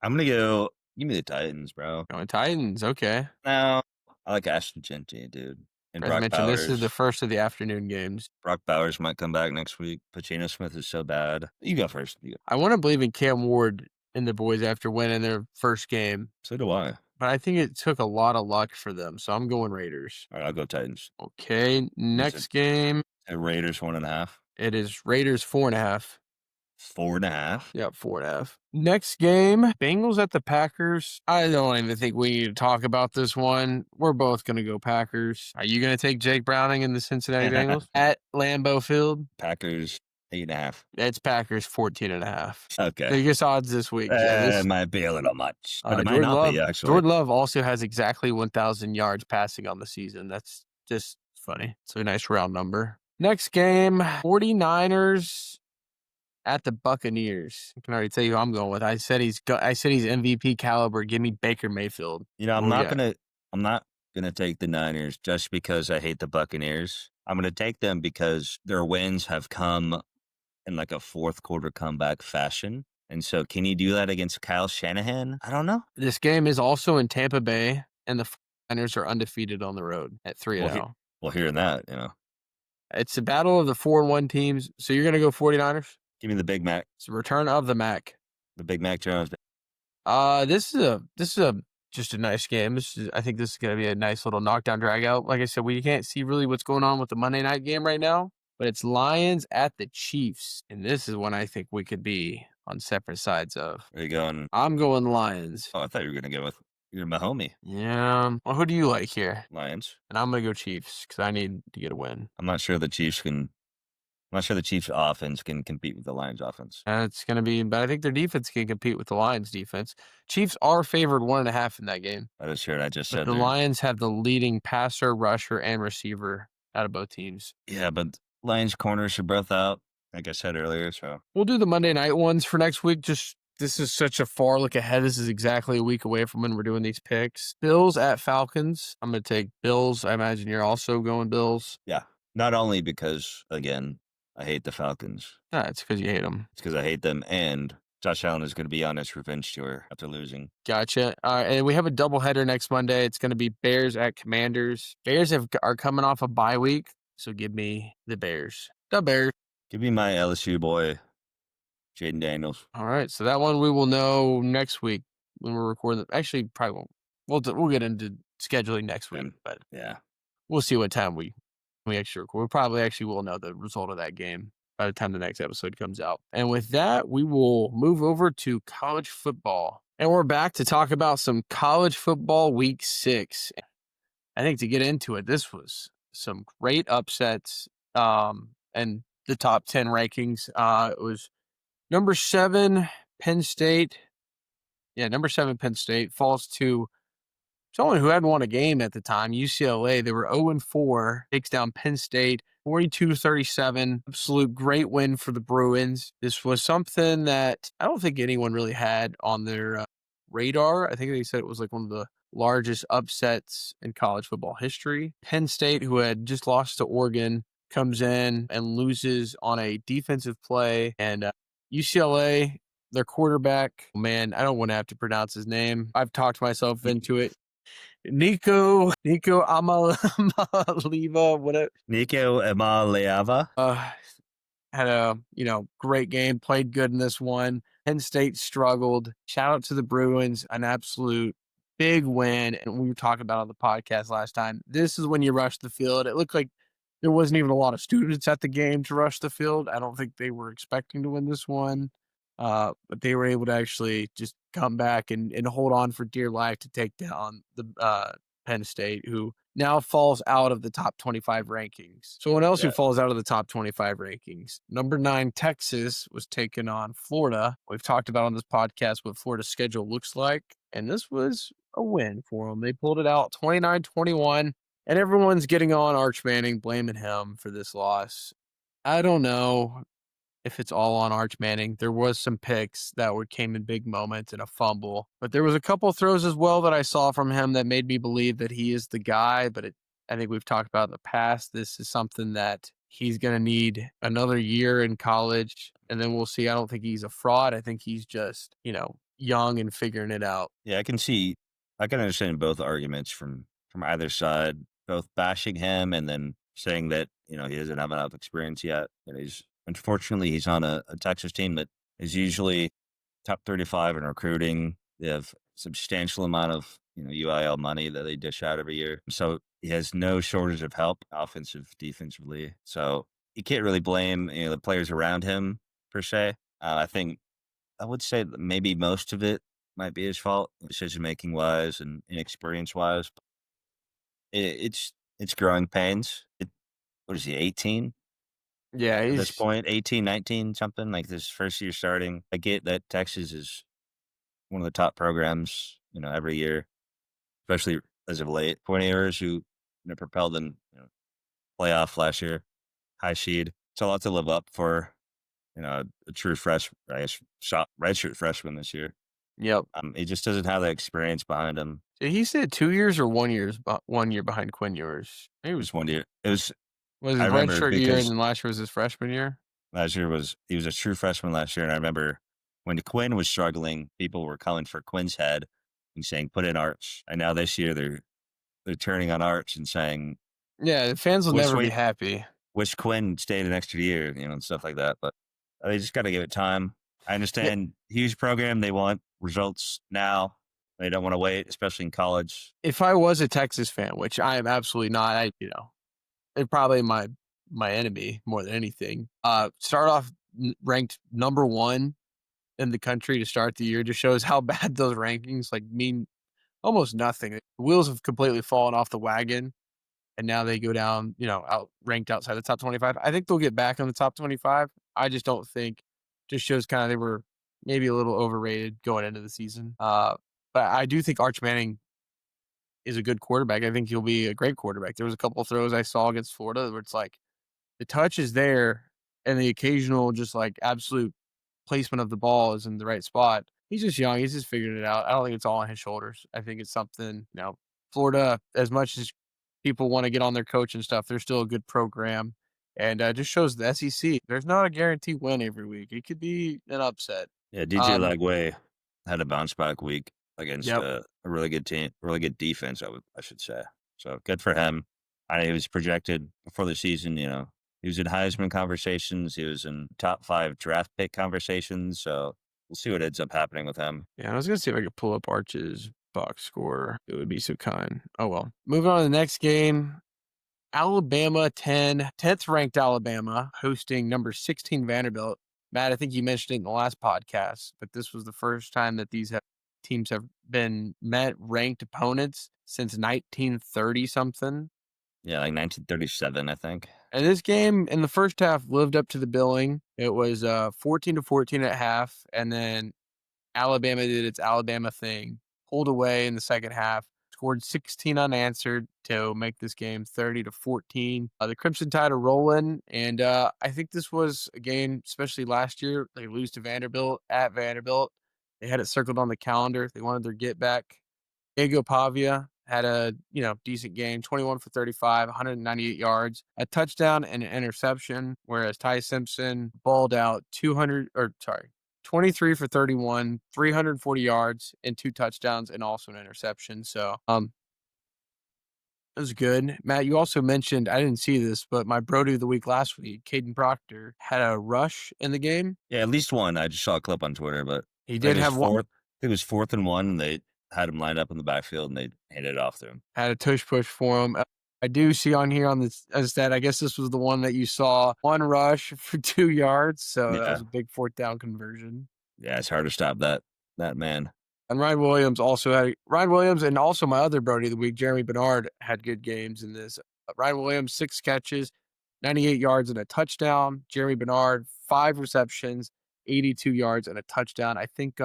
[SPEAKER 1] I'm gonna go. Give me the Titans, bro.
[SPEAKER 2] Going Titans, okay.
[SPEAKER 1] No, I like Ashton Genty, dude. And
[SPEAKER 2] As
[SPEAKER 1] Brock
[SPEAKER 2] mentioned,
[SPEAKER 1] Bowers.
[SPEAKER 2] this is the first of the afternoon games.
[SPEAKER 1] Brock Bowers might come back next week. Pacino Smith is so bad. You go first. You go.
[SPEAKER 2] I want to believe in Cam Ward and the boys after winning their first game,
[SPEAKER 1] So do I.
[SPEAKER 2] but I think it took a lot of luck for them, so I'm going Raiders.
[SPEAKER 1] All right, I'll go Titans.
[SPEAKER 2] Okay, next game.
[SPEAKER 1] Raiders 1.5.
[SPEAKER 2] It is Raiders 4.5.
[SPEAKER 1] 4.5.
[SPEAKER 2] Yep, 4.5. Next game, Bengals at the Packers. I don't even think we need to talk about this one. We're both going to go Packers. Are you going to take Jake Browning and the Cincinnati Bengals at Lambeau Field?
[SPEAKER 1] Packers 8.5.
[SPEAKER 2] It's Packers 14.5.
[SPEAKER 1] Okay.
[SPEAKER 2] Biggest odds this week. Yeah,
[SPEAKER 1] It might be a little much, but it might
[SPEAKER 2] Jordan
[SPEAKER 1] not
[SPEAKER 2] Love,
[SPEAKER 1] be, actually.
[SPEAKER 2] Jordan Love also has exactly 1,000 yards passing on the season. That's just funny. It's a nice round number. Next game, 49ers at the Buccaneers. I can already tell you who I'm going with. I said he's MVP caliber. Give me Baker Mayfield.
[SPEAKER 1] You know, I'm not gonna take the Niners just because I hate the Buccaneers. I'm gonna take them because their wins have come in like a fourth quarter comeback fashion. And so can you do that against Kyle Shanahan? I don't know.
[SPEAKER 2] This game is also in Tampa Bay, and the 49ers are undefeated on the road at 3-0.
[SPEAKER 1] Well, hearing that, you know. It's
[SPEAKER 2] a battle of the 4-1 teams. So you're going to go 49ers?
[SPEAKER 1] Give me the Big Mac.
[SPEAKER 2] It's the return of the Mac.
[SPEAKER 1] The Big Mac Jones.
[SPEAKER 2] This is just a nice game. I think this is going to be a nice little knockdown drag out. Like I said, we can't see really what's going on with the Monday night game right now, but it's Lions at the Chiefs, and this is one I think we could be on separate sides of.
[SPEAKER 1] Where are you going?
[SPEAKER 2] I'm going Lions.
[SPEAKER 1] Oh, I thought you were going to go with your homie.
[SPEAKER 2] Yeah. Well, who do you like here?
[SPEAKER 1] Lions.
[SPEAKER 2] And I'm going to go Chiefs because I need to get a win.
[SPEAKER 1] I'm not sure the Chiefs offense can compete with the Lions offense.
[SPEAKER 2] It's going to be, but I think their defense can compete with the Lions defense. Chiefs are favored 1.5 in that game.
[SPEAKER 1] That is sure. I just said
[SPEAKER 2] the Lions have the leading passer, rusher, and receiver out of both teams.
[SPEAKER 1] Yeah, but Lions corners are both out, like I said earlier. So
[SPEAKER 2] we'll do the Monday night ones for next week. This is such a far look ahead. This is exactly a week away from when we're doing these picks. Bills at Falcons. I'm going to take Bills. I imagine you're also going Bills.
[SPEAKER 1] Yeah. Not only because, again, I hate the Falcons.
[SPEAKER 2] No, it's because you hate them.
[SPEAKER 1] It's because I hate them, and Josh Allen is going to be on his revenge tour after losing.
[SPEAKER 2] Gotcha. And we have a doubleheader next Monday. It's going to be Bears at Commanders. Bears are coming off a bye week, so give me the Bears. The Bears.
[SPEAKER 1] Give me my LSU boy, Jaden Daniels.
[SPEAKER 2] All right, so that one we will know next week when we're recording. Actually, probably won't. We'll get into scheduling next week, but
[SPEAKER 1] yeah,
[SPEAKER 2] we'll see what time we actually record. We probably actually will know the result of that game by the time the next episode comes out. And with that, we will move over to college football. And we're back to talk about some college football week 6. I think to get into it, this was some great upsets and the top 10 rankings. It was number 7, Penn State. Yeah, number 7, Penn State falls to someone who hadn't won a game at the time, UCLA. They were 0-4, takes down Penn State, 42-37. Absolute great win for the Bruins. This was something that I don't think anyone really had on their radar. I think they said it was like one of the largest upsets in college football history. Penn State, who had just lost to Oregon, comes in and loses on a defensive play. And UCLA, their quarterback, man, I don't want to have to pronounce his name. I've talked myself into it. Nico Amaliva, whatever.
[SPEAKER 1] Nico Amaliava.
[SPEAKER 2] Had a great game, played good in this one. Penn State struggled. Shout out to the Bruins, an absolute big win. And we were talking about on the podcast last time. This is when you rush the field. It looked like there wasn't even a lot of students at the game to rush the field. I don't think they were expecting to win this one. But they were able to actually just come back and hold on for dear life to take down the Penn State, who now falls out of the top 25 rankings. Someone else who
[SPEAKER 1] Yeah.
[SPEAKER 2] falls out of the top 25 rankings. Number 9, Texas was taking on Florida. We've talked about on this podcast what Florida's schedule looks like, and this was a win for them. They pulled it out 29-21, and everyone's getting on Arch Manning, blaming him for this loss. I don't know if it's all on Arch Manning. There was some picks that came in big moments and a fumble, but there was a couple throws as well that I saw from him that made me believe that he is the guy. But I think we've talked about in the past. This is something that he's going to need another year in college, and then we'll see. I don't think he's a fraud. I think he's just, young and figuring it out.
[SPEAKER 1] Yeah, I can understand both arguments from either side, both bashing him and then saying that, he doesn't have enough experience yet. And unfortunately, he's on a Texas team that is usually top 35 in recruiting. They have substantial amount of, UIL money that they dish out every year. So he has no shortage of help, offensive, defensively. So you can't really blame, the players around him per se. I would say that maybe most of it might be his fault, decision making wise and inexperience wise. It's growing pains. What is he, 18
[SPEAKER 2] Yeah,
[SPEAKER 1] at this
[SPEAKER 2] he's
[SPEAKER 1] point? 18, 19, something like this first year starting. I get that Texas is one of the top programs, every year, especially as of late. Point errors who propelled them, playoff last year, high seed. It's a lot to live up for, a true redshirt freshman this year.
[SPEAKER 2] yep.
[SPEAKER 1] He just doesn't have the experience behind him.
[SPEAKER 2] Did he say 2 years or 1 year behind Quinn Ewers? Maybe it
[SPEAKER 1] Just 1 year. It was
[SPEAKER 2] was
[SPEAKER 1] I
[SPEAKER 2] his
[SPEAKER 1] remember
[SPEAKER 2] redshirt year, and
[SPEAKER 1] because
[SPEAKER 2] then last year was his freshman year.
[SPEAKER 1] he was a true freshman last year, and I remember when Quinn was struggling, people were calling for Quinn's head and saying, "Put in Arch." And now this year they're turning on Arch and saying,
[SPEAKER 2] Yeah, the fans will
[SPEAKER 1] "Wish
[SPEAKER 2] never be
[SPEAKER 1] we
[SPEAKER 2] happy.
[SPEAKER 1] wish Quinn stayed an extra year," and stuff like that. But they just got to give it time. I
[SPEAKER 2] Yeah,
[SPEAKER 1] understand huge program. They want results now. They don't want to wait, especially in college.
[SPEAKER 2] if I was a Texas fan, which I am absolutely not, they're probably my enemy more than anything. Start off ranked number 1 in the country to start the year just shows how bad those rankings mean almost nothing. The wheels have completely fallen off the wagon, and now they go down, out ranked outside the top 25. I think they'll get back on the top 25. I just don't think. Just shows kind of they were maybe a little overrated going into the season. But I do think Arch Manning is a good quarterback. I think he'll be a great quarterback. There was a couple of throws I saw against Florida where it's like the touch is there and the occasional just absolute placement of the ball is in the right spot. He's just young. He's just figuring it out. I don't think it's all on his shoulders. I think it's something, Florida, as much as people want to get on their coach and stuff, they're still a good program. And just shows the SEC. There's not a guaranteed win every week. It could be an upset.
[SPEAKER 1] Yeah, DJ
[SPEAKER 2] Um,
[SPEAKER 1] Lagway had a bounce back week against
[SPEAKER 2] yep.
[SPEAKER 1] a really good team, really good defense. I should say. So good for him. He was projected before the season. He was in Heisman conversations. He was in top 5 draft pick conversations. So we'll see what ends up happening with him.
[SPEAKER 2] Yeah, I was gonna see if I could pull up Arch's box score. It would be so kind. Oh well. Moving on to the next game. Alabama 10th ranked Alabama hosting number 16 Vanderbilt. Matt, I think you mentioned it in the last podcast, but this was the first time that these teams have been met ranked opponents since 1930 something.
[SPEAKER 1] Yeah, like 1937, I think.
[SPEAKER 2] And this game in the first half lived up to the billing. It was 14-14 at half, and then Alabama did its Alabama thing, pulled away in the second half, scored 16 unanswered to make this game 30-14. The Crimson Tide are rolling, and I think this was a game, especially last year, they lose to Vanderbilt at Vanderbilt. They had it circled on the calendar. They wanted their get back. Diego Pavia had a decent game, 21 for 35, 198 yards, a touchdown and an interception, whereas Ty Simpson balled out 23 for 31, 340 yards and 2 touchdowns and also an interception. So, it was good. Matt, you also mentioned, I didn't see this, but my Brodie of the week last week, Caden Proctor, had a rush in the game.
[SPEAKER 1] Yeah, at least one. I just saw a clip on Twitter, but
[SPEAKER 2] He
[SPEAKER 1] I think
[SPEAKER 2] did
[SPEAKER 1] it was
[SPEAKER 2] have one,
[SPEAKER 1] fourth. I think it was 4th and 1. And they had him lined up in the backfield, and they handed it off to him.
[SPEAKER 2] had a tush push for him. I do see on here on this as that I guess this was the one that you saw 1 rush for 2 yards. So that
[SPEAKER 1] Yeah,
[SPEAKER 2] was a big 4th down conversion.
[SPEAKER 1] Yeah, it's hard to stop that man.
[SPEAKER 2] And Ryan Williams and also my other Brodie of the week, Jeremy Bernard, had good games in this. Ryan Williams, 6 catches, 98 yards and a touchdown. Jeremy Bernard, 5 receptions, 82 yards and a touchdown. I think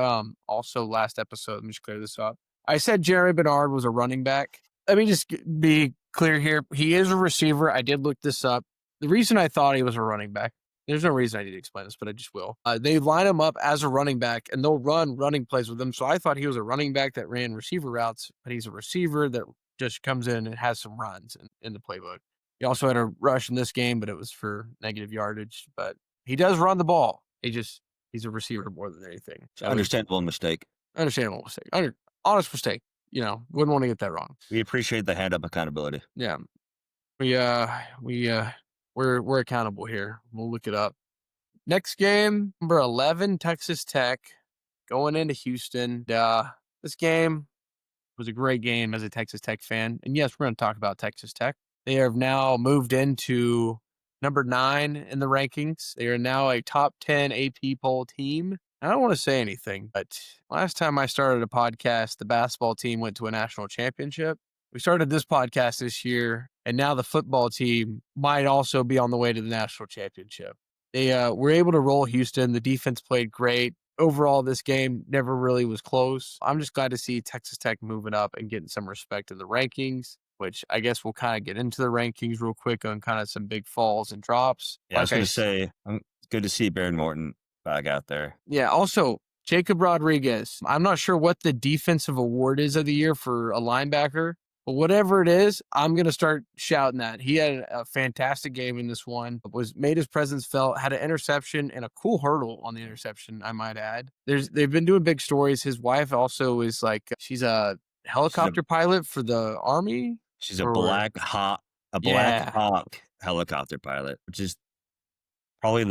[SPEAKER 2] also last episode, let me just clear this up. I said Jeremy Bernard was a running back. Let me just be clear here. He is a receiver. I did look this up. The reason I thought he was a running back, there's no reason I need to explain this, but I just will. They line him up as a running back, and they'll run running plays with him. So I thought he was a running back that ran receiver routes, but he's a receiver that just comes in and has some runs in the playbook. He also had a rush in this game, but it was for negative yardage. But he does run the ball. He's a receiver more than anything.
[SPEAKER 1] Understandable mistake.
[SPEAKER 2] Understandable mistake. Honest mistake. Wouldn't want to get that wrong.
[SPEAKER 1] We appreciate the hand up accountability.
[SPEAKER 2] Yeah. We're accountable here. We'll look it up. Next game, number 11, Texas Tech going into Houston. This game was a great game as a Texas Tech fan. And yes, we're going to talk about Texas Tech. They have now moved into number 9 in the rankings. They are now a top 10 AP poll team. I don't want to say anything, but last time I started a podcast, the basketball team went to a national championship. We started this podcast this year, and now the football team might also be on the way to the national championship. They were able to roll Houston. The defense played great. Overall, this game never really was close. I'm just glad to see Texas Tech moving up and getting some respect in the rankings, which I guess we'll kind of get into the rankings real quick on kind of some big falls and drops.
[SPEAKER 1] Yeah, I was going to say, it's good to see Baron Morton back out there.
[SPEAKER 2] Yeah, also, Jacob Rodriguez. I'm not sure what the defensive award is of the year for a linebacker, but whatever it is, I'm going to start shouting that. He had a fantastic game in this one, made his presence felt, had an interception and a cool hurdle on the interception, I might add. They've been doing big stories. His wife also is she's a helicopter pilot for the Army.
[SPEAKER 1] She's a Black Hawk helicopter pilot, which is probably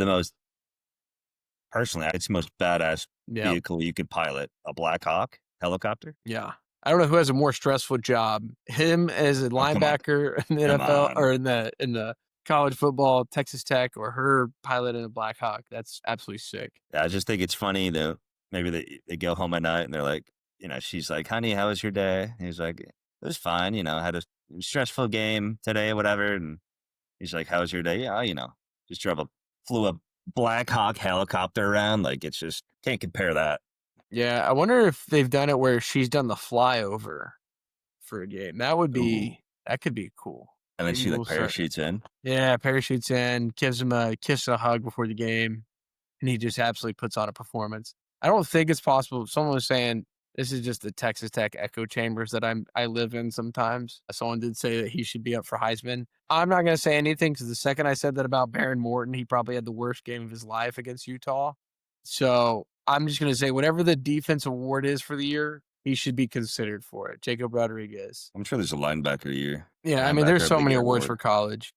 [SPEAKER 1] personally, it's the most badass vehicle you could pilot, a Black Hawk helicopter.
[SPEAKER 2] Yeah. I don't know who has a more stressful job, him as a linebacker in the NFL or in the college football, Texas Tech, or her pilot in a Black Hawk. That's absolutely sick.
[SPEAKER 1] Yeah, I just think it's funny though. Maybe they go home at night and they're like, she's like, honey, how was your day? And he's like, it was fine. I had a stressful game today, whatever. And he's like, how was your day? Yeah, just flew a Black Hawk helicopter around. Like, it's just can't compare that.
[SPEAKER 2] Yeah, I wonder if they've done it where she's done the flyover for a game. That could be cool.
[SPEAKER 1] And then she parachutes in.
[SPEAKER 2] Yeah, parachutes in, gives him a kiss and a hug before the game, and he just absolutely puts on a performance. I don't think it's possible. Someone was saying this is just the Texas Tech echo chambers that I live in sometimes. Someone did say that he should be up for Heisman. I'm not going to say anything because the second I said that about Baron Morton, he probably had the worst game of his life against Utah. So I'm just going to say whatever the defense award is for the year, he should be considered for it. Jacob Rodriguez.
[SPEAKER 1] I'm sure there's a linebacker year.
[SPEAKER 2] Yeah, I mean, there's so many awards for college.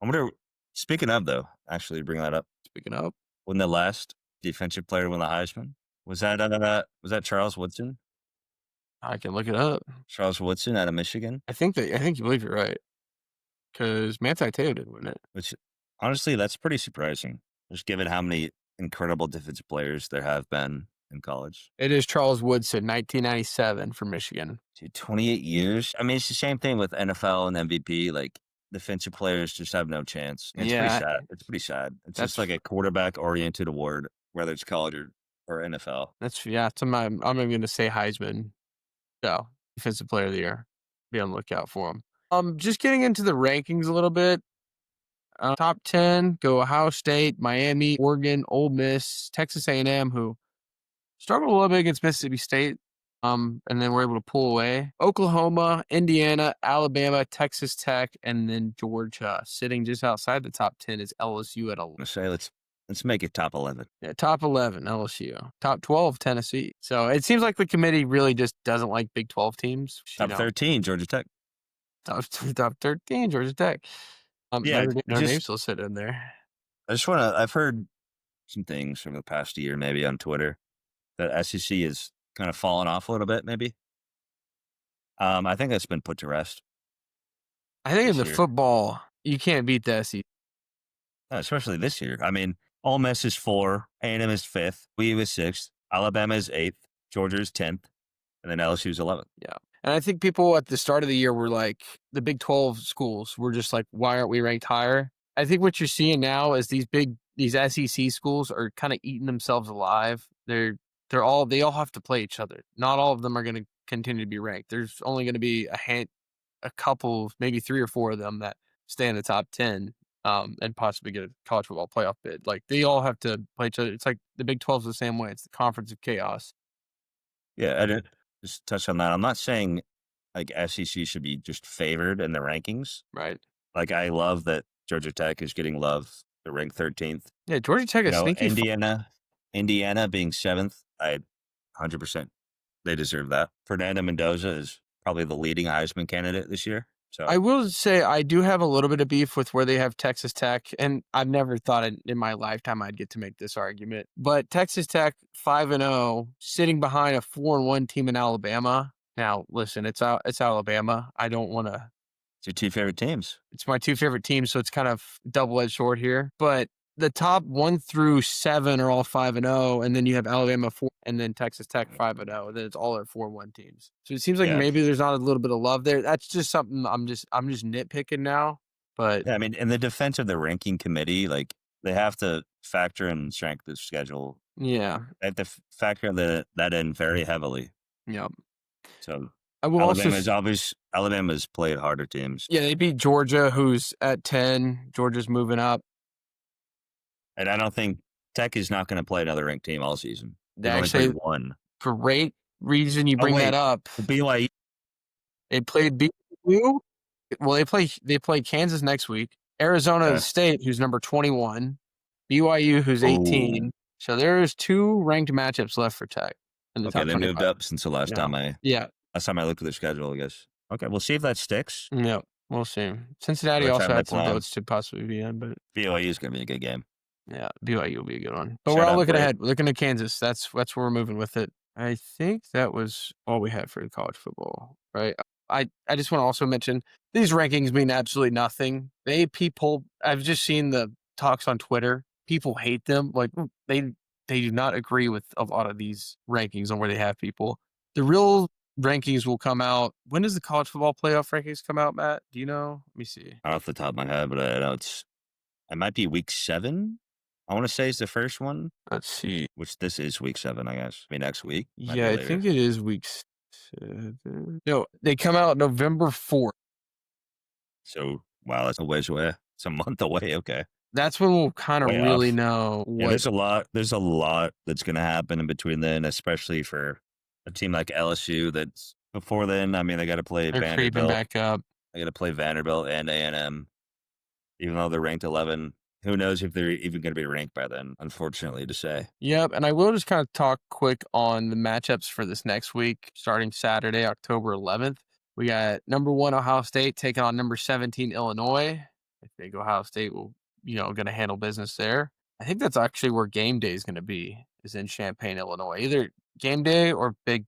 [SPEAKER 1] I wonder, speaking of, though, actually bring that up.
[SPEAKER 2] Speaking of,
[SPEAKER 1] when the last defensive player won the Heisman, was that Charles Woodson?
[SPEAKER 2] I can look it up.
[SPEAKER 1] Charles Woodson out of Michigan.
[SPEAKER 2] I think you believe you're right because Manti Te'o didn't win it.
[SPEAKER 1] Which, honestly, that's pretty surprising. Just given how many incredible defensive players there have been in college.
[SPEAKER 2] It is Charles Woodson, 1997 for Michigan.
[SPEAKER 1] Dude, 28 years. I mean, it's the same thing with NFL and MVP. Like, defensive players just have no chance. It's pretty sad. It's pretty sad. It's just like a quarterback-oriented award, whether it's college or NFL.
[SPEAKER 2] I'm going to say Heisman. So, defensive player of the year. Be on the lookout for him. Just getting into the rankings a little bit. Top 10, go Ohio State, Miami, Oregon, Ole Miss, Texas A&M, who struggled a little bit against Mississippi State, and then were able to pull away. Oklahoma, Indiana, Alabama, Texas Tech, and then Georgia. Sitting just outside the top 10 is LSU at 11.
[SPEAKER 1] Say let's make it top 11.
[SPEAKER 2] Yeah, top 11, LSU. Top 12, Tennessee. So it seems like the committee really just doesn't like Big 12 teams.
[SPEAKER 1] Top 13, Georgia Tech.
[SPEAKER 2] Top 13, Georgia Tech. Notre Dame still sitting in there.
[SPEAKER 1] I've heard some things from the past year, maybe on Twitter, that SEC is kind of fallen off a little bit, maybe. I think that's been put to rest.
[SPEAKER 2] I think in the football, you can't beat the SEC.
[SPEAKER 1] Especially this year. I mean, Ole Miss is 4, A&M is 5th, WU is 6th, Alabama is 8th, Georgia is 10th, and then LSU is 11th.
[SPEAKER 2] Yeah. And I think people at the start of the year were like, the Big 12 schools were just like, why aren't we ranked higher? I think what you're seeing now is these SEC schools are kind of eating themselves alive. They all have to play each other. Not all of them are going to continue to be ranked. There's only going to be a couple, maybe 3 or 4 of them that stay in the top 10 and possibly get a college football playoff bid. Like they all have to play each other. It's like the Big 12 is the same way. It's the conference of chaos.
[SPEAKER 1] Yeah, I did just touch on that. I'm not saying like SEC should be just favored in the rankings.
[SPEAKER 2] Right.
[SPEAKER 1] Like I love that Georgia Tech is getting love. They're ranked 13th.
[SPEAKER 2] Yeah, Georgia Tech is sneaky.
[SPEAKER 1] Indiana being 7th. 100%. They deserve that. Fernando Mendoza is probably the leading Heisman candidate this year. So
[SPEAKER 2] I will say I do have a little bit of beef with where they have Texas Tech, and I've never thought in my lifetime I'd get to make this argument. But Texas Tech 5-0, sitting behind a 4-1 team in Alabama. Now, listen, it's Alabama. I don't want to.
[SPEAKER 1] It's your 2 favorite teams.
[SPEAKER 2] It's my 2 favorite teams, so it's kind of double-edged sword here. But the top 1 through 7 are all 5-0, and then you have Alabama 4, and then Texas Tech 5-0, and then it's all at 4-1 teams. So it seems like maybe there's not a little bit of love there. That's just something I'm just nitpicking now. But
[SPEAKER 1] yeah, I mean, in the defense of the ranking committee, like they have to factor in strength of schedule.
[SPEAKER 2] Yeah,
[SPEAKER 1] They have to factor that in very heavily.
[SPEAKER 2] Yep.
[SPEAKER 1] So
[SPEAKER 2] I will
[SPEAKER 1] Alabama's played harder teams.
[SPEAKER 2] Yeah, they beat Georgia, who's at 10. Georgia's moving up.
[SPEAKER 1] And I don't think Tech is not going to play another ranked team all season. They've only
[SPEAKER 2] Actually,
[SPEAKER 1] played 1.
[SPEAKER 2] Great reason you bring that up.
[SPEAKER 1] BYU.
[SPEAKER 2] They played BYU. Well, they play Kansas next week. Arizona State, who's number 21. BYU, who's 18.
[SPEAKER 1] Oh.
[SPEAKER 2] So there's 2 ranked matchups left for Tech. In the top
[SPEAKER 1] They
[SPEAKER 2] 25.
[SPEAKER 1] moved up since the last time I looked at their schedule, I guess. Okay, we'll see if that sticks.
[SPEAKER 2] Yeah, we'll see. Cincinnati also had some votes to possibly be in, but
[SPEAKER 1] BYU is going to be a good game.
[SPEAKER 2] Yeah, BYU will be a good one. But we're all looking ahead. We're looking at Kansas. That's where we're moving with it. I think that was all we had for college football, right? I just want to also mention these rankings mean absolutely nothing. I've just seen the talks on Twitter. People hate them. Like they do not agree with a lot of these rankings on where they have people. The real rankings will come out. When does the college football playoff rankings come out, Matt? Do you know? Let me see.
[SPEAKER 1] Off the top of my head, but I know it might be week 7. I want to say it's the first one.
[SPEAKER 2] Let's see.
[SPEAKER 1] Which this is week 7, I guess. I mean, next week.
[SPEAKER 2] Yeah, I think it is week 7. No, they come out November 4th.
[SPEAKER 1] So, wow, that's a ways away. It's a month away. Okay.
[SPEAKER 2] That's when we'll kind of really know.
[SPEAKER 1] There's a lot that's going to happen in between then, especially for a team like LSU that's before then. I mean, they got to play Vanderbilt.
[SPEAKER 2] Creeping back up.
[SPEAKER 1] They got to play Vanderbilt and A&M, even though they're ranked 11. Who knows if they're even going to be ranked by then, unfortunately to say.
[SPEAKER 2] Yep, and I will just kind of talk quick on the matchups for this next week, starting Saturday, October 11th. We got number 1 Ohio State taking on number 17 Illinois. I think Ohio State will, going to handle business there. I think that's actually where game day is going to be, is in Champaign, Illinois. Either game day or big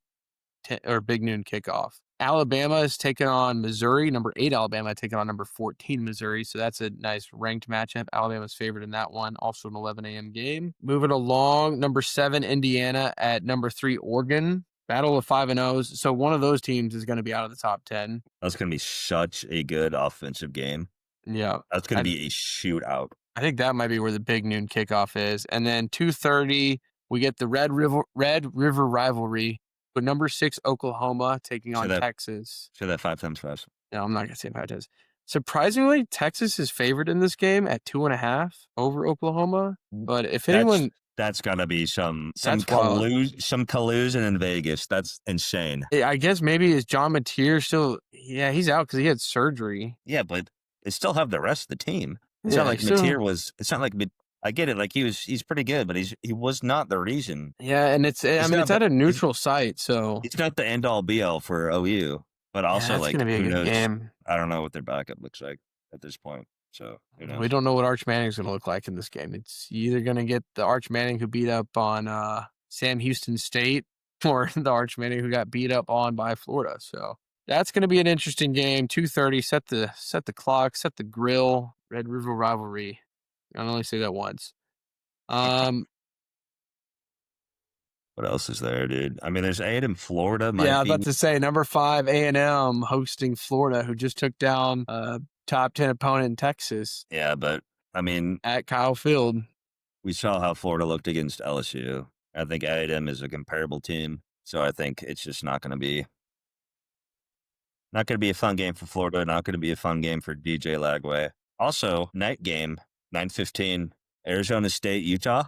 [SPEAKER 2] noon kickoff. Alabama is taking on Missouri. Number 8 Alabama taking on number 14 Missouri. So that's a nice ranked matchup. Alabama's favored in that one. Also an 11 a.m. game. Moving along, number 7 Indiana at number 3 Oregon. Battle of 5-0s. So one of those teams is going to be out of the top 10.
[SPEAKER 1] That's going to be such a good offensive game.
[SPEAKER 2] Yeah.
[SPEAKER 1] That's going to be a shootout.
[SPEAKER 2] I think that might be where the big noon kickoff is. And then 2:30, we get the Red River rivalry. But number 6 Oklahoma taking on Texas.
[SPEAKER 1] Say that 5 times fast.
[SPEAKER 2] No, I'm not going to say 5 times. Surprisingly, Texas is favored in this game at 2.5 over Oklahoma. But if anyone...
[SPEAKER 1] That's got to be some collusion in Vegas. That's insane.
[SPEAKER 2] I guess maybe is John Mateer still... Yeah, he's out because he had surgery.
[SPEAKER 1] Yeah, but they still have the rest of the team. It's not like Mateer was... It's not like... I get it. Like he's pretty good, but he was not the reason.
[SPEAKER 2] Yeah, and it's at a neutral site, so
[SPEAKER 1] it's not the end all be all for OU. But also,
[SPEAKER 2] it's gonna be a good game.
[SPEAKER 1] I don't know what their backup looks like at this point. So
[SPEAKER 2] we don't know what Arch Manning's gonna look like in this game. It's either gonna get the Arch Manning who beat up on Sam Houston State, or the Arch Manning who got beat up on by Florida. So that's gonna be an interesting game. 2:30. Set the clock. Set the grill. Red River rivalry. I can only say that once. Um,
[SPEAKER 1] What else is there, dude? I mean, there's 8 in Florida.
[SPEAKER 2] yeah, I
[SPEAKER 1] Might
[SPEAKER 2] was
[SPEAKER 1] be.
[SPEAKER 2] about to say number 5 A&M hosting Florida, who just took down a top 10 opponent in Texas
[SPEAKER 1] Yeah, but I mean,
[SPEAKER 2] at Kyle Field.
[SPEAKER 1] we saw how Florida looked against LSU. I think A&M is a comparable team, so I think it's just not going to be a fun game for Florida. Not going to be a fun game for DJ Lagway. Also, night game, 9:15, Arizona State, Utah.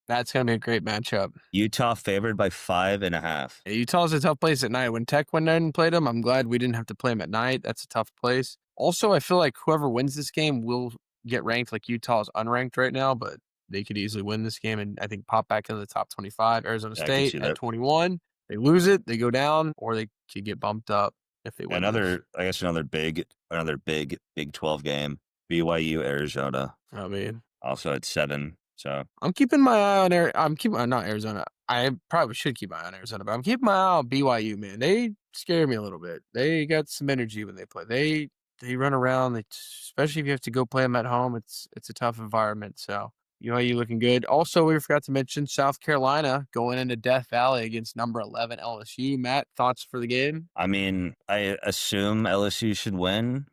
[SPEAKER 2] That's going to be a great matchup.
[SPEAKER 1] Utah favored by 5.5.
[SPEAKER 2] Yeah, Utah's a tough place at night. When Tech went in and played them, I'm glad we didn't have to play them at night. That's a tough place. Also, I feel like whoever wins this game will get ranked. Like Utah's unranked right now, but they could easily win this game and I think pop back into the top 25. Arizona
[SPEAKER 1] Yeah, I can
[SPEAKER 2] State
[SPEAKER 1] see
[SPEAKER 2] at
[SPEAKER 1] that.
[SPEAKER 2] 21. They lose it, they go down, or they could get bumped up if they win this.
[SPEAKER 1] Another big Big 12 game. BYU, Arizona.
[SPEAKER 2] I mean,
[SPEAKER 1] Also at 7. So
[SPEAKER 2] I'm keeping my eye on I'm keeping not Arizona. I probably should keep my eye on Arizona, but I'm keeping my eye on BYU, man. They scare me a little bit. They got some energy when they play. They run around, especially if you have to go play them at home. It's a tough environment. So BYU looking good. Also, we forgot to mention South Carolina going into Death Valley against number 11 LSU. Matt, thoughts for the game?
[SPEAKER 1] I mean, I assume LSU should win.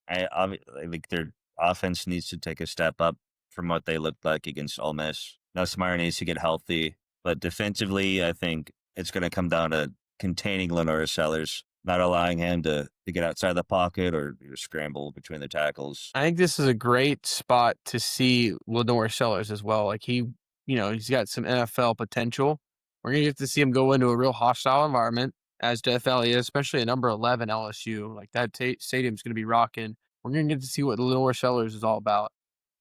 [SPEAKER 1] I think their offense needs to take a step up from what they looked like against Ole Miss. Nussmeier needs to get healthy, but defensively, I think it's going to come down to containing Lenore Sellers, not allowing him to get outside the pocket or scramble between the tackles.
[SPEAKER 2] I think this is a great spot to see Lenore Sellers as well. Like he's got some NFL potential. We're gonna get to see him go into a real hostile environment as Death Valley is, especially a number 11 LSU. Like that stadium's gonna be rocking. We're gonna get to see what Lenore Sellers is all about.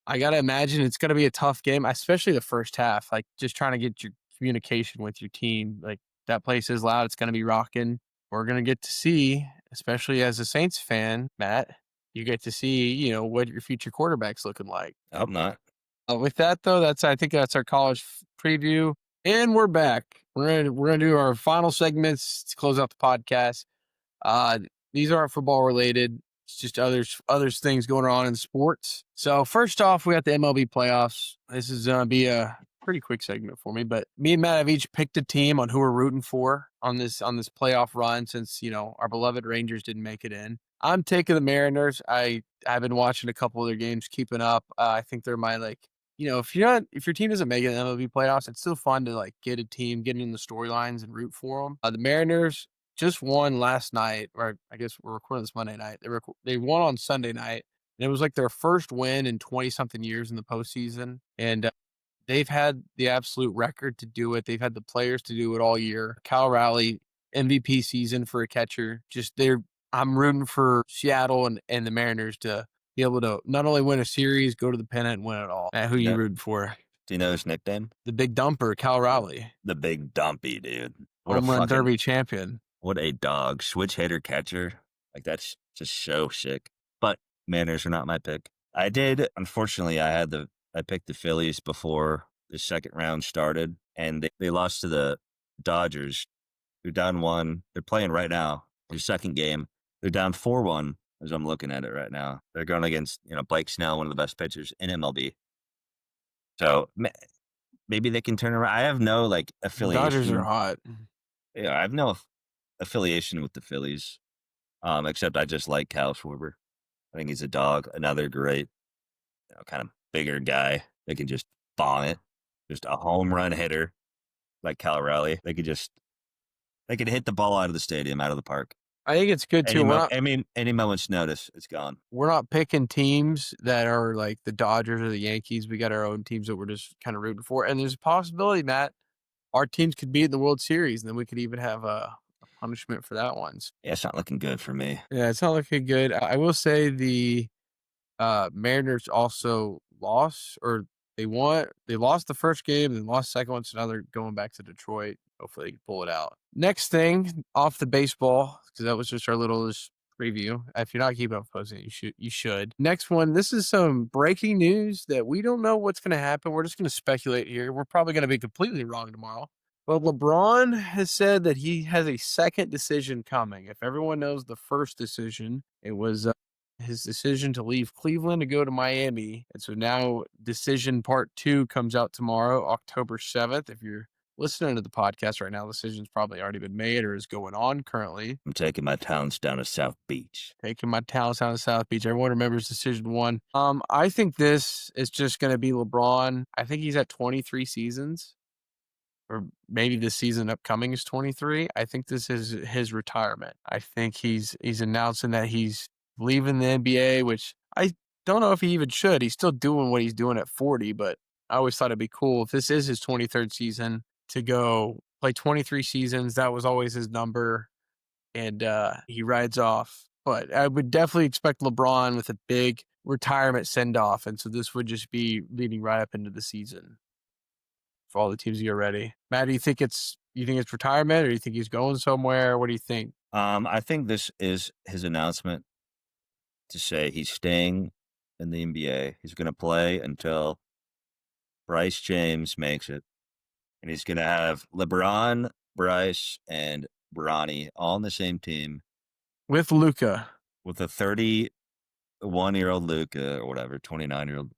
[SPEAKER 2] I gotta imagine it's gonna be a tough game, especially the first half. Like just trying to get your communication with your team. Like that place is loud. It's gonna be rocking. We're gonna get to see, especially as a Saints fan, Matt. You get to see, what your future quarterback's looking like.
[SPEAKER 1] I hope not.
[SPEAKER 2] With that though, I think that's our college preview, and we're back. We're gonna do our final segments to close out the podcast. Uh, these aren't football related. It's just others things going on in sports. So first off, we got the MLB playoffs. This is gonna be a pretty quick segment for me, but me and Matt have each picked a team on who we're rooting for on this playoff run since our beloved Rangers didn't make it in. I'm taking the Mariners. I've been watching a couple of their games, keeping up. I think they're my if your team doesn't make it in the MLB playoffs, it's still fun to get a team, get in the storylines and root for them. The Mariners just won last night, or I guess we're recording this Monday night. They won on Sunday night, and it was like their first win in 20-something years in the postseason. And they've had the absolute record to do it. They've had the players to do it all year. Cal Raleigh, MVP season for a catcher. I'm rooting for Seattle and the Mariners to be able to not only win a series, go to the pennant and win it all. Who you rooting for?
[SPEAKER 1] Do you know his nickname?
[SPEAKER 2] The Big Dumper, Cal Raleigh.
[SPEAKER 1] The Big Dumpy, dude.
[SPEAKER 2] Home run derby champion.
[SPEAKER 1] What a dog. Switch hitter catcher. Like, that's just so sick. But Mariners are not my pick. Unfortunately, I picked the Phillies before the second round started, and they lost to the Dodgers. They're down 1. They're playing right now. Their second game. They're down 4-1 as I'm looking at it right now. They're going against, Blake Snell, one of the best pitchers in MLB. So maybe they can turn around. I have no affiliation.
[SPEAKER 2] The Dodgers are hot.
[SPEAKER 1] Yeah, I have no affiliation with the Phillies, except I just like Kyle Schwarber. I think he's a dog. Another great, kind of bigger guy that can just bomb it. Just a home run hitter like Cal Raleigh. They could hit the ball out of the stadium, out of the park.
[SPEAKER 2] I think it's good too.
[SPEAKER 1] Any moment's notice, it's gone.
[SPEAKER 2] We're not picking teams that are like the Dodgers or the Yankees. We got our own teams that we're just kind of rooting for. And there's a possibility, Matt, our teams could be in the World Series, and then we could even have a punishment for that one.
[SPEAKER 1] Yeah, it's not looking good for me.
[SPEAKER 2] Yeah, it's not looking good. I will say the Mariners also lost, or they lost the first game, then lost the second one, so now they're going back to Detroit. Hopefully they can pull it out. Next thing, off the baseball, because that was just our little preview. If you're not keeping up posting, you should. Next one, this is some breaking news that we don't know what's going to happen. We're just going to speculate here. We're probably going to be completely wrong tomorrow. But LeBron has said that he has a second decision coming. If everyone knows the first decision, it was his decision to leave Cleveland to go to Miami. And so now decision part 2 comes out tomorrow, October 7th. If you're listening to the podcast right now, the decision's probably already been made or is going on currently.
[SPEAKER 1] I'm taking my talents down to South Beach.
[SPEAKER 2] Taking my talents out of South Beach. Everyone remembers decision 1. I think this is just going to be LeBron. I think he's at 23 seasons. Or maybe this season upcoming is 23. I think this is his retirement. I think he's announcing that he's leaving the NBA, which I don't know if he even should. He's still doing what he's doing at 40, but I always thought it'd be cool if this is his 23rd season to go play 23 seasons. That was always his number, and he rides off. But I would definitely expect LeBron with a big retirement send-off, and so this would just be leading right up into the season for all the teams you are ready. Matt, do you think it's retirement, or do you think he's going somewhere? What do you think?
[SPEAKER 1] I think this is his announcement to say he's staying in the NBA. He's going to play until Bryce James makes it. And he's going to have LeBron, Bryce, and Bronny all on the same team.
[SPEAKER 2] With Luka.
[SPEAKER 1] With a 31-year-old Luka or whatever, 29-year-old,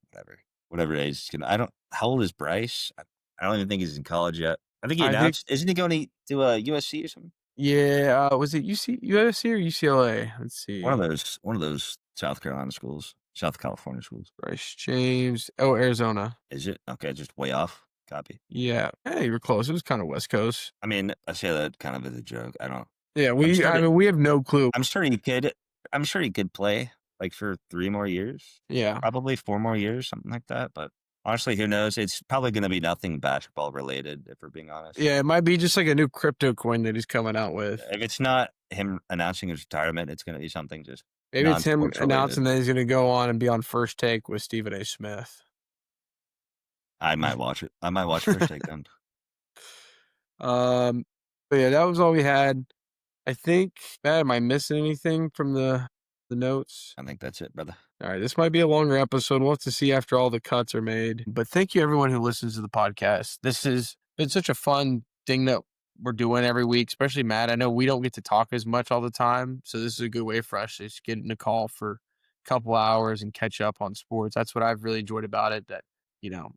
[SPEAKER 1] whatever age he's going to. How old is Bryce? I don't even think he's in college yet. I think he announced, isn't he going to USC or something?
[SPEAKER 2] Yeah, was it USC or UCLA? Let's see.
[SPEAKER 1] One of those South Carolina schools, South California schools.
[SPEAKER 2] Bryce James. Oh, Arizona.
[SPEAKER 1] Is it? Okay, just way off. Copy.
[SPEAKER 2] Yeah. Hey, you're close. It was kind of West Coast.
[SPEAKER 1] I mean, I say that kind of as a joke. I don't.
[SPEAKER 2] Yeah, we have no clue.
[SPEAKER 1] I'm sure he could play like for 3 more years.
[SPEAKER 2] Yeah.
[SPEAKER 1] Probably 4 more years, something like that. But honestly, who knows? It's probably going to be nothing basketball related, if we're being honest.
[SPEAKER 2] Yeah, it might be just like a new crypto coin that he's coming out with.
[SPEAKER 1] If it's not him announcing his retirement, it's going to be something just.
[SPEAKER 2] Maybe it's him announcing that he's going to go on and be on First Take with Stephen A. Smith.
[SPEAKER 1] I might watch it. I might watch First Take then.
[SPEAKER 2] But yeah, that was all we had. I think, Matt, am I missing anything from the notes?
[SPEAKER 1] I think that's it, brother.
[SPEAKER 2] All right, this might be a longer episode. We'll have to see after all the cuts are made. But thank you, everyone who listens to the podcast. This has been such a fun thing that we're doing every week, especially Matt. I know we don't get to talk as much all the time, so this is a good way for us to just get in a call for a couple hours and catch up on sports. That's what I've really enjoyed about it. That,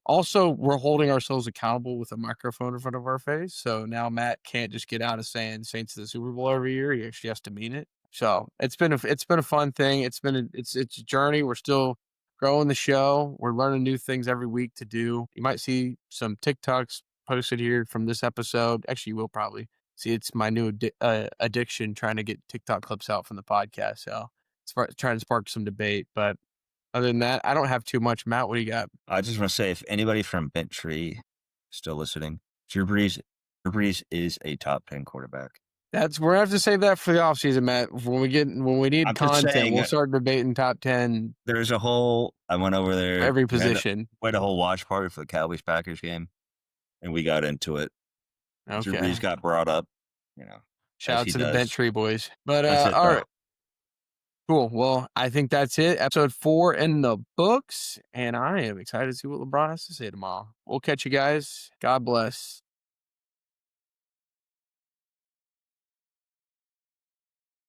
[SPEAKER 2] also we're holding ourselves accountable with a microphone in front of our face. So now Matt can't just get out of saying Saints to the Super Bowl every year. He actually has to mean it. So it's been a fun thing. It's a journey. We're still growing the show. We're learning new things every week to do. You might see some TikToks posted here from this episode. Actually, you will probably see it's my new addiction, trying to get TikTok clips out from the podcast. So it's trying to spark some debate. But other than that, I don't have too much. Matt, what do you got?
[SPEAKER 1] I just want to say, if anybody from Bent Tree still listening, Drew Brees is a top 10 quarterback.
[SPEAKER 2] We're gonna have to save that for the offseason, Matt. When we need content, we'll start debating top 10.
[SPEAKER 1] There's I went over there
[SPEAKER 2] every position.
[SPEAKER 1] We had a whole watch party for the Cowboys Packers game, and we got into it.
[SPEAKER 2] Okay.
[SPEAKER 1] Drew Brees got brought up.
[SPEAKER 2] Shout out to the Bent Tree boys. But all right. Cool. Well, I think that's it. Episode 4 in the books, and I am excited to see what LeBron has to say tomorrow. We'll catch you guys. God bless.